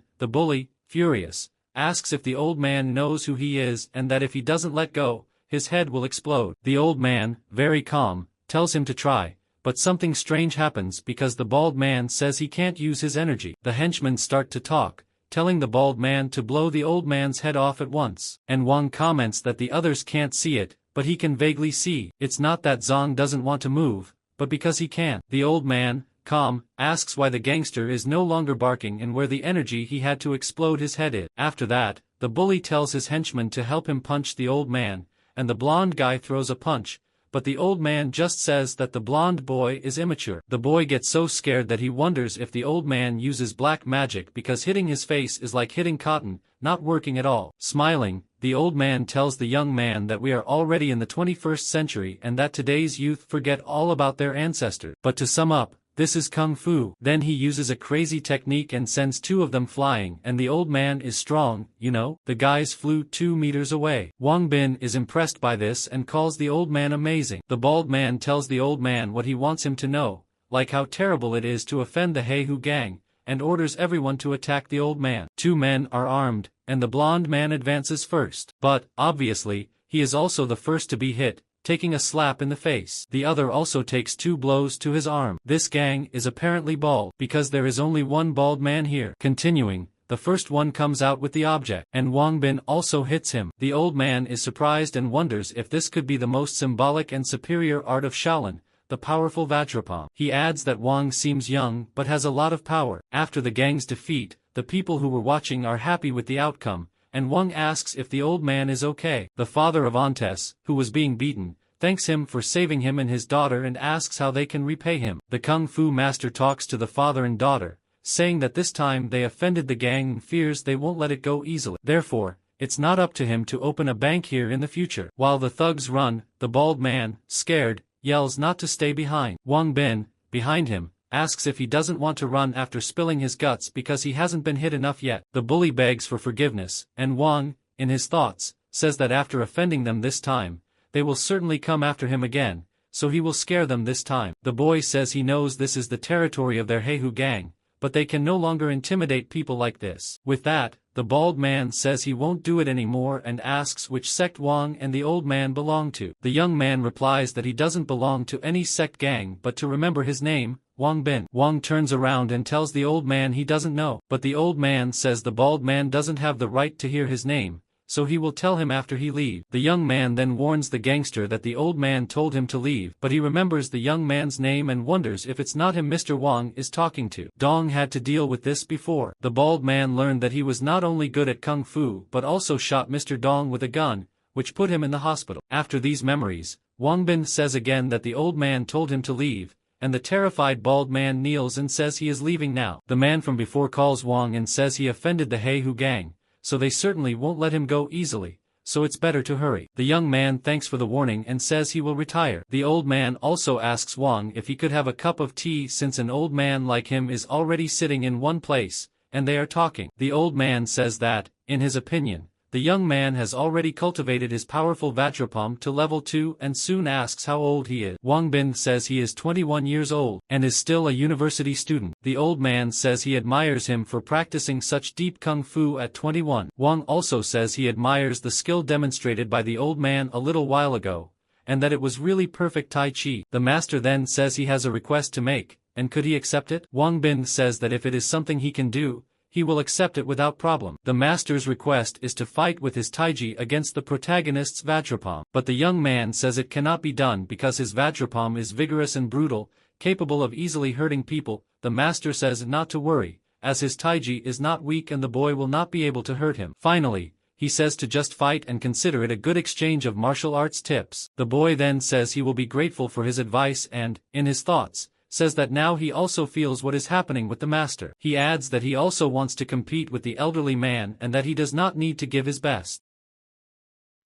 the bully, furious, asks if the old man knows who he is and that if he doesn't let go, his head will explode. The old man, very calm, tells him to try, but something strange happens because the bald man says he can't use his energy. The henchmen start to talk, telling the bald man to blow the old man's head off at once. And Wang comments that the others can't see it, but he can vaguely see. It's not that Zong doesn't want to move, but because he can't. The old man, calm, asks why the gangster is no longer barking and where the energy he had to explode his head is. After that, the bully tells his henchman to help him punch the old man, and the blonde guy throws a punch, but the old man just says that the blonde boy is immature. The boy gets so scared that he wonders if the old man uses black magic because hitting his face is like hitting cotton, not working at all. Smiling, the old man tells the young man that we are already in the 21st century and that today's youth forget all about their ancestors. But to sum up, this is kung fu. Then he uses a crazy technique and sends 2 of them flying, and the old man is strong, you know. The guys flew 2 meters away. Wang Bin is impressed by this and calls the old man amazing. The bald man tells the old man what he wants him to know, like how terrible it is to offend the Heihu gang, and orders everyone to attack the old man. 2 men are armed, and the blonde man advances first. But, obviously, he is also the first to be hit, taking a slap in the face. The other also takes 2 blows to his arm. This gang is apparently bald, because there is only one bald man here. Continuing, the first one comes out with the object, and Wang Bin also hits him. The old man is surprised and wonders if this could be the most symbolic and superior art of Shaolin, the powerful Vajrapalm. He adds that Wang seems young but has a lot of power. After the gang's defeat, the people who were watching are happy with the outcome, and Wang asks if the old man is okay. The father of Antes, who was being beaten, thanks him for saving him and his daughter and asks how they can repay him. The kung fu master talks to the father and daughter, saying that this time they offended the gang and fears they won't let it go easily. Therefore, it's not up to him to open a bank here in the future. While the thugs run, the bald man, scared, yells not to stay behind. Wang Bin, behind him, asks if he doesn't want to run after spilling his guts because he hasn't been hit enough yet. The bully begs for forgiveness, and Wang, in his thoughts, says that after offending them this time, they will certainly come after him again, so he will scare them this time. The boy says he knows this is the territory of their Heihu gang, but they can no longer intimidate people like this. With that, the bald man says he won't do it anymore and asks which sect Wang and the old man belong to. The young man replies that he doesn't belong to any sect gang but to remember his name, Wang Bin. Wang turns around and tells the old man he doesn't know, but the old man says the bald man doesn't have the right to hear his name, so he will tell him after he leaves. The young man then warns the gangster that the old man told him to leave, but he remembers the young man's name and wonders if it's not him Mr. Wang is talking to. Dong had to deal with this before. The bald man learned that he was not only good at kung fu but also shot Mr. Dong with a gun, which put him in the hospital. After these memories, Wang Bin says again that the old man told him to leave, and the terrified bald man kneels and says he is leaving now. The man from before calls Wang and says he offended the Heihu gang, so they certainly won't let him go easily, so it's better to hurry. The young man thanks for the warning and says he will retire. The old man also asks Wang if he could have a cup of tea since an old man like him is already sitting in one place, and they are talking. The old man says that, in his opinion, the young man has already cultivated his powerful Vajrapalm to level 2 and soon asks how old he is. Wang Bin says he is 21 years old and is still a university student. The old man says he admires him for practicing such deep kung fu at 21. Wang also says he admires the skill demonstrated by the old man a little while ago, and that it was really perfect Tai Chi. The master then says he has a request to make, and could he accept it? Wang Bin says that if it is something he can do, he will accept it without problem. The master's request is to fight with his taiji against the protagonist's Vajrapalm, but the young man says it cannot be done because his Vajrapalm is vigorous and brutal, capable of easily hurting people. The master says not to worry, as his taiji is not weak and the boy will not be able to hurt him. Finally, he says to just fight and consider it a good exchange of martial arts tips. The boy then says he will be grateful for his advice and, in his thoughts, says that now he also feels what is happening with the master. He adds that he also wants to compete with the elderly man and that he does not need to give his best.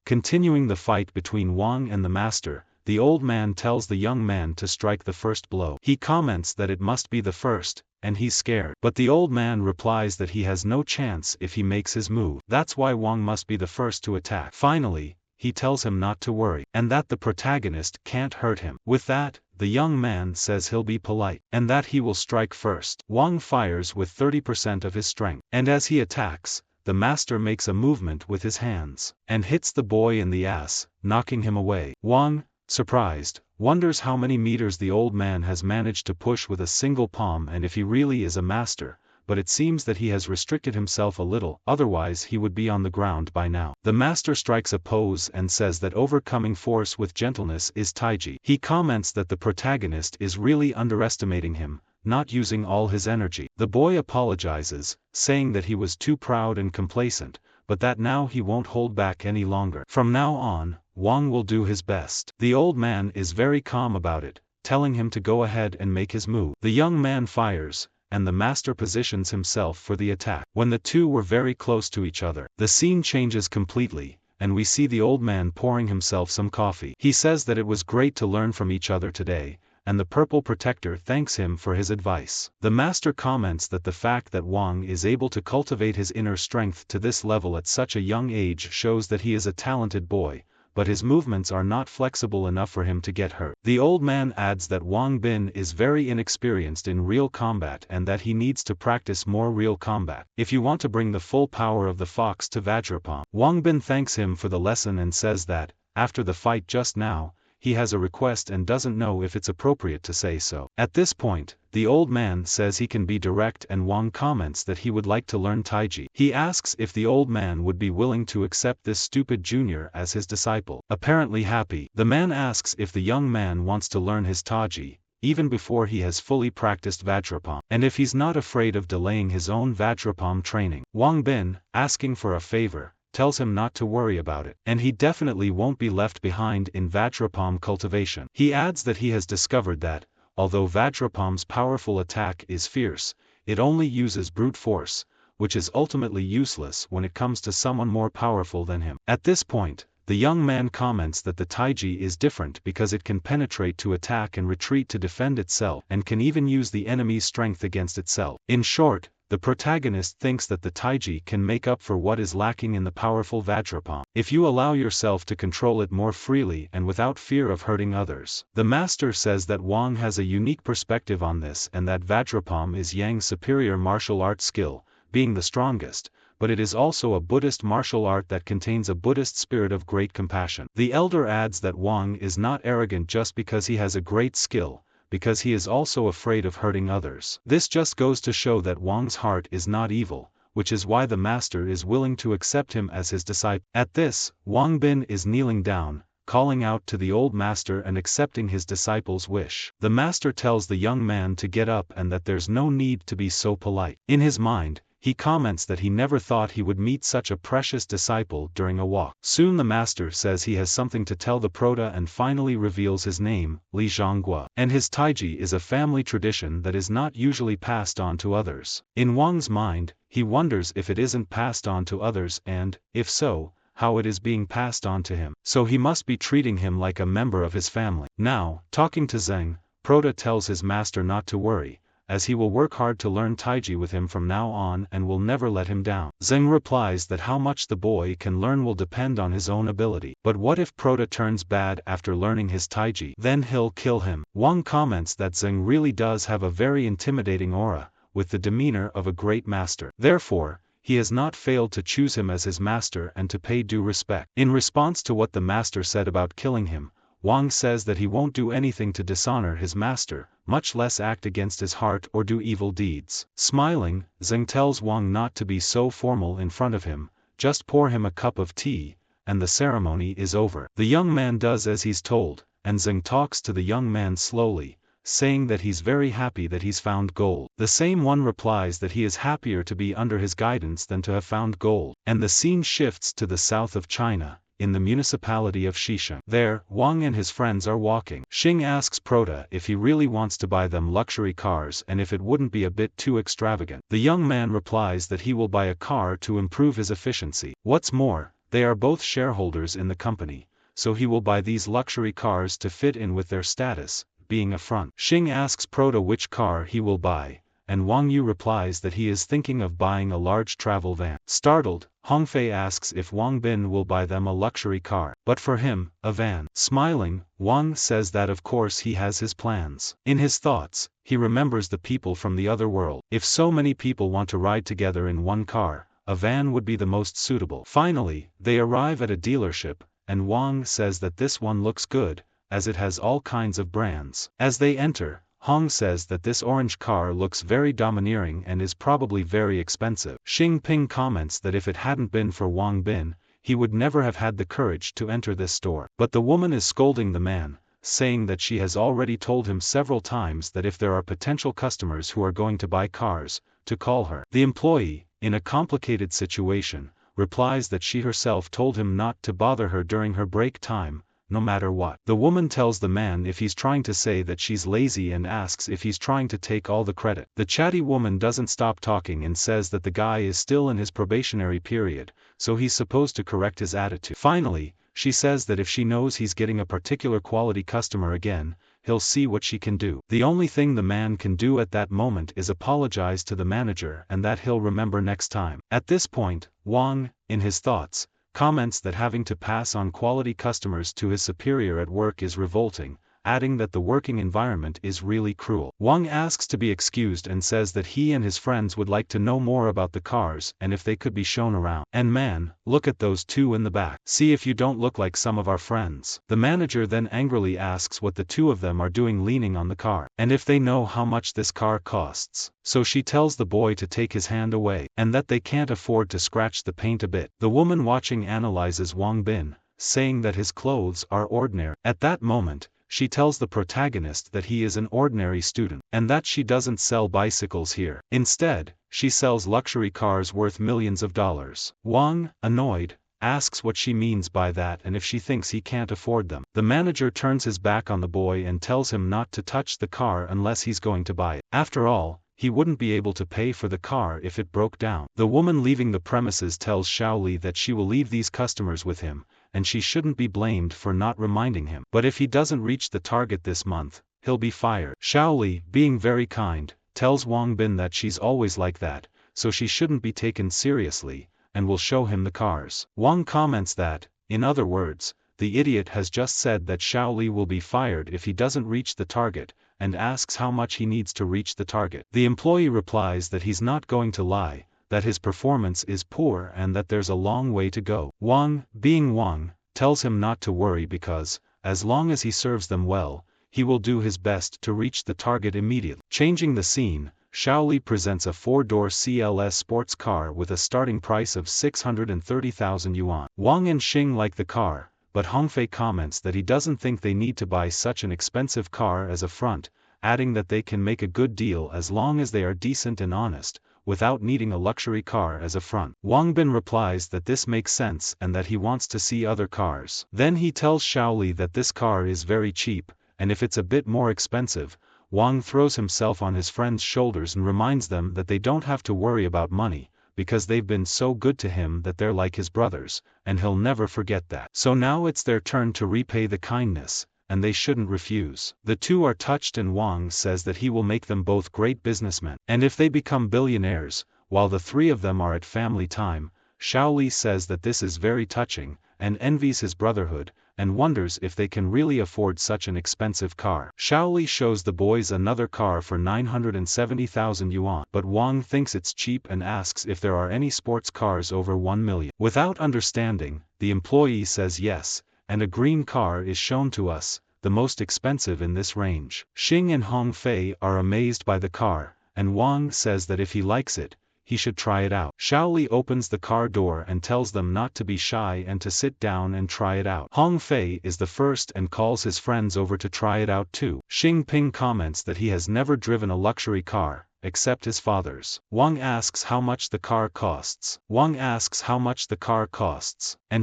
Continuing the fight between Wang and the master, the old man tells the young man to strike the first blow. He comments that it must be the first, and he's scared. But the old man replies that he has no chance if he makes his move. That's why Wang must be the first to attack. Finally, he tells him not to worry, and that the protagonist can't hurt him. With that, the young man says he'll be polite, and that he will strike first. Wang fires with 30% of his strength, and as he attacks, the master makes a movement with his hands, and hits the boy in the ass, knocking him away. Wang, surprised, wonders how many meters the old man has managed to push with a single palm and if he really is a master, but it seems that he has restricted himself a little, otherwise he would be on the ground by now. The master strikes a pose and says that overcoming force with gentleness is taiji. He comments that the protagonist is really underestimating him, not using all his energy. The boy apologizes, saying that he was too proud and complacent, but that now he won't hold back any longer. From now on, Wang will do his best. The old man is very calm about it, telling him to go ahead and make his move. The young man fires, and the master positions himself for the attack. When the two were very close to each other, the scene changes completely, and we see the old man pouring himself some coffee. He says that it was great to learn from each other today, and the purple protector thanks him for his advice. The master comments that the fact that Wang is able to cultivate his inner strength to this level at such a young age shows that he is a talented boy, but his movements are not flexible enough for him to get hurt. The old man adds that Wang Bin is very inexperienced in real combat and that he needs to practice more real combat if you want to bring the full power of the fox to Vajrapam. Wang Bin thanks him for the lesson and says that, after the fight just now, he has a request and doesn't know if it's appropriate to say so. At this point, the old man says he can be direct and Wang comments that he would like to learn Taiji. He asks if the old man would be willing to accept this stupid junior as his disciple. Apparently happy, the man asks if the young man wants to learn his Taiji, even before he has fully practiced Vajrapam, and if he's not afraid of delaying his own Vajrapam training. Wang Bin, asking for a favor, tells him not to worry about it, and he definitely won't be left behind in Vajrapam cultivation. He adds that he has discovered that, although Vajrapam's powerful attack is fierce, it only uses brute force, which is ultimately useless when it comes to someone more powerful than him. At this point, the young man comments that the Taiji is different because it can penetrate to attack and retreat to defend itself and can even use the enemy's strength against itself. In short, the protagonist thinks that the Taiji can make up for what is lacking in the powerful Vajrapam, if you allow yourself to control it more freely and without fear of hurting others. The master says that Wang has a unique perspective on this and that Vajrapam is Yang's superior martial art skill, being the strongest, but it is also a Buddhist martial art that contains a Buddhist spirit of great compassion. The elder adds that Wang is not arrogant just because he has a great skill, because he is also afraid of hurting others. This just goes to show that Wang's heart is not evil, which is why the master is willing to accept him as his disciple. At this, Wang Bin is kneeling down, calling out to the old master and accepting his disciple's wish. The master tells the young man to get up and that there's no need to be so polite. In his mind, he comments that he never thought he would meet such a precious disciple during a walk. Soon the master says he has something to tell the prota and finally reveals his name, Li Zhonggua, and his Taiji is a family tradition that is not usually passed on to others. In Wang's mind, he wonders if it isn't passed on to others and, if so, how it is being passed on to him. So he must be treating him like a member of his family. Now, talking to Zeng, Prota tells his master not to worry, as he will work hard to learn Taiji with him from now on and will never let him down. Zeng replies that how much the boy can learn will depend on his own ability. But what if Prota turns bad after learning his Taiji? Then he'll kill him. Wang comments that Zeng really does have a very intimidating aura, with the demeanor of a great master. Therefore, he has not failed to choose him as his master and to pay due respect. In response to what the master said about killing him, Wang says that he won't do anything to dishonor his master, much less act against his heart or do evil deeds. Smiling, Zeng tells Wang not to be so formal in front of him, just pour him a cup of tea, and the ceremony is over. The young man does as he's told, and Zeng talks to the young man slowly, saying that he's very happy that he's found gold. The same one replies that he is happier to be under his guidance than to have found gold, and the scene shifts to the south of China, in the municipality of Shisheng. There, Wang and his friends are walking. Xing asks Prota if he really wants to buy them luxury cars and if it wouldn't be a bit too extravagant. The young man replies that he will buy a car to improve his efficiency. What's more, they are both shareholders in the company, so he will buy these luxury cars to fit in with their status, being a front. Xing asks Prota which car he will buy, and Wang Yu replies that he is thinking of buying a large travel van. Startled, Hongfei asks if Wang Bin will buy them a luxury car, but for him, a van. Smiling, Wang says that of course he has his plans. In his thoughts, he remembers the people from the other world. If so many people want to ride together in one car, a van would be the most suitable. Finally, they arrive at a dealership, and Wang says that this one looks good, as it has all kinds of brands. As they enter, Hong says that this orange car looks very domineering and is probably very expensive. Xing Ping comments that if it hadn't been for Wang Bin, he would never have had the courage to enter this store. But the woman is scolding the man, saying that she has already told him several times that if there are potential customers who are going to buy cars, to call her. The employee, in a complicated situation, replies that she herself told him not to bother her during her break time, no matter what. The woman tells the man if he's trying to say that she's lazy and asks if he's trying to take all the credit. The chatty woman doesn't stop talking and says that the guy is still in his probationary period, so he's supposed to correct his attitude. Finally, she says that if she knows he's getting a particular quality customer again, he'll see what she can do. The only thing the man can do at that moment is apologize to the manager and that he'll remember next time. At this point, Wang, in his thoughts, comments that having to pass on quality customers to his superior at work is revolting, adding that the working environment is really cruel. Wang asks to be excused and says that he and his friends would like to know more about the cars and if they could be shown around. And man, look at those two in the back. See if you don't look like some of our friends. The manager then angrily asks what the two of them are doing leaning on the car, and if they know how much this car costs. So she tells the boy to take his hand away, and that they can't afford to scratch the paint a bit. The woman watching analyzes Wang Bin, saying that his clothes are ordinary. At that moment, she tells the protagonist that he is an ordinary student, and that she doesn't sell bicycles here. Instead, she sells luxury cars worth millions of dollars. Wang, annoyed, asks what she means by that and if she thinks he can't afford them. The manager turns his back on the boy and tells him not to touch the car unless he's going to buy it. After all, he wouldn't be able to pay for the car if it broke down. The woman leaving the premises tells Xiaoli that she will leave these customers with him, and she shouldn't be blamed for not reminding him. But if he doesn't reach the target this month, he'll be fired. Xiaoli, being very kind, tells Wang Bin that she's always like that, so she shouldn't be taken seriously, and will show him the cars. Wang comments that, in other words, the idiot has just said that Xiaoli will be fired if he doesn't reach the target, and asks how much he needs to reach the target. The employee replies that he's not going to lie, that his performance is poor and that there's a long way to go. Wang, being Wang, tells him not to worry because, as long as he serves them well, he will do his best to reach the target immediately. Changing the scene, Xiaoli presents a 4-door CLS sports car with a starting price of 630,000 yuan. Wang and Xing like the car, but Hongfei comments that he doesn't think they need to buy such an expensive car as a front, adding that they can make a good deal as long as they are decent and honest, without needing a luxury car as a front. Wang Bin replies that this makes sense and that he wants to see other cars. Then he tells Xiaoli that this car is very cheap, and if it's a bit more expensive, Wang throws himself on his friend's shoulders and reminds them that they don't have to worry about money, because they've been so good to him that they're like his brothers, and he'll never forget that. So now it's their turn to repay the kindness, and they shouldn't refuse. The two are touched and Wang says that he will make them both great businessmen, and if they become billionaires, while the three of them are at family time. Xiaoli says that this is very touching, and envies his brotherhood, and wonders if they can really afford such an expensive car. Xiaoli shows the boys another car for 970,000 yuan, but Wang thinks it's cheap and asks if there are any sports cars over 1 million. Without understanding, the employee says yes, and a green car is shown to us, the most expensive in this range. Xing and Hongfei are amazed by the car, and Wang says that if he likes it, he should try it out. Xiaoli opens the car door and tells them not to be shy and to sit down and try it out. Hongfei is the first and calls his friends over to try it out too. Xing Ping comments that he has never driven a luxury car, except his father's. Wang asks how much the car costs. And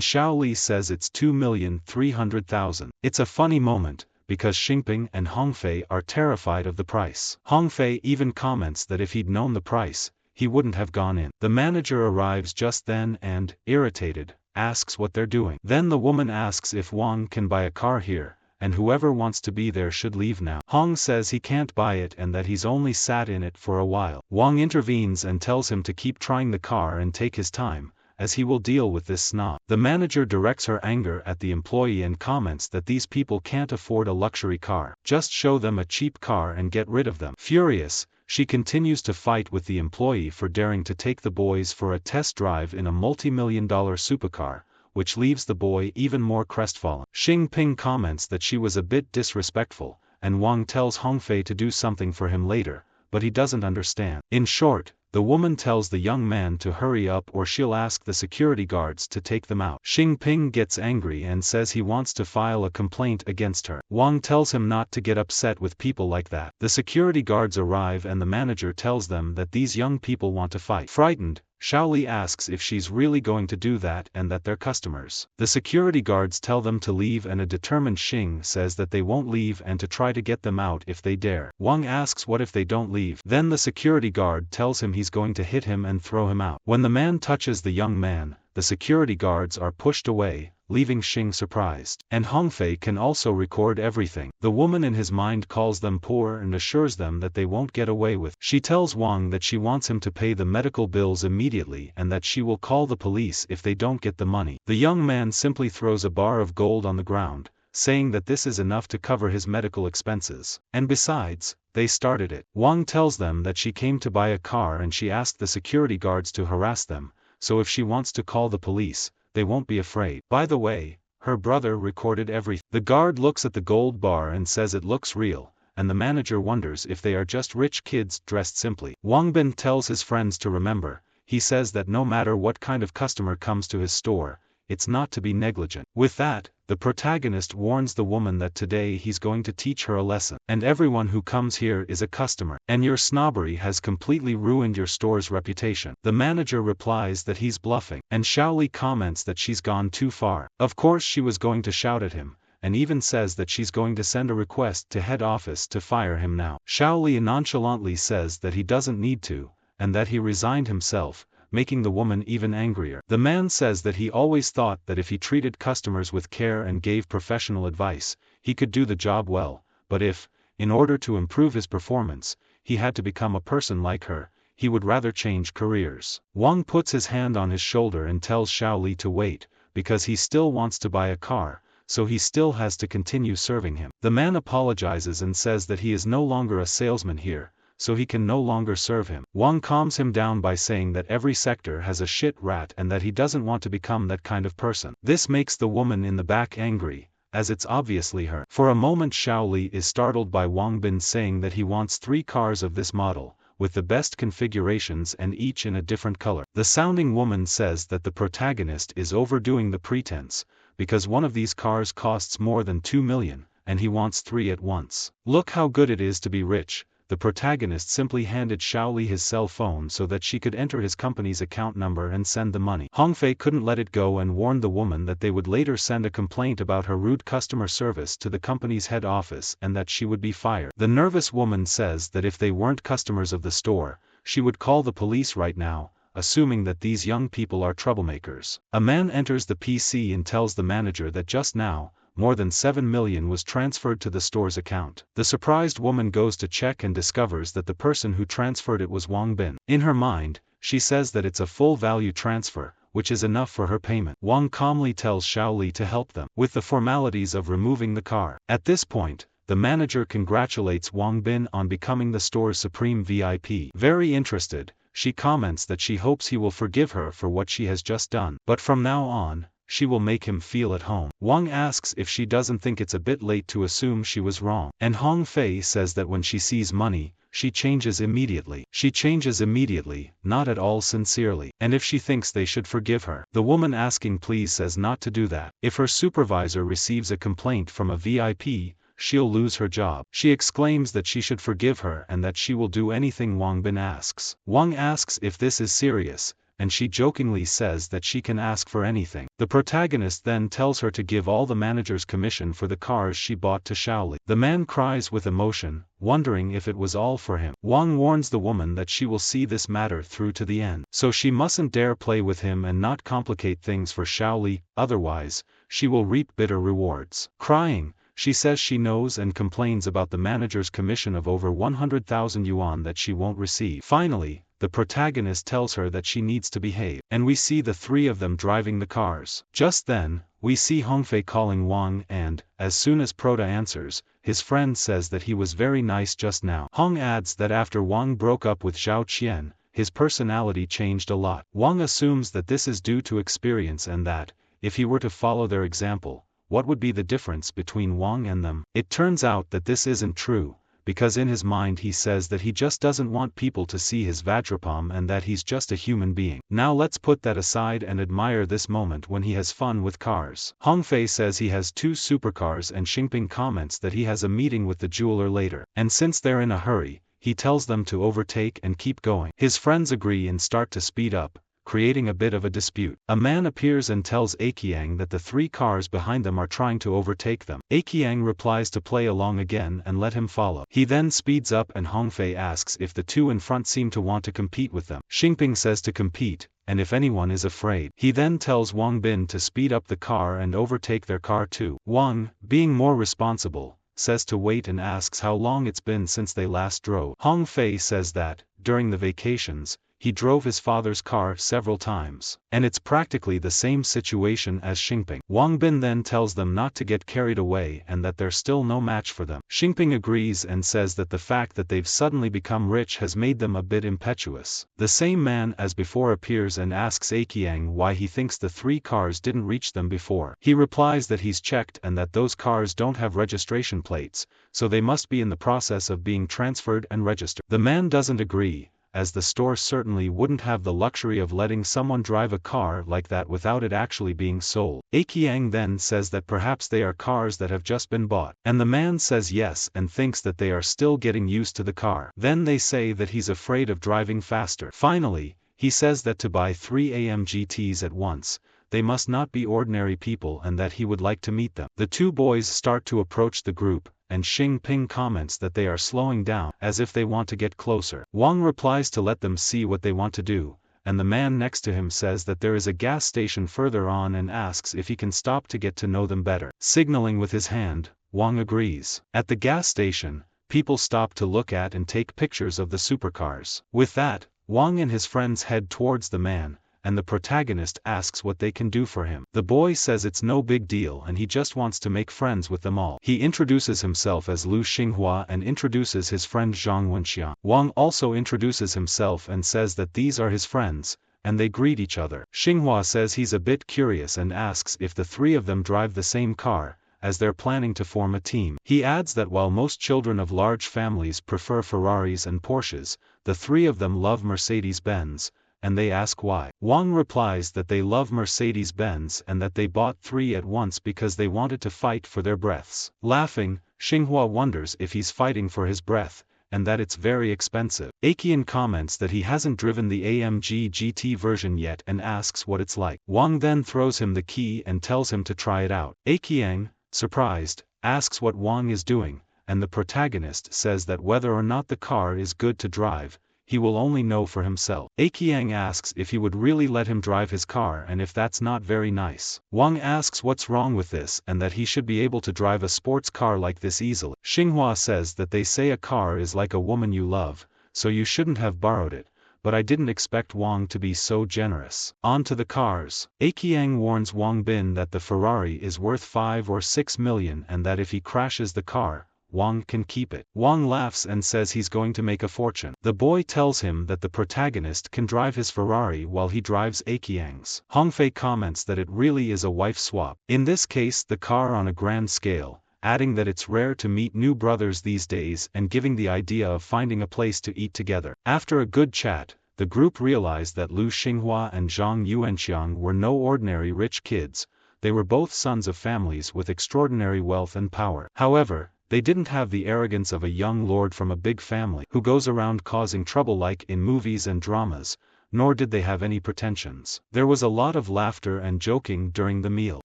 Xiaoli says it's 2,300,000. It's a funny moment, because Xingping and Hongfei are terrified of the price. Hongfei even comments that if he'd known the price, he wouldn't have gone in. The manager arrives just then and, irritated, asks what they're doing. Then the woman asks if Wang can buy a car here, and whoever wants to be there should leave now. Hong says he can't buy it and that he's only sat in it for a while. Wang intervenes and tells him to keep trying the car and take his time, as he will deal with this snob. The manager directs her anger at the employee and comments that these people can't afford a luxury car. Just show them a cheap car and get rid of them. Furious, she continues to fight with the employee for daring to take the boys for a test drive in a multi-million-dollar supercar, which leaves the boy even more crestfallen. Xing Ping comments that she was a bit disrespectful, and Wang tells Hongfei to do something for him later, but he doesn't understand. In short, the woman tells the young man to hurry up or she'll ask the security guards to take them out. Xing Ping gets angry and says he wants to file a complaint against her. Wang tells him not to get upset with people like that. The security guards arrive and the manager tells them that these young people want to fight. Frightened, Xiaoli asks if she's really going to do that and that they're customers. The security guards tell them to leave and a determined Xing says that they won't leave and to try to get them out if they dare. Wang asks what if they don't leave. Then the security guard tells him he's going to hit him and throw him out. When the man touches the young man, the security guards are pushed away, leaving Xing surprised. And Hongfei can also record everything. The woman in his mind calls them poor and assures them that they won't get away with. She tells Wang that she wants him to pay the medical bills immediately and that she will call the police if they don't get the money. The young man simply throws a bar of gold on the ground, saying that this is enough to cover his medical expenses. And besides, they started it. Wang tells them that she came to buy a car and she asked the security guards to harass them, so if she wants to call the police, they won't be afraid. By the way, her brother recorded everything. The guard looks at the gold bar and says it looks real, and the manager wonders if they are just rich kids dressed simply. Wang Bin tells his friends to remember, he says that no matter what kind of customer comes to his store, it's not to be negligent. With that, the protagonist warns the woman that today he's going to teach her a lesson. And everyone who comes here is a customer. And your snobbery has completely ruined your store's reputation. The manager replies that he's bluffing. And Xiaoli comments that she's gone too far. Of course she was going to shout at him, and even says that she's going to send a request to head office to fire him now. Xiaoli nonchalantly says that he doesn't need to, and that he resigned himself, making the woman even angrier. The man says that he always thought that if he treated customers with care and gave professional advice, he could do the job well, but if, in order to improve his performance, he had to become a person like her, he would rather change careers. Wang puts his hand on his shoulder and tells Xiaoli to wait, because he still wants to buy a car, so he still has to continue serving him. The man apologizes and says that he is no longer a salesman here, so he can no longer serve him. Wang calms him down by saying that every sector has a shit rat and that he doesn't want to become that kind of person. This makes the woman in the back angry, as it's obviously her. For a moment Xiaoli is startled by Wang Bin saying that he wants 3 cars of this model, with the best configurations and each in a different color. The sounding woman says that the protagonist is overdoing the pretense, because one of these cars costs more than 2 million, and he wants 3 at once. Look how good it is to be rich. The protagonist simply handed Xiaoli his cell phone so that she could enter his company's account number and send the money. Hongfei couldn't let it go and warned the woman that they would later send a complaint about her rude customer service to the company's head office and that she would be fired. The nervous woman says that if they weren't customers of the store, she would call the police right now, assuming that these young people are troublemakers. A man enters the PC and tells the manager that just now, more than 7 million was transferred to the store's account. The surprised woman goes to check and discovers that the person who transferred it was Wang Bin. In her mind, she says that it's a full value transfer, which is enough for her payment. Wang calmly tells Xiaoli to help them with the formalities of removing the car. At this point, the manager congratulates Wang Bin on becoming the store's supreme VIP. Very interested, she comments that she hopes he will forgive her for what she has just done. But from now on, she will make him feel at home. Wang asks if she doesn't think it's a bit late to assume she was wrong. And Hongfei says that when she sees money, she changes immediately. She changes immediately, not at all sincerely. And if she thinks they should forgive her. The woman asking please says not to do that. If her supervisor receives a complaint from a VIP, she'll lose her job. She exclaims that she should forgive her and that she will do anything Wang Bin asks. Wang asks if this is serious, and she jokingly says that she can ask for anything. The protagonist then tells her to give all the manager's commission for the cars she bought to Xiaoli. The man cries with emotion, wondering if it was all for him. Wang warns the woman that she will see this matter through to the end, so she mustn't dare play with him and not complicate things for Xiaoli, otherwise, she will reap bitter rewards. Crying, she says she knows and complains about the manager's commission of over 100,000 yuan that she won't receive. Finally, the protagonist tells her that she needs to behave, and we see the 3 of them driving the cars. Just then, we see Hongfei calling Wang and, as soon as Prota answers, his friend says that he was very nice just now. Hong adds that after Wang broke up with Zhao Qian, his personality changed a lot. Wang assumes that this is due to experience and that, if he were to follow their example, what would be the difference between Wang and them? It turns out that this isn't true, because in his mind he says that he just doesn't want people to see his Vajrapam and that he's just a human being. Now let's put that aside and admire this moment when he has fun with cars. Hongfei says he has 2 supercars and Xingping comments that he has a meeting with the jeweler later. And since they're in a hurry, he tells them to overtake and keep going. His friends agree and start to speed up, creating a bit of a dispute. A man appears and tells Akiang that the 3 cars behind them are trying to overtake them. Akiang replies to play along again and let him follow. He then speeds up and Hongfei asks if the 2 in front seem to want to compete with them. Xingping says to compete, and if anyone is afraid. He then tells Wang Bin to speed up the car and overtake their car too. Wang, being more responsible, says to wait and asks how long it's been since they last drove. Hong Fei says that, during the vacations, he drove his father's car several times, and it's practically the same situation as Xingping. Wang Bin then tells them not to get carried away and that they're still no match for them. Xingping agrees and says that the fact that they've suddenly become rich has made them a bit impetuous. The same man as before appears and asks Akiang why he thinks the 3 cars didn't reach them before. He replies that he's checked and that those cars don't have registration plates, so they must be in the process of being transferred and registered. The man doesn't agree, as the store certainly wouldn't have the luxury of letting someone drive a car like that without it actually being sold. Akiang then says that perhaps they are cars that have just been bought, and the man says yes and thinks that they are still getting used to the car. Then they say that he's afraid of driving faster. Finally, he says that to buy 3 AMGTs at once, they must not be ordinary people and that he would like to meet them. The 2 boys start to approach the group, and Xing Ping comments that they are slowing down, as if they want to get closer. Wang replies to let them see what they want to do, and the man next to him says that there is a gas station further on and asks if he can stop to get to know them better. Signaling with his hand, Wang agrees. At the gas station, people stop to look at and take pictures of the supercars. With that, Wang and his friends head towards the man, and the protagonist asks what they can do for him. The boy says it's no big deal and he just wants to make friends with them all. He introduces himself as Lu Xinghua and introduces his friend Zhang Wenxiang. Wang also introduces himself and says that these are his friends, and they greet each other. Xinghua says he's a bit curious and asks if the 3 of them drive the same car, as they're planning to form a team. He adds that while most children of large families prefer Ferraris and Porsches, the 3 of them love Mercedes-Benz, and they ask why. Wang replies that they love Mercedes-Benz and that they bought 3 at once because they wanted to fight for their breaths. Laughing, Xinghua wonders if he's fighting for his breath, and that it's very expensive. Akian comments that he hasn't driven the AMG GT version yet and asks what it's like. Wang then throws him the key and tells him to try it out. Akiang, surprised, asks what Wang is doing, and the protagonist says that whether or not the car is good to drive, he will only know for himself. Akiang asks if he would really let him drive his car and if that's not very nice. Wang asks what's wrong with this and that he should be able to drive a sports car like this easily. Xinghua says that they say a car is like a woman you love, so you shouldn't have borrowed it, but I didn't expect Wang to be so generous. On to the cars. Akiang warns Wang Bin that the Ferrari is worth 5 or 6 million and that if he crashes the car, Wang can keep it. Wang laughs and says he's going to make a fortune. The boy tells him that the protagonist can drive his Ferrari while he drives Akiang's. Hongfei comments that it really is a wife swap. In this case the car on a grand scale, adding that it's rare to meet new brothers these days and giving the idea of finding a place to eat together. After a good chat, the group realized that Lu Xinghua and Zhang Yuanxiang were no ordinary rich kids, they were both sons of families with extraordinary wealth and power. However, they didn't have the arrogance of a young lord from a big family who goes around causing trouble like in movies and dramas, nor did they have any pretensions. There was a lot of laughter and joking during the meal,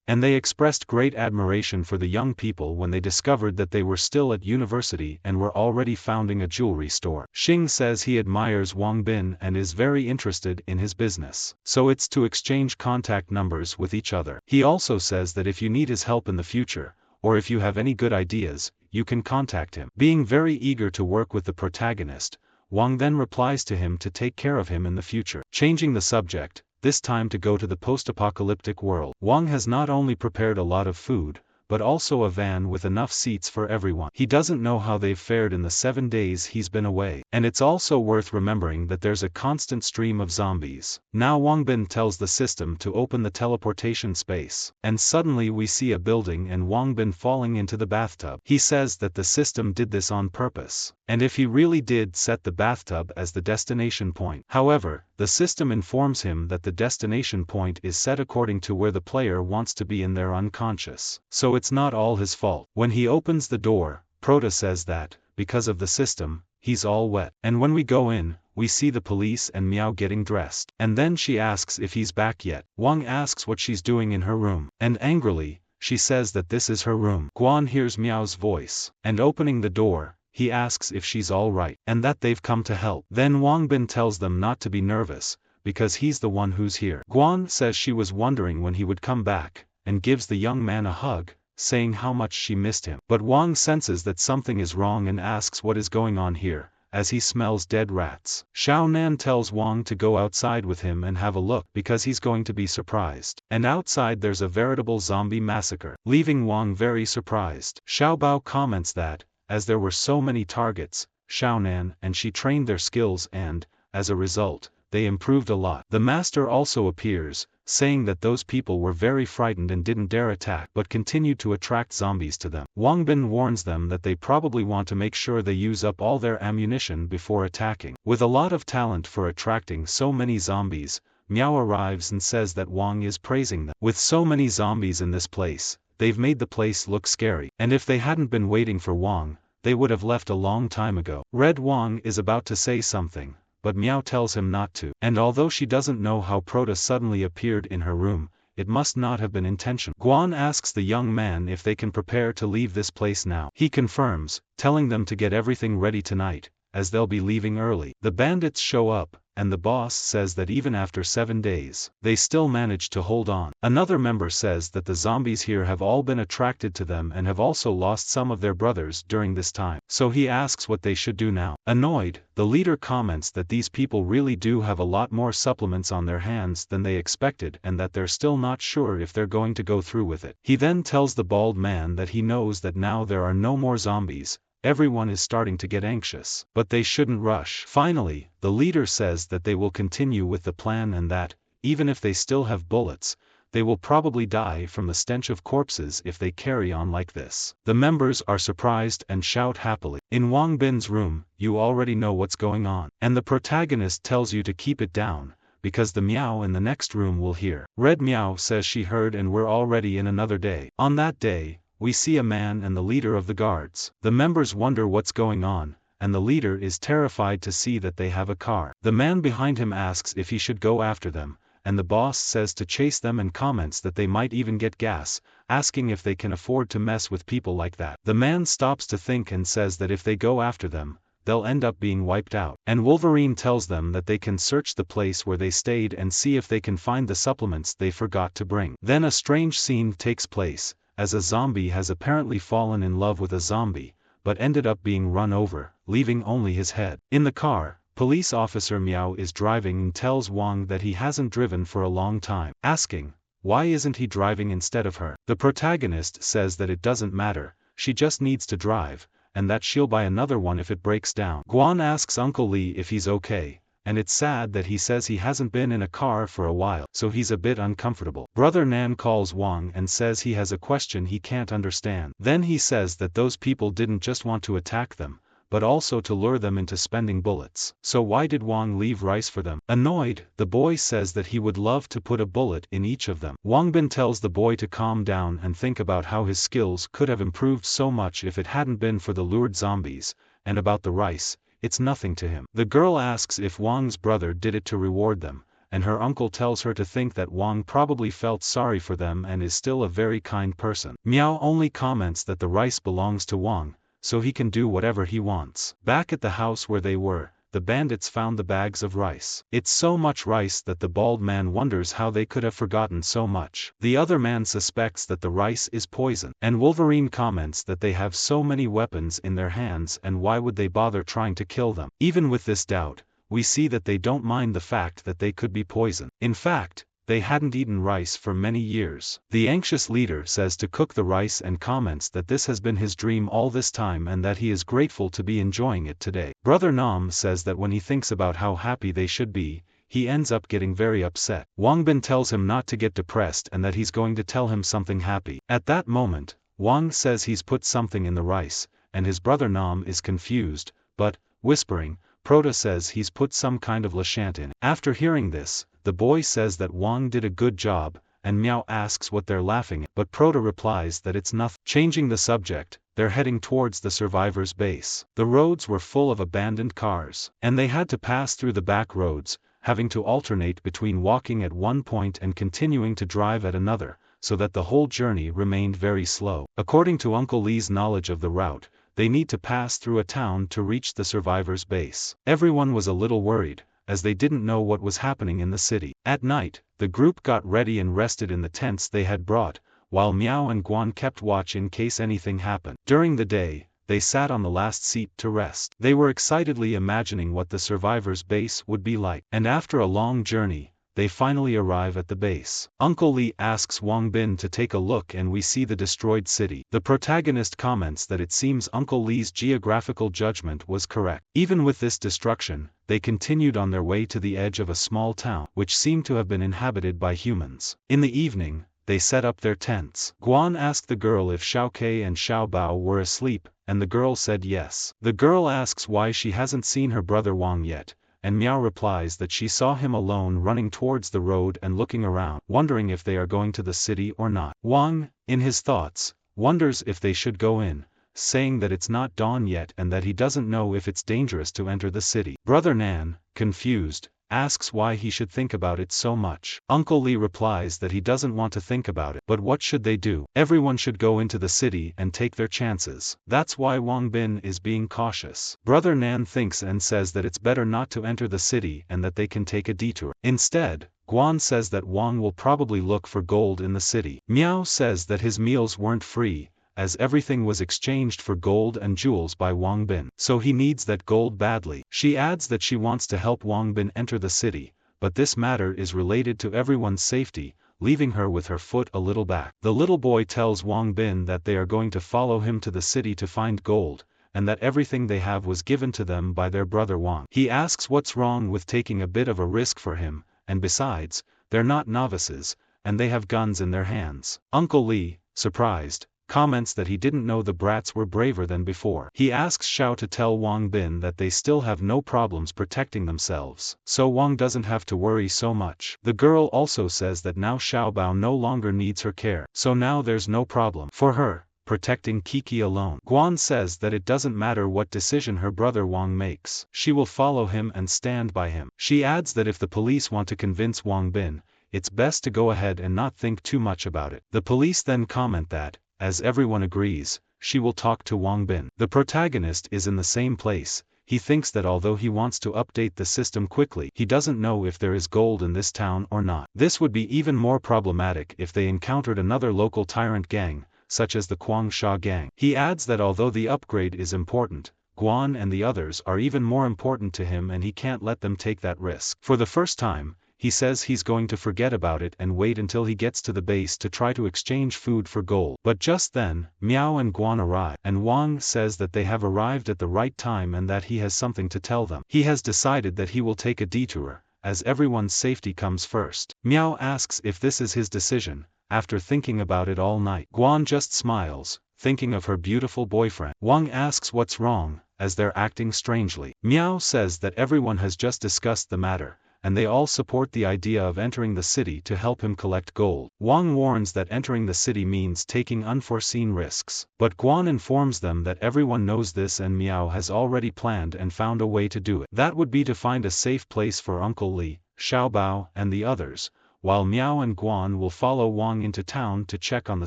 and they expressed great admiration for the young people when they discovered that they were still at university and were already founding a jewelry store. Xing says he admires Wang Bin and is very interested in his business, so it's to exchange contact numbers with each other. He also says that if you need his help in the future, or if you have any good ideas, you can contact him. Being very eager to work with the protagonist, Wang then replies to him to take care of him in the future. Changing the subject, this time to go to the post-apocalyptic world. Wang has not only prepared a lot of food, but also a van with enough seats for everyone. He doesn't know how they've fared in the 7 days he's been away. And it's also worth remembering that there's a constant stream of zombies. Now Wang Bin tells the system to open the teleportation space, and suddenly we see a building and Wang Bin falling into the bathtub. He says that the system did this on purpose, and if he really did set the bathtub as the destination point. However, the system informs him that the destination point is set according to where the player wants to be in their unconscious. So it's not all his fault. When he opens the door, Prota says that, because of the system, he's all wet. And when we go in, we see the police and Miao getting dressed. And then she asks if he's back yet. Wang asks what she's doing in her room, and angrily, she says that this is her room. Guan hears Miao's voice, and opening the door, he asks if she's all right, and that they've come to help. Then Wang Bin tells them not to be nervous, because he's the one who's here. Guan says she was wondering when he would come back, and gives the young man a hug, saying how much she missed him. But Wang senses that something is wrong and asks what is going on here, as he smells dead rats. Shounen tells Wang to go outside with him and have a look because he's going to be surprised. And outside there's a veritable zombie massacre, leaving Wang very surprised. Xiaobao comments that, as there were so many targets, Shounen and she trained their skills and, as a result, they improved a lot. The master also appears, saying that those people were very frightened and didn't dare attack but continued to attract zombies to them. Wang Bin warns them that they probably want to make sure they use up all their ammunition before attacking. With a lot of talent for attracting so many zombies, Miao arrives and says that Wang is praising them. With so many zombies in this place, they've made the place look scary, and if they hadn't been waiting for Wang, they would have left a long time ago. Red Wang is about to say something, but Miao tells him not to. And although she doesn't know how Prota suddenly appeared in her room, it must not have been intentional. Guan asks the young man if they can prepare to leave this place now. He confirms, telling them to get everything ready tonight, as they'll be leaving early. The bandits show up, and the boss says that even after 7 days, they still manage to hold on. Another member says that the zombies here have all been attracted to them and have also lost some of their brothers during this time. So he asks what they should do now. Annoyed, the leader comments that these people really do have a lot more supplements on their hands than they expected and that they're still not sure if they're going to go through with it. He then tells the bald man that he knows that now there are no more zombies. Everyone is starting to get anxious, but they shouldn't rush. Finally, the leader says that they will continue with the plan and that, even if they still have bullets, they will probably die from the stench of corpses if they carry on like this. The members are surprised and shout happily. In Wang Bin's room, you already know what's going on, and the protagonist tells you to keep it down, because the Miao in the next room will hear. Red Miao says she heard and we're already in another day. On that day, we see a man and the leader of the guards. The members wonder what's going on, and the leader is terrified to see that they have a car. The man behind him asks if he should go after them, and the boss says to chase them and comments that they might even get gas, asking if they can afford to mess with people like that. The man stops to think and says that if they go after them, they'll end up being wiped out. And Wolverine tells them that they can search the place where they stayed and see if they can find the supplements they forgot to bring. Then a strange scene takes place, as a zombie has apparently fallen in love with a zombie, but ended up being run over, leaving only his head. In the car, police officer Miao is driving and tells Wang that he hasn't driven for a long time, asking, why isn't he driving instead of her? The protagonist says that it doesn't matter, she just needs to drive, and that she'll buy another one if it breaks down. Guan asks Uncle Lee if he's okay, and it's sad that he says he hasn't been in a car for a while, so he's a bit uncomfortable. Brother Nan calls Wang and says he has a question he can't understand. Then he says that those people didn't just want to attack them, but also to lure them into spending bullets. So why did Wang leave rice for them? Annoyed, the boy says that he would love to put a bullet in each of them. Wang Bin tells the boy to calm down and think about how his skills could have improved so much if it hadn't been for the lured zombies, and about the rice, it's nothing to him. The girl asks if Wang's brother did it to reward them, and her uncle tells her to think that Wang probably felt sorry for them and is still a very kind person. Miao only comments that the rice belongs to Wang, so he can do whatever he wants. Back at the house where they were, the bandits found the bags of rice. It's so much rice that the bald man wonders how they could have forgotten so much. The other man suspects that the rice is poison, and Wolverine comments that they have so many weapons in their hands and why would they bother trying to kill them. Even with this doubt, we see that they don't mind the fact that they could be poison. In fact, they hadn't eaten rice for many years. The anxious leader says to cook the rice and comments that this has been his dream all this time and that he is grateful to be enjoying it today. Brother Nam says that when he thinks about how happy they should be, he ends up getting very upset. Wang Bin tells him not to get depressed and that he's going to tell him something happy. At that moment, Wang says he's put something in the rice, and his brother Nam is confused, but, whispering, Prota says he's put some kind of lashant in. After hearing this, the boy says that Wang did a good job, and Miao asks what they're laughing at, but Prota replies that it's nothing. Changing the subject, they're heading towards the survivors' base. The roads were full of abandoned cars, and they had to pass through the back roads, having to alternate between walking at one point and continuing to drive at another, so that the whole journey remained very slow. According to Uncle Lee's knowledge of the route, they need to pass through a town to reach the survivors' base. Everyone was a little worried, as they didn't know what was happening in the city. At night, the group got ready and rested in the tents they had brought, while Miao and Guan kept watch in case anything happened. During the day, they sat on the last seat to rest. They were excitedly imagining what the survivors' base would be like. And after a long journey, they finally arrive at the base. Uncle Lee asks Wang Bin to take a look and we see the destroyed city. The protagonist comments that it seems Uncle Lee's geographical judgment was correct. Even with this destruction, they continued on their way to the edge of a small town, which seemed to have been inhabited by humans. In the evening, they set up their tents. Guan asked the girl if Xiao Kei and Xiao Bao were asleep, and the girl said yes. The girl asks why she hasn't seen her brother Wang yet, and Miao replies that she saw him alone running towards the road and looking around, wondering if they are going to the city or not. Wang, in his thoughts, wonders if they should go in, saying that it's not dawn yet and that he doesn't know if it's dangerous to enter the city. Brother Nan, confused, asks why he should think about it so much. Uncle Lee replies that he doesn't want to think about it, but what should they do? Everyone should go into the city and take their chances. That's why Wang Bin is being cautious. Brother Nan thinks and says that it's better not to enter the city and that they can take a detour. Instead, Guan says that Wang will probably look for gold in the city. Miao says that his meals weren't free, as everything was exchanged for gold and jewels by Wang Bin, so he needs that gold badly. She adds that she wants to help Wang Bin enter the city, but this matter is related to everyone's safety, leaving her with her foot a little back. The little boy tells Wang Bin that they are going to follow him to the city to find gold, and that everything they have was given to them by their brother Wang. He asks what's wrong with taking a bit of a risk for him, and besides, they're not novices, and they have guns in their hands. Uncle Lee, surprised, comments that he didn't know the brats were braver than before. He asks Xiao to tell Wang Bin that they still have no problems protecting themselves, so Wang doesn't have to worry so much. The girl also says that now Xiao Bao no longer needs her care, so now there's no problem for her protecting Kiki alone. Guan says that it doesn't matter what decision her brother Wang makes, she will follow him and stand by him. She adds that if the police want to convince Wang Bin, it's best to go ahead and not think too much about it. The police then comment that, as everyone agrees, she will talk to Wang Bin. The protagonist is in the same place. He thinks that although he wants to update the system quickly, he doesn't know if there is gold in this town or not. This would be even more problematic if they encountered another local tyrant gang, such as the Kwangsha gang. He adds that although the upgrade is important, Guan and the others are even more important to him and he can't let them take that risk. For the first time, he says he's going to forget about it and wait until he gets to the base to try to exchange food for gold. But just then, Miao and Guan arrive, and Wang says that they have arrived at the right time and that he has something to tell them. He has decided that he will take a detour, as everyone's safety comes first. Miao asks if this is his decision, after thinking about it all night. Guan just smiles, thinking of her beautiful boyfriend. Wang asks what's wrong, as they're acting strangely. Miao says that everyone has just discussed the matter, and they all support the idea of entering the city to help him collect gold. Wang warns that entering the city means taking unforeseen risks, but Guan informs them that everyone knows this and Miao has already planned and found a way to do it. That would be to find a safe place for Uncle Lee, Xiao Bao and the others, while Miao and Guan will follow Wang into town to check on the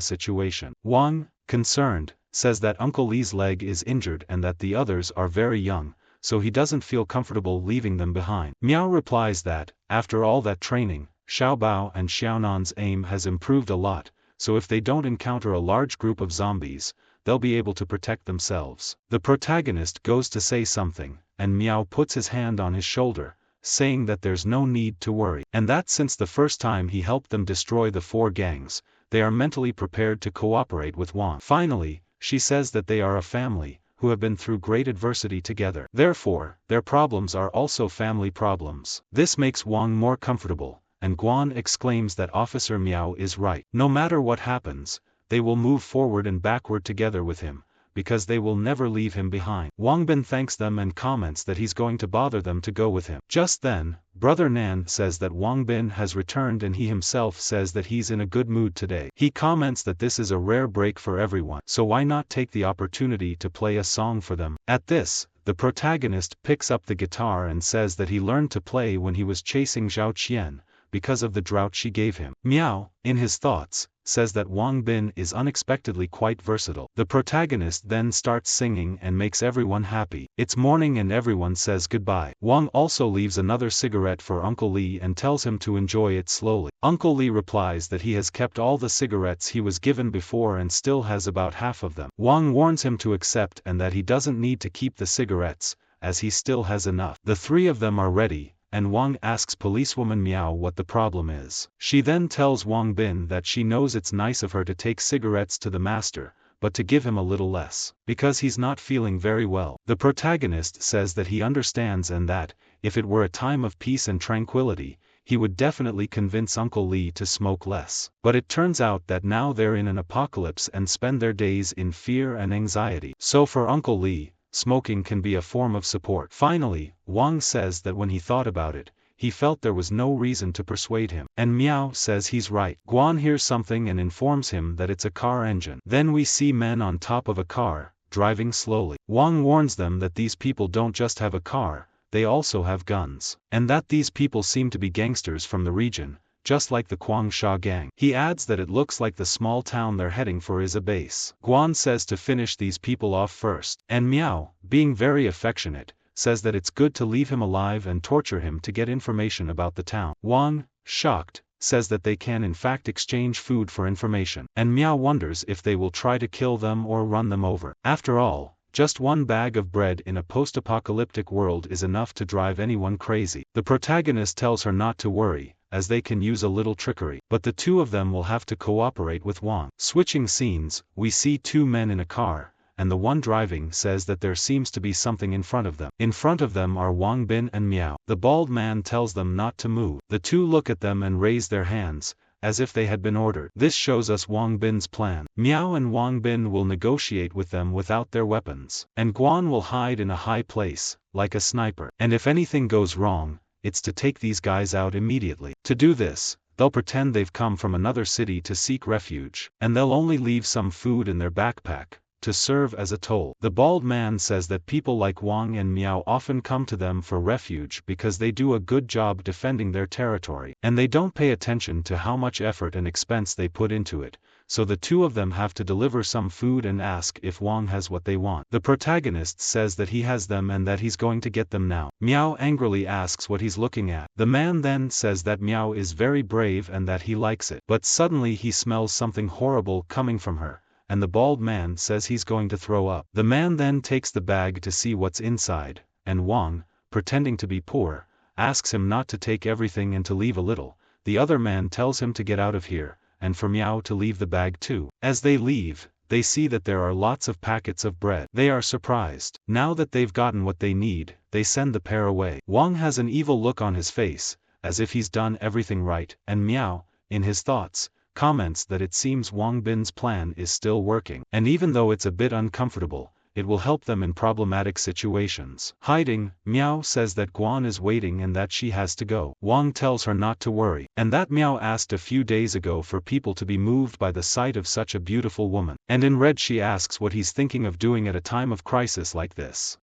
situation. Wang, concerned, says that Uncle Lee's leg is injured and that the others are very young, so he doesn't feel comfortable leaving them behind. Miao replies that, after all that training, Xiao Bao and Xiaonan's aim has improved a lot, so if they don't encounter a large group of zombies, they'll be able to protect themselves. The protagonist goes to say something, and Miao puts his hand on his shoulder, saying that there's no need to worry, and that since the first time he helped them destroy the 4 gangs, they are mentally prepared to cooperate with Wang. Finally, she says that they are a family, who have been through great adversity together. Therefore, their problems are also family problems. This makes Wang more comfortable, and Guan exclaims that Officer Miao is right. No matter what happens, they will move forward and backward together with him, because they will never leave him behind. Wang Bin thanks them and comments that he's going to bother them to go with him. Just then, Brother Nan says that Wang Bin has returned and he himself says that he's in a good mood today. He comments that this is a rare break for everyone, so why not take the opportunity to play a song for them. At this, the protagonist picks up the guitar and says that he learned to play when he was chasing Zhao Qian, because of the drought she gave him. Miao, in his thoughts, says that Wang Bin is unexpectedly quite versatile. The protagonist then starts singing and makes everyone happy. It's morning and everyone says goodbye. Wang also leaves another cigarette for Uncle Lee and tells him to enjoy it slowly. Uncle Lee replies that he has kept all the cigarettes he was given before and still has about half of them. Wang warns him to accept and that he doesn't need to keep the cigarettes, as he still has enough. The three of them are ready, and Wang asks policewoman Miao what the problem is. She then tells Wang Bin that she knows it's nice of her to take cigarettes to the master, but to give him a little less, because he's not feeling very well. The protagonist says that he understands and that, if it were a time of peace and tranquility, he would definitely convince Uncle Lee to smoke less. But it turns out that now they're in an apocalypse and spend their days in fear and anxiety. So for Uncle Lee, smoking can be a form of support. Finally, Wang says that when he thought about it, he felt there was no reason to persuade him. And Miao says he's right. Guan hears something and informs him that it's a car engine. Then we see men on top of a car, driving slowly. Wang warns them that these people don't just have a car, they also have guns. And that these people seem to be gangsters from the region, just like the Kwangsha gang. He adds that it looks like the small town they're heading for is a base. Guan says to finish these people off first. And Miao, being very affectionate, says that it's good to leave him alive and torture him to get information about the town. Wang, shocked, says that they can in fact exchange food for information. And Miao wonders if they will try to kill them or run them over. After all, just one bag of bread in a post-apocalyptic world is enough to drive anyone crazy. The protagonist tells her not to worry, as they can use a little trickery. But the two of them will have to cooperate with Wang. Switching scenes, we see two men in a car, and the one driving says that there seems to be something in front of them. In front of them are Wang Bin and Miao. The bald man tells them not to move. The two look at them and raise their hands, as if they had been ordered. This shows us Wang Bin's plan. Miao and Wang Bin will negotiate with them without their weapons. And Guan will hide in a high place, like a sniper. And if anything goes wrong, it's to take these guys out immediately. To do this, they'll pretend they've come from another city to seek refuge, and they'll only leave some food in their backpack, to serve as a toll. The bald man says that people like Wang and Miao often come to them for refuge because they do a good job defending their territory, and they don't pay attention to how much effort and expense they put into it. So the two of them have to deliver some food and ask if Wang has what they want. The protagonist says that he has them and that he's going to get them now. Miao angrily asks what he's looking at. The man then says that Miao is very brave and that he likes it. But suddenly he smells something horrible coming from her, and the bald man says he's going to throw up. The man then takes the bag to see what's inside, and Wang, pretending to be poor, asks him not to take everything and to leave a little. The other man tells him to get out of here, and for Miao to leave the bag too. As they leave, they see that there are lots of packets of bread. They are surprised. Now that they've gotten what they need, they send the pair away. Wang has an evil look on his face, as if he's done everything right, and Miao, in his thoughts, comments that it seems Wang Bin's plan is still working. And even though it's a bit uncomfortable, it will help them in problematic situations. Hiding, Miao says that Guan is waiting and that she has to go. Wang tells her not to worry, and that Miao asked a few days ago for people to be moved by the sight of such a beautiful woman. And in red she asks what he's thinking of doing at a time of crisis like this.